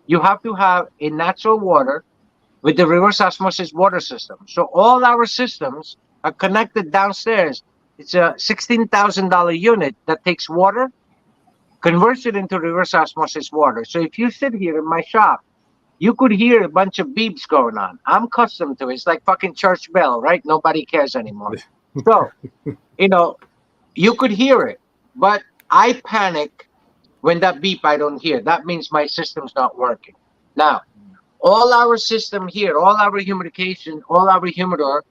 you have to have a natural water with the reverse osmosis water system. So all our systems are connected downstairs. It's a $16,000 unit that takes water, converts it into reverse osmosis water. So if you sit here in my shop, you could hear a bunch of beeps going on. I'm accustomed to it. It's like fucking church bell, right? Nobody cares anymore. So, you could hear it. But I panic when that beep I don't hear. That means my system's not working. Now, all our system here, all our humidification, all our humidor,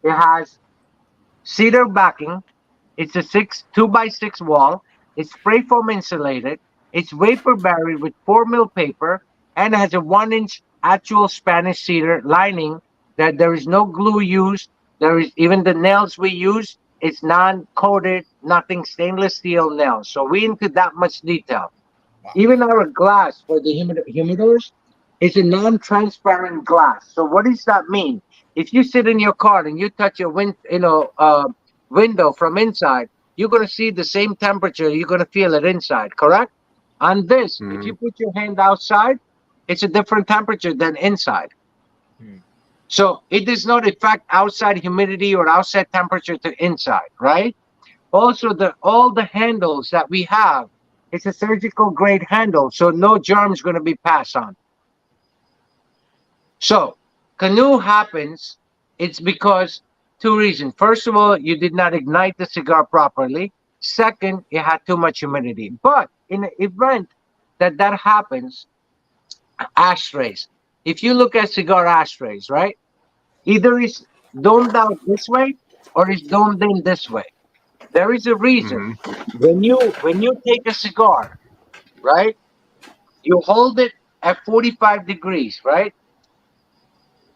it has cedar backing. It's a 2x6 wall. It's spray foam insulated. It's vapor barrier with 4 mil paper, and has a 1-inch actual Spanish cedar lining that there is no glue used. There is even the nails we use. It's non-coated, nothing, stainless steel nails. So we into that much detail. Wow. Even our glass for the humidors is a non-transparent glass. So what does that mean? If you sit in your car and you touch your window from inside, you're going to see the same temperature. You're going to feel it inside, correct? On this, if you put your hand outside, it's a different temperature than inside. So it does not affect outside humidity or outside temperature to inside, right? Also, all the handles that we have, it's a surgical grade handle, so no germs going to be passed on. So canoe happens, it's because 2 reasons. First of all, you did not ignite the cigar properly. Second, it had too much humidity. But in the event that happens, ashtrays. If you look at cigar ashtrays, right? Either it's domed out this way or it's domed in this way. There is a reason. When you take a cigar, right? You hold it at 45 degrees, right?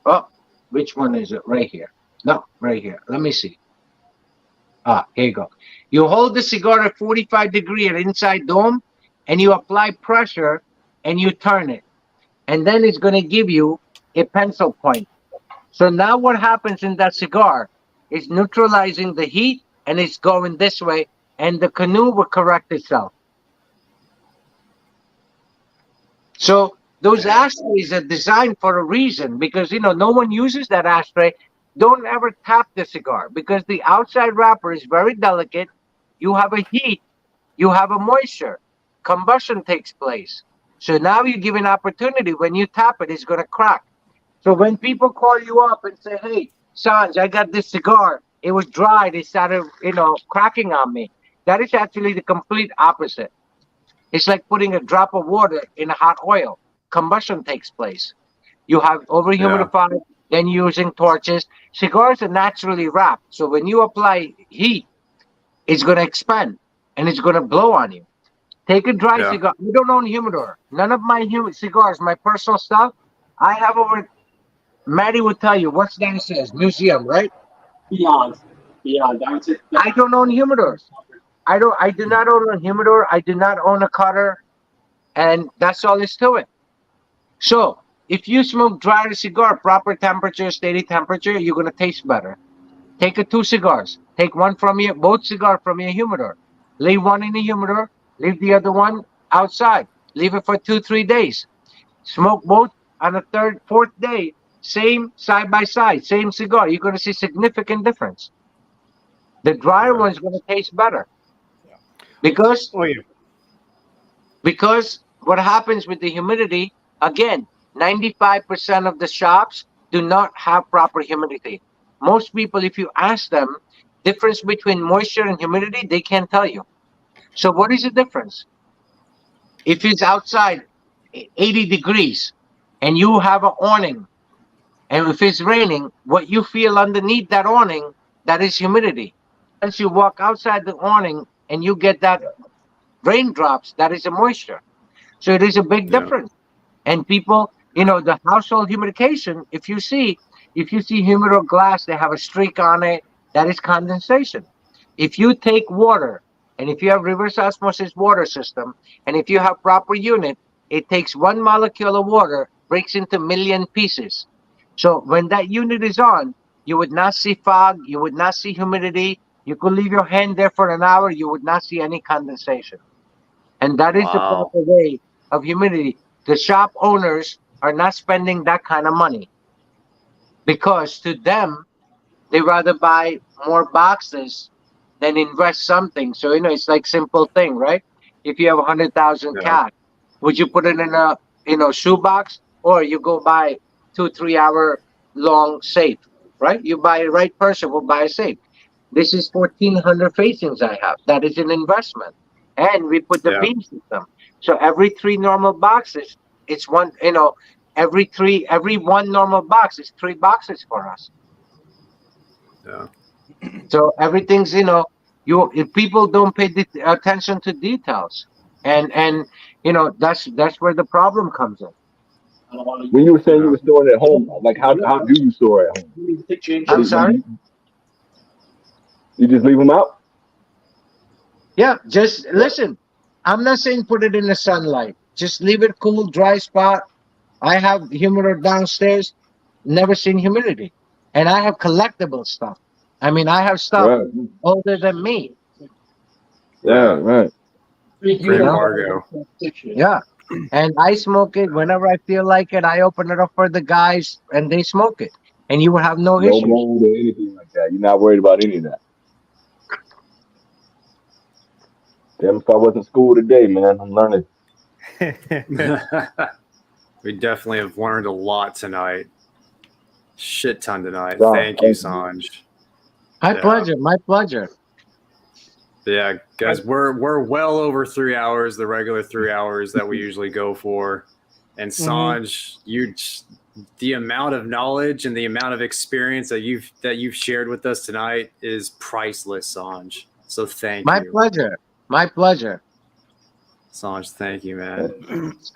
Oh, which one is it? Right here. No, right here. Let me see. Here you go. You hold the cigar at 45 degrees at inside dome, and you apply pressure, and you turn it. And then it's going to give you a pencil point. So now what happens in that cigar is neutralizing the heat, and it's going this way, and the canoe will correct itself. So those ashtrays are designed for a reason, because, no one uses that ashtray. Don't ever tap the cigar, because the outside wrapper is very delicate. You have a heat, you have a moisture, combustion takes place. So now you give an opportunity. When you tap it, it's going to crack. So when people call you up and say, hey, Sanj, I got this cigar. It was dry. They started, cracking on me. That is actually the complete opposite. It's like putting a drop of water in a hot oil. Combustion takes place. You have over-humidified, then using torches. Cigars are naturally wrapped. So when you apply heat, it's going to expand, and it's going to blow on you. Take a dry cigar. We don't own humidor. None of my cigars, my personal stuff, I have over. Maddie will tell you what's downstairs. Museum, right? Beyond. That's it. I don't own humidors. I do not own a humidor. I do not own a cutter, and that's all is to it. So if you smoke dry cigar, proper temperature, steady temperature, you're gonna taste better. Take 2 cigars. Take one from both cigars from your humidor. Leave one in the humidor. Leave the other one outside. Leave it for 2-3 days. Smoke both on the 3rd, 4th day. same side by side, same cigar, you're going to see significant difference. The drier one's going to taste better. Because what happens with the humidity, again, 95% of the shops do not have proper humidity. Most people, if you ask them difference between moisture and humidity, they can't tell you. So what is the difference? If it's outside 80 degrees and you have an awning, and if it's raining, what you feel underneath that awning, that is humidity. Once you walk outside the awning and you get that raindrops, that is a moisture. So it is a big difference. And people, you know, the household humidification, if you see Humidor glass, they have a streak on it, that is condensation. If you take water, and if you have reverse osmosis water system, and if you have proper unit, it takes 1 molecule of water, breaks into 1 million pieces. So when that unit is on, you would not see fog, you would not see humidity. You could leave your hand there for an hour, you would not see any condensation. And that is the proper way of humidity. The shop owners are not spending that kind of money because to them, they rather buy more boxes than invest something. So, you know, it's like simple thing, right? If you have 100,000 cash, would you put it in a, you know, shoebox, or you go buy 2-3 hour long safe, right? You buy a right person will buy a safe. This is 1,400 facings I have. That is an investment. And we put the beam system. So every 3 normal boxes, it's one, you know, every 1 normal box is 3 boxes for us. Yeah. So everything's, you know, if people don't pay attention to details, and you know, that's where the problem comes in. When you were saying you were storing at home, like how do you store at home? I'm sorry? You just leave them out? Yeah, just listen. I'm not saying put it in the sunlight. Just leave it cool, dry spot. I have humidor downstairs, never seen humidity. And I have collectible stuff. I mean, I have stuff older than me. Yeah, right. Great embargo. Yeah. And I smoke it whenever I feel like it. I open it up for the guys and they smoke it. And you will have no issues. No mold or anything like that. You're not worried about any of that. Damn, if I wasn't school today, man, I'm learning. We definitely have learned a lot tonight. Shit ton tonight. Wow, Thank you, Sanj. My pleasure. My pleasure. Yeah, guys, we're well over 3 hours, the regular 3 hours that we usually go for. And Sanj, the amount of knowledge and the amount of experience that you've shared with us tonight is priceless, Sanj. So thank you. My pleasure. My pleasure. Sanj, thank you, man.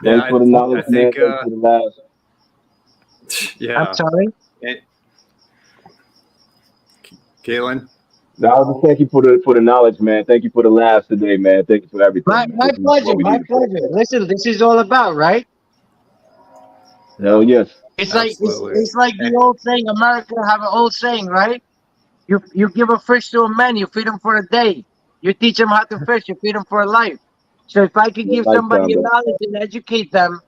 Thanks for the knowledge, man. Thanks for the laughs. Yeah. I'm sorry? Caitlin? No, I was just thank you for the knowledge, man. Thank you for the laughs today, man. Thank you for everything. My pleasure. My pleasure. Listen, this is all about, right? Hell yes. It's like the old saying, America have an old saying, right? You give a fish to a man, you feed him for a day. You teach him how to fish, you feed him for a life. So if I could give somebody a knowledge and educate them,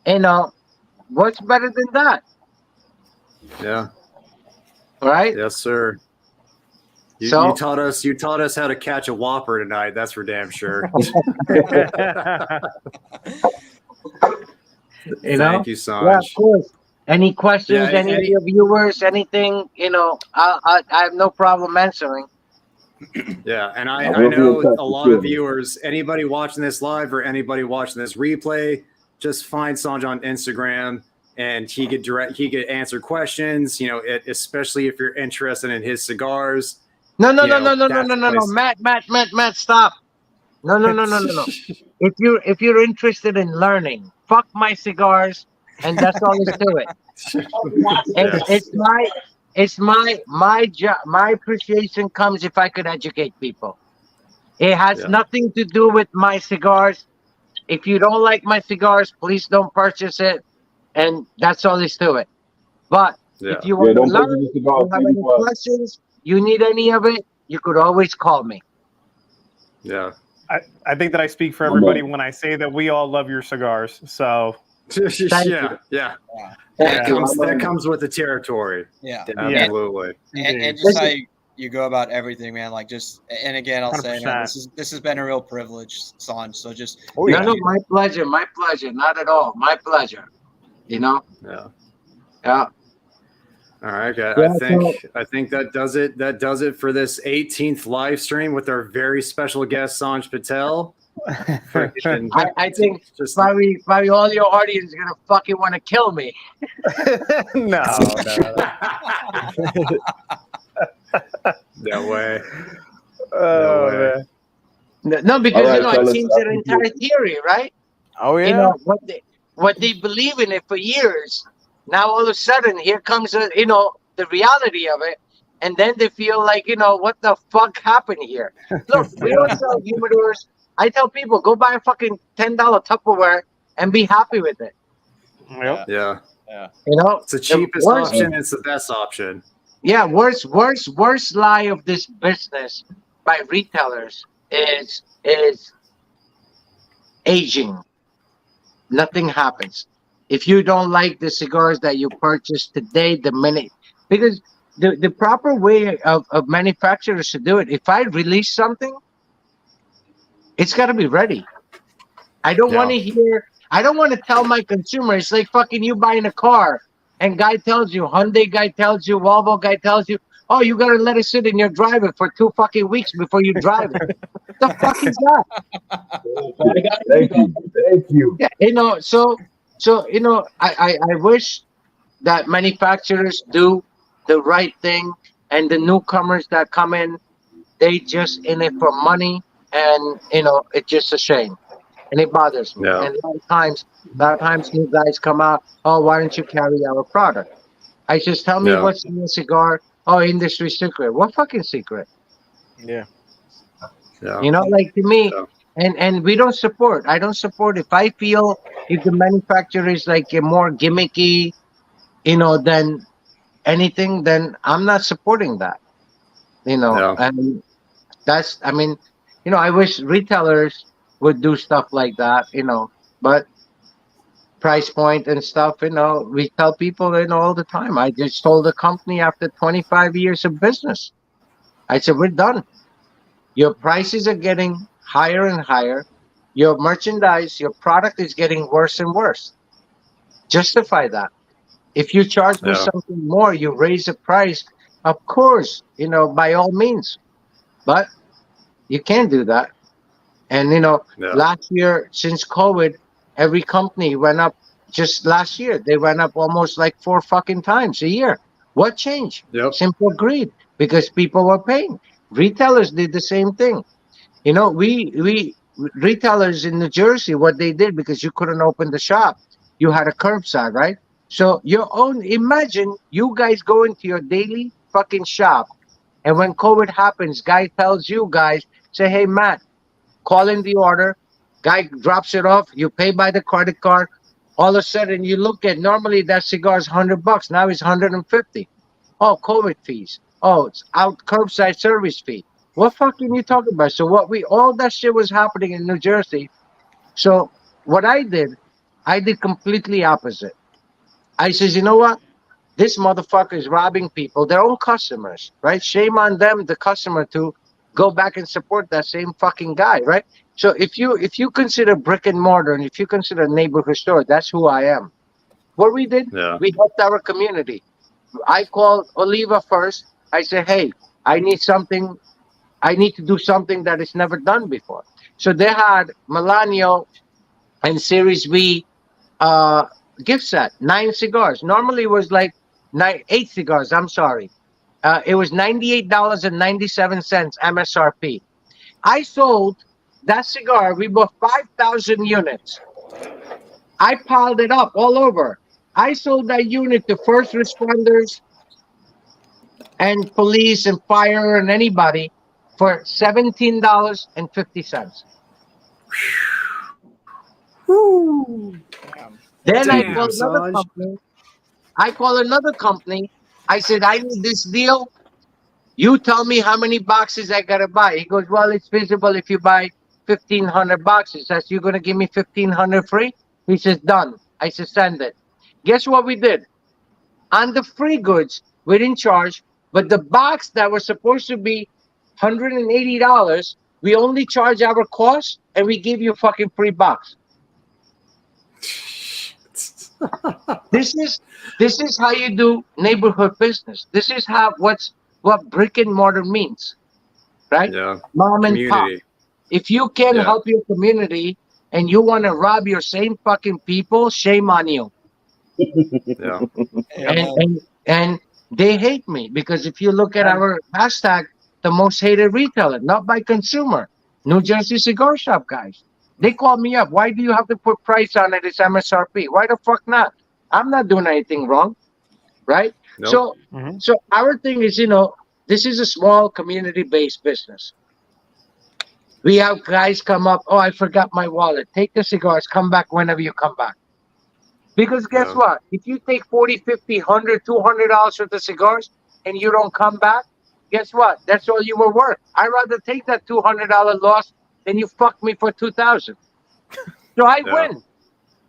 you know, what's better than that? Yeah. Right? Yes, sir. You taught us how to catch a whopper tonight. That's for damn sure. Thank you, Sanj. Yeah, of course. Any questions, any of your viewers, anything, you know, I have no problem answering. Yeah, and I know a lot of viewers, anybody watching this live or anybody watching this replay, just find Sanj on Instagram and he could answer questions, you know, especially if you're interested in his cigars. No, Matt, stop. No. If you're interested in learning, fuck my cigars, and that's all there is to it. It's my job. My appreciation comes if I could educate people. It has nothing to do with my cigars. If you don't like my cigars, please don't purchase it, and that's all there is to it. But if you want to learn, you have any questions, you need any of it, you could always call me. I think that I speak for everybody when I say that we all love your cigars. So Yeah. Thank you. That comes with the territory. Yeah. Absolutely. And just how you go about everything, man. Like and again, I'll say, man, 100%. this has been a real privilege, Sanj. So just No, my pleasure. Not at all. My pleasure. Yeah. Yeah. All right, guys. Yeah, I think that does it. That does it for this 18th live stream with our very special guest Sanj Patel. I think probably all your audience is gonna fucking want to kill me. No. No way. Oh, way. man. No, because All right, it fellas, changed their entire theory, right? Oh yeah. You know what they believe in it for years. Now all of a sudden, here comes the reality of it, and then they feel like what the fuck happened here. Look, we don't sell humidors. I tell people go buy a fucking $10 Tupperware and be happy with it. Yep. Yeah. It's the cheapest option. It's the best option. Yeah, worst lie of this business by retailers is aging. Nothing happens. If you don't like the cigars that you purchased today, because the proper way of manufacturers to do it, if I release something, it's got to be ready. I don't want to tell my consumer, it's like fucking you buying a car and Hyundai guy tells you, Volvo guy tells you, oh, you got to let it sit in your driver for 2 fucking weeks before you drive it. What the fuck is that? Thank you. Yeah, so I wish that manufacturers do the right thing, and the newcomers that come in, they just in it for money, and it's just a shame, and it bothers me. Yeah. And a lot of times new guys come out, oh, why don't you carry our product? I just tell me what's in the cigar. Oh, industry secret. What fucking secret? Yeah. Like to me, and we don't support. I don't support. If I feel if the manufacturer is like a more gimmicky, than anything, then I'm not supporting that. And that's, I wish retailers would do stuff like that, but price point and stuff, we tell people, all the time. I just told the company after 25 years of business, I said, we're done. Your prices are getting higher and higher. Your merchandise, your product is getting worse and worse. Justify that. If you charge me something more, you raise the price, of course, by all means. But you can't do that. And, last year, since COVID, every company went up. Just last year, they went up almost like 4 fucking times a year. What changed? Simple greed, because people were paying. Retailers did the same thing. We retailers in New Jersey, what they did, because you couldn't open the shop, you had a curbside, right? So imagine you guys go into your daily fucking shop, and when COVID happens, guy tells you guys, say, hey, Matt, call in the order. Guy drops it off. You pay by the credit card. All of a sudden, you look at, normally that cigar is $100. Now it's $150. Oh, COVID fees. Oh, it's out curbside service fee. What fucking you talking about? So all that shit was happening in New Jersey. So what I did completely opposite. I says, you know what? This motherfucker is robbing people, their own customers, right? Shame on them, the customer, to go back and support that same fucking guy, right? So if you consider brick and mortar, and if you consider neighborhood store, that's who I am. What we did, we helped our community. I called Oliva first. I said, hey, I need to do something that is never done before. So they had Melanio and Series V gift set, 9 cigars. Normally it was like 8 cigars. I'm sorry. It was $98.97 MSRP. I sold that cigar. We bought 5,000 units. I piled it up all over. I sold that unit to first responders and police and fire and anybody for $17.50. Then I call another company. I said, I need this deal. You tell me how many boxes I gotta buy. He goes, well, it's feasible if you buy 1,500 boxes. That's, you're gonna give me 1,500 free? He says, done. I said, send it. Guess what we did? On the free goods, we didn't charge, but the box that was supposed to be $180, we only charge our cost, and we give you a fucking free box. This is how you do neighborhood business. This is what brick and mortar means, right? Yeah. Mom and pop. Community. If you can't help your community and you want to rob your same fucking people, shame on you. Yeah. And they hate me because if you look at our hashtag, the most hated retailer, not by consumer, New Jersey Cigar Shop guys. They call me up. Why do you have to put price on it? It's MSRP. Why the fuck not? I'm not doing anything wrong, right? Nope. So our thing is, this is a small community-based business. We have guys come up. Oh, I forgot my wallet. Take the cigars. Come back whenever you come back. Because guess what? If you take $40, $50, $100, $200 worth of cigars and you don't come back, guess what? That's all you were worth. I'd rather take that $200 loss than you fuck me for $2,000. So I win.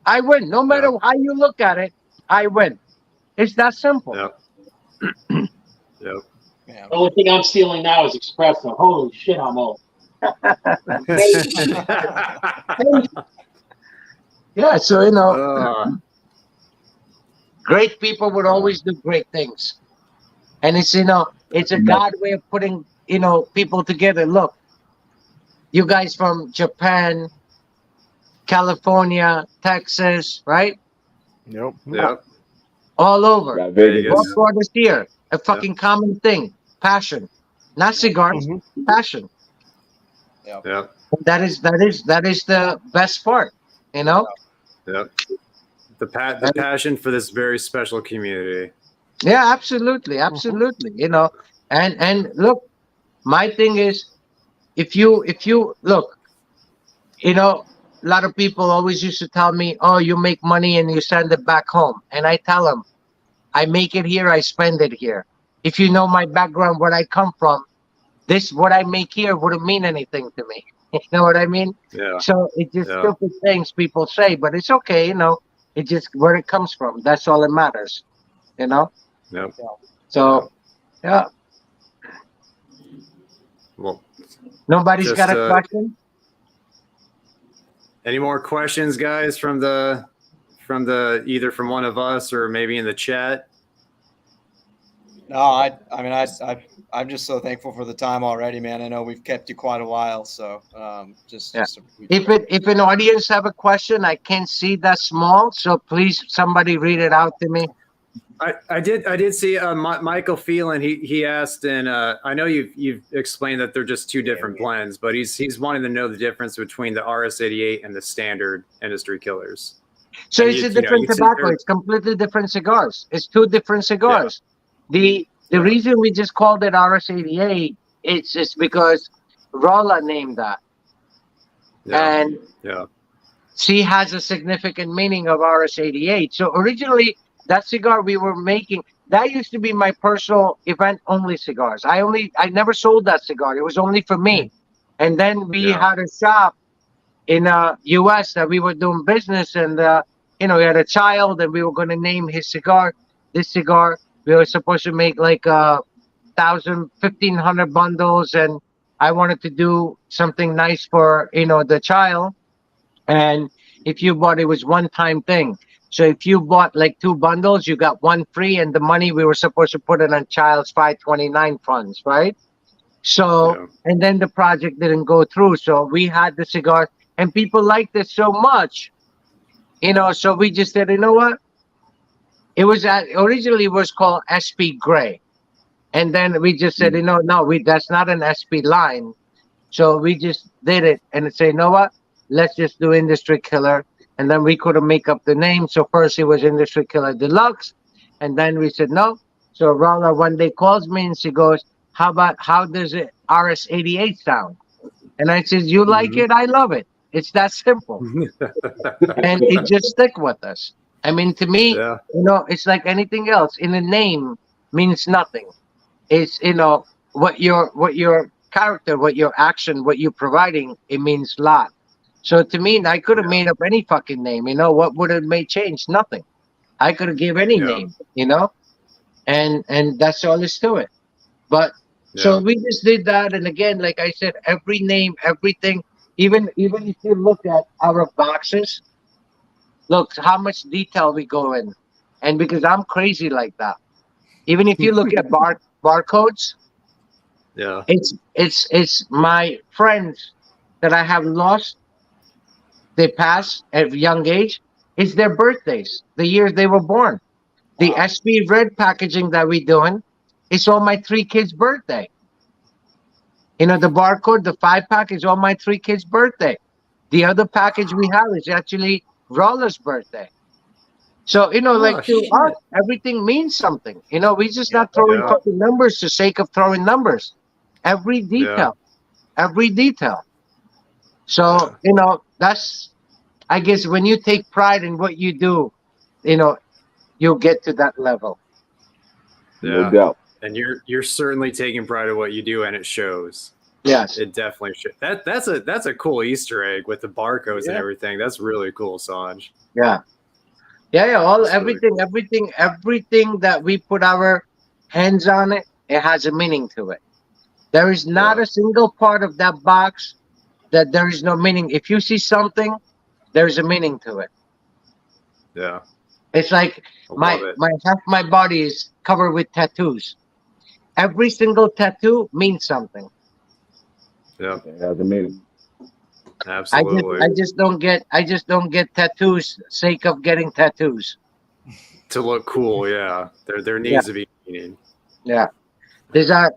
I win. No matter how you look at it, I win. It's that simple. Yep. Yep. The only thing I'm stealing now is espresso. Holy shit, I'm old. Yeah, so great people would always do great things. And it's it's a God way of putting people together. Look, you guys from Japan, California, Texas, right? Yep. Yep. All over. Vegas. What brought us here? A fucking common thing. Passion. Not cigars, passion. Yep. That is the best part, Yep. The passion for this very special community. Yeah, absolutely. And look, my thing is, if you look, a lot of people always used to tell me, oh, you make money and you send it back home. And I tell them, I make it here, I spend it here. If you know my background, where I come from, what I make here wouldn't mean anything to me. You know what I mean? Yeah. So it's just stupid things people say, but it's okay, it's just where it comes from. That's all that matters, Yep. So, yeah. Well, Nobody's got a question? Any more questions, guys, from the either from one of us or maybe in the chat? No, I'm just so thankful for the time already, man. I know we've kept you quite a while, so if an audience have a question, I can't see that small, so please somebody read it out to me. I did see Michael Phelan. He asked, and I know you've explained that they're just two different blends, but he's wanting to know the difference between the RS-88 and the standard industry killers. So it's a different tobacco. It's completely different cigars. It's two different cigars. The reason we just called it RS-88, it's because Rolla named that. And she has a significant meaning of RS-88. So originally, that cigar we were making, that used to be my personal event-only cigars. I never sold that cigar. It was only for me. And then we had a shop in U.S. that we were doing business, and we had a child, and we were going to name this cigar. We were supposed to make like 1,500 bundles, and I wanted to do something nice for the child. And if you bought, it was one-time thing. So if you bought like 2 bundles, you got 1 free, and the money we were supposed to put it on child's 529 funds, right? So and then the project didn't go through. So we had the cigar, and people liked it so much, So we just said, you know what? It was originally it was called SP Gray, and then we just said, that's not an SP line, so we just did it and say, you know what? Let's just do Industry Killer, and then we couldn't make up the name. So first it was Industry Killer Deluxe, and then we said no. So Rolla one day calls me and she goes, how does it RS-88 sound? And I said, you like it? I love it. It's that simple, and it just stick with us. I mean, to me, it's like anything else. In a name means nothing. It's what your character, what your action, what you're providing, it means a lot. So to me, I could have made up any fucking name. You know, what would have made change? Nothing. I could have gave any name. You know, and that's all there's to it. But so we just did that, and again, like I said, every name, everything, even if you look at our boxes, look how much detail we go in, and because I'm crazy like that. Even if you look at barcodes, it's my friends that I have lost. They pass at a young age. It's their birthdays, the years they were born. The SP red packaging that we're doing, it's all my 3 kids' birthday. You know, the barcode, the 5-pack is all my 3 kids' birthday. The other package we have is actually Roller's birthday. So, you know, like to us, everything means something. You know, we're just not throwing fucking numbers for sake of throwing numbers. Every detail. Every detail. So, you know, that's, I guess, when you take pride in what you do, you know, you'll get to that level. No doubt. And you're certainly taking pride in what you do, and it shows. Yes, it definitely should. That's a cool Easter egg with the barcodes and everything. That's really cool, Sanj. Yeah. Everything that we put our hands on it has a meaning to it. There is not a single part of that box that there is no meaning. If you see something, there's a meaning to it. Yeah. It's like my half my body is covered with tattoos. Every single tattoo means something. Yeah, it has a meaning. Absolutely. I just don't get tattoos sake of getting tattoos. To look cool, yeah. There needs to be meaning. Yeah. These are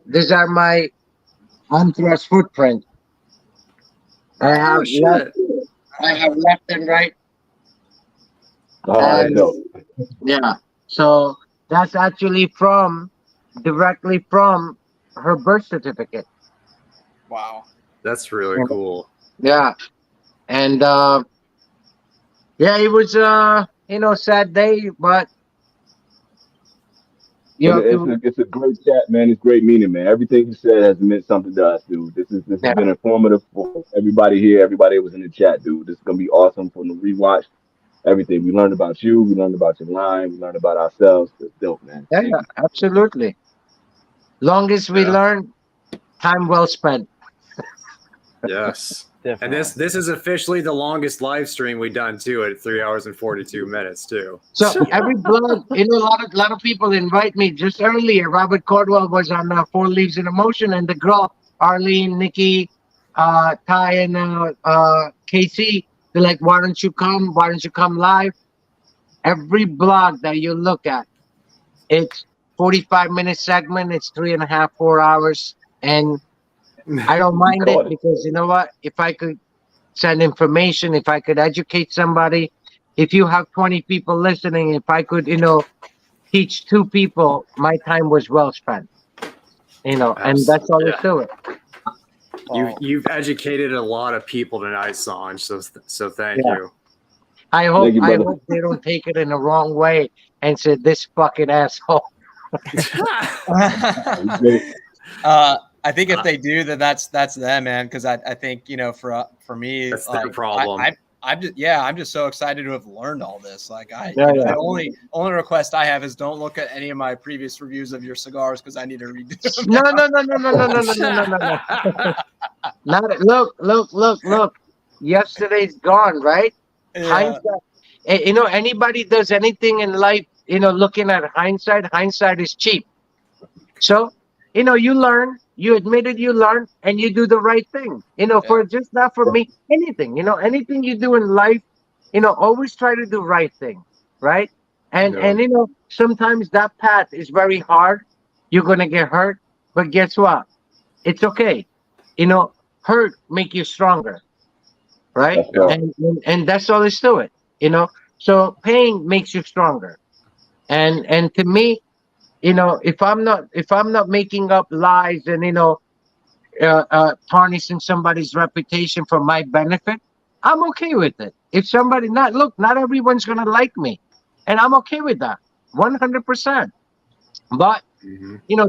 my Anthra's footprint. I have left and right. Yeah. So that's actually directly from her birth certificate. Wow. That's really cool. Yeah. And it was sad day, but it's a great chat, man. It's great meaning, man. Everything you said has meant something to us, dude. This has been informative for everybody here, everybody that was in the chat, dude. This is gonna be awesome for the rewatch. Everything we learned about you, we learned about your line, we learned about ourselves. It's dope, man. Yeah, absolutely. Longest we learn, time well spent. Yes. Definitely. And this is officially the longest live stream we've done too, at 3 hours and 42 minutes too. So every blog, a lot of people invite me. Just earlier, Robert Cordwell was on 4 Leaves in Emotion, and the girl Arlene, Nikki, Ty, and KC. They're like, why don't you come? Why don't you come live? Every blog that you look at, it's 45-minute segment. It's 3.5, 4 hours, and I don't mind it because you know what? If I could send information, if I could educate somebody, if you have 20 people listening, if I could, teach 2 people, my time was well spent. And that's all there's to it. You've educated a lot of people tonight, Sanj. So thank you. I hope they don't take it in the wrong way and say this fucking asshole. I think if they do, then that's them, man. Because I think for me, that's their problem. I'm just so excited to have learned all this. Like the only request I have is don't look at any of my previous reviews of your cigars because I need to redo them. No. Look. Yesterday's gone, right? Yeah. Hindsight. Anybody does anything in life, looking at hindsight is cheap. So, you learn. You admitted you learned, and you do the right thing. For just not for me, anything. Anything you do in life, always try to do right thing, right? And sometimes that path is very hard. You're gonna get hurt, but guess what? It's okay. Hurt make you stronger, right? And that's all there's to it. So pain makes you stronger, and to me. If I'm not making up lies and tarnishing somebody's reputation for my benefit, I'm okay with it. If somebody not everyone's gonna like me, and I'm okay with that, 100%. But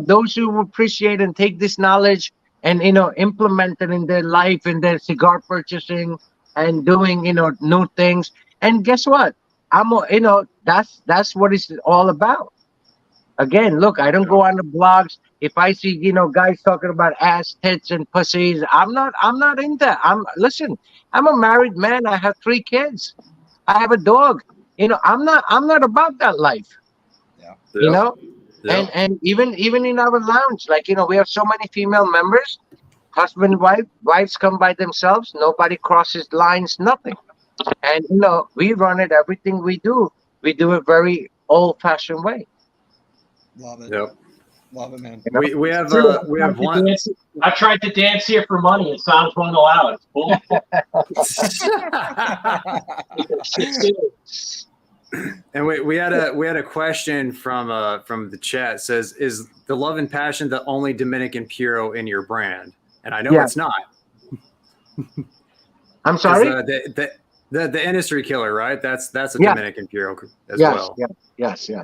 those who appreciate and take this knowledge and implement it in their life, in their cigar purchasing, and doing, new things. And guess what? That's what it's all about. Again, look, I don't go on the blogs. If I see, guys talking about ass, tits, and pussies, I'm not into. Listen, I'm a married man. I have 3 kids. I have a dog. I'm not about that life. Yeah. You know, Yep. and even in our lounge, like, we have so many female members, husband, wives come by themselves. Nobody crosses lines, nothing. And we run it. Everything we do it very old-fashioned way. Love it. Yep. Love it, man. We have one. I tried to dance here for money, and Sans won't allow it. And we had a question from the chat. It says, is the Love and Passion the only Dominican Puro in your brand? And I know it's not. I'm sorry. The industry killer, right? That's a Dominican Puro as well. Yes. Yeah.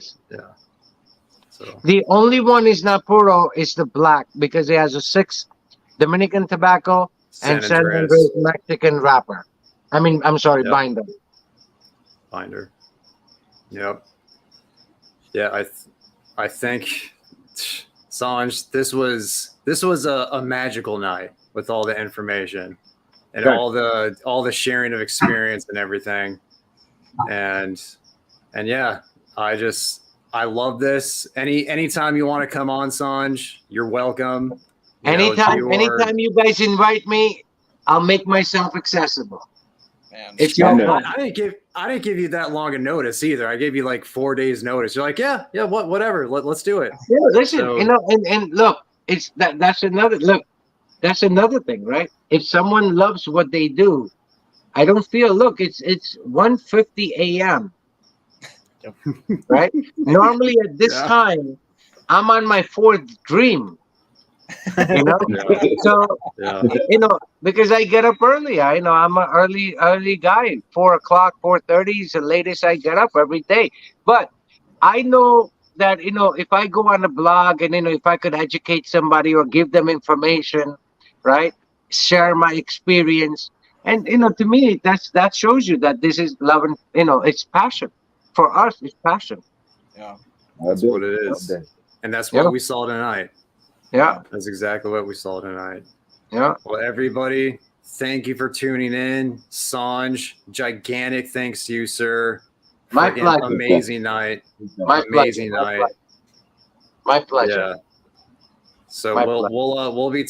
So The only one is not puro is the black, because it has a 6 Dominican tobacco and San Andres Mexican wrapper. I'm sorry, binder. Yep. Yeah, I think, Sanj, this was a magical night with all the information and all the sharing of experience and everything. And yeah, I love this. Anytime you want to come on, Sanj, you're welcome. Anytime you guys invite me, I'll make myself accessible. Man. It's your fault. I didn't give you that long a notice either. I gave you like 4 days notice. You're like, yeah, whatever. Let's do it. Yeah, listen, So- and look, that's another thing, right? If someone loves what they do, I don't feel. Look, it's 1:50 a.m. Right? Normally at this time, I'm on my 4th dream. So because I get up early. I'm an early guy. 4 o'clock, 4:30 is the latest I get up every day. But I know that if I go on a blog and if I could educate somebody or give them information, right? Share my experience, and to me that shows you that this is love, and it's passion. For us, it's passion. Yeah. That's what it is. And that's what we saw tonight. Yeah. That's exactly what we saw tonight. Yeah. Well, everybody, thank you for tuning in. Sanj, gigantic thanks to you, sir. My Friggin' pleasure. Amazing night. My Amazing pleasure. night. My pleasure. Yeah. So we'll be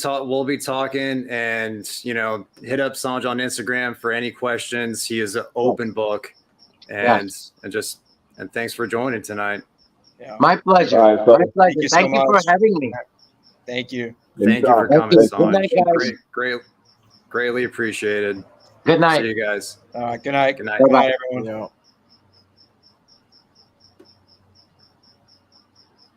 talking, and hit up Sanj on Instagram for any questions. He is an open book, and thanks for joining tonight. Yeah. My pleasure. All right, so- My pleasure. Thank you for having me. Thank you. Thank you for coming, Good Sanj. night, guys. Greatly appreciated. Good night. See you guys. Good night. Good night. Good night, everyone. Yeah.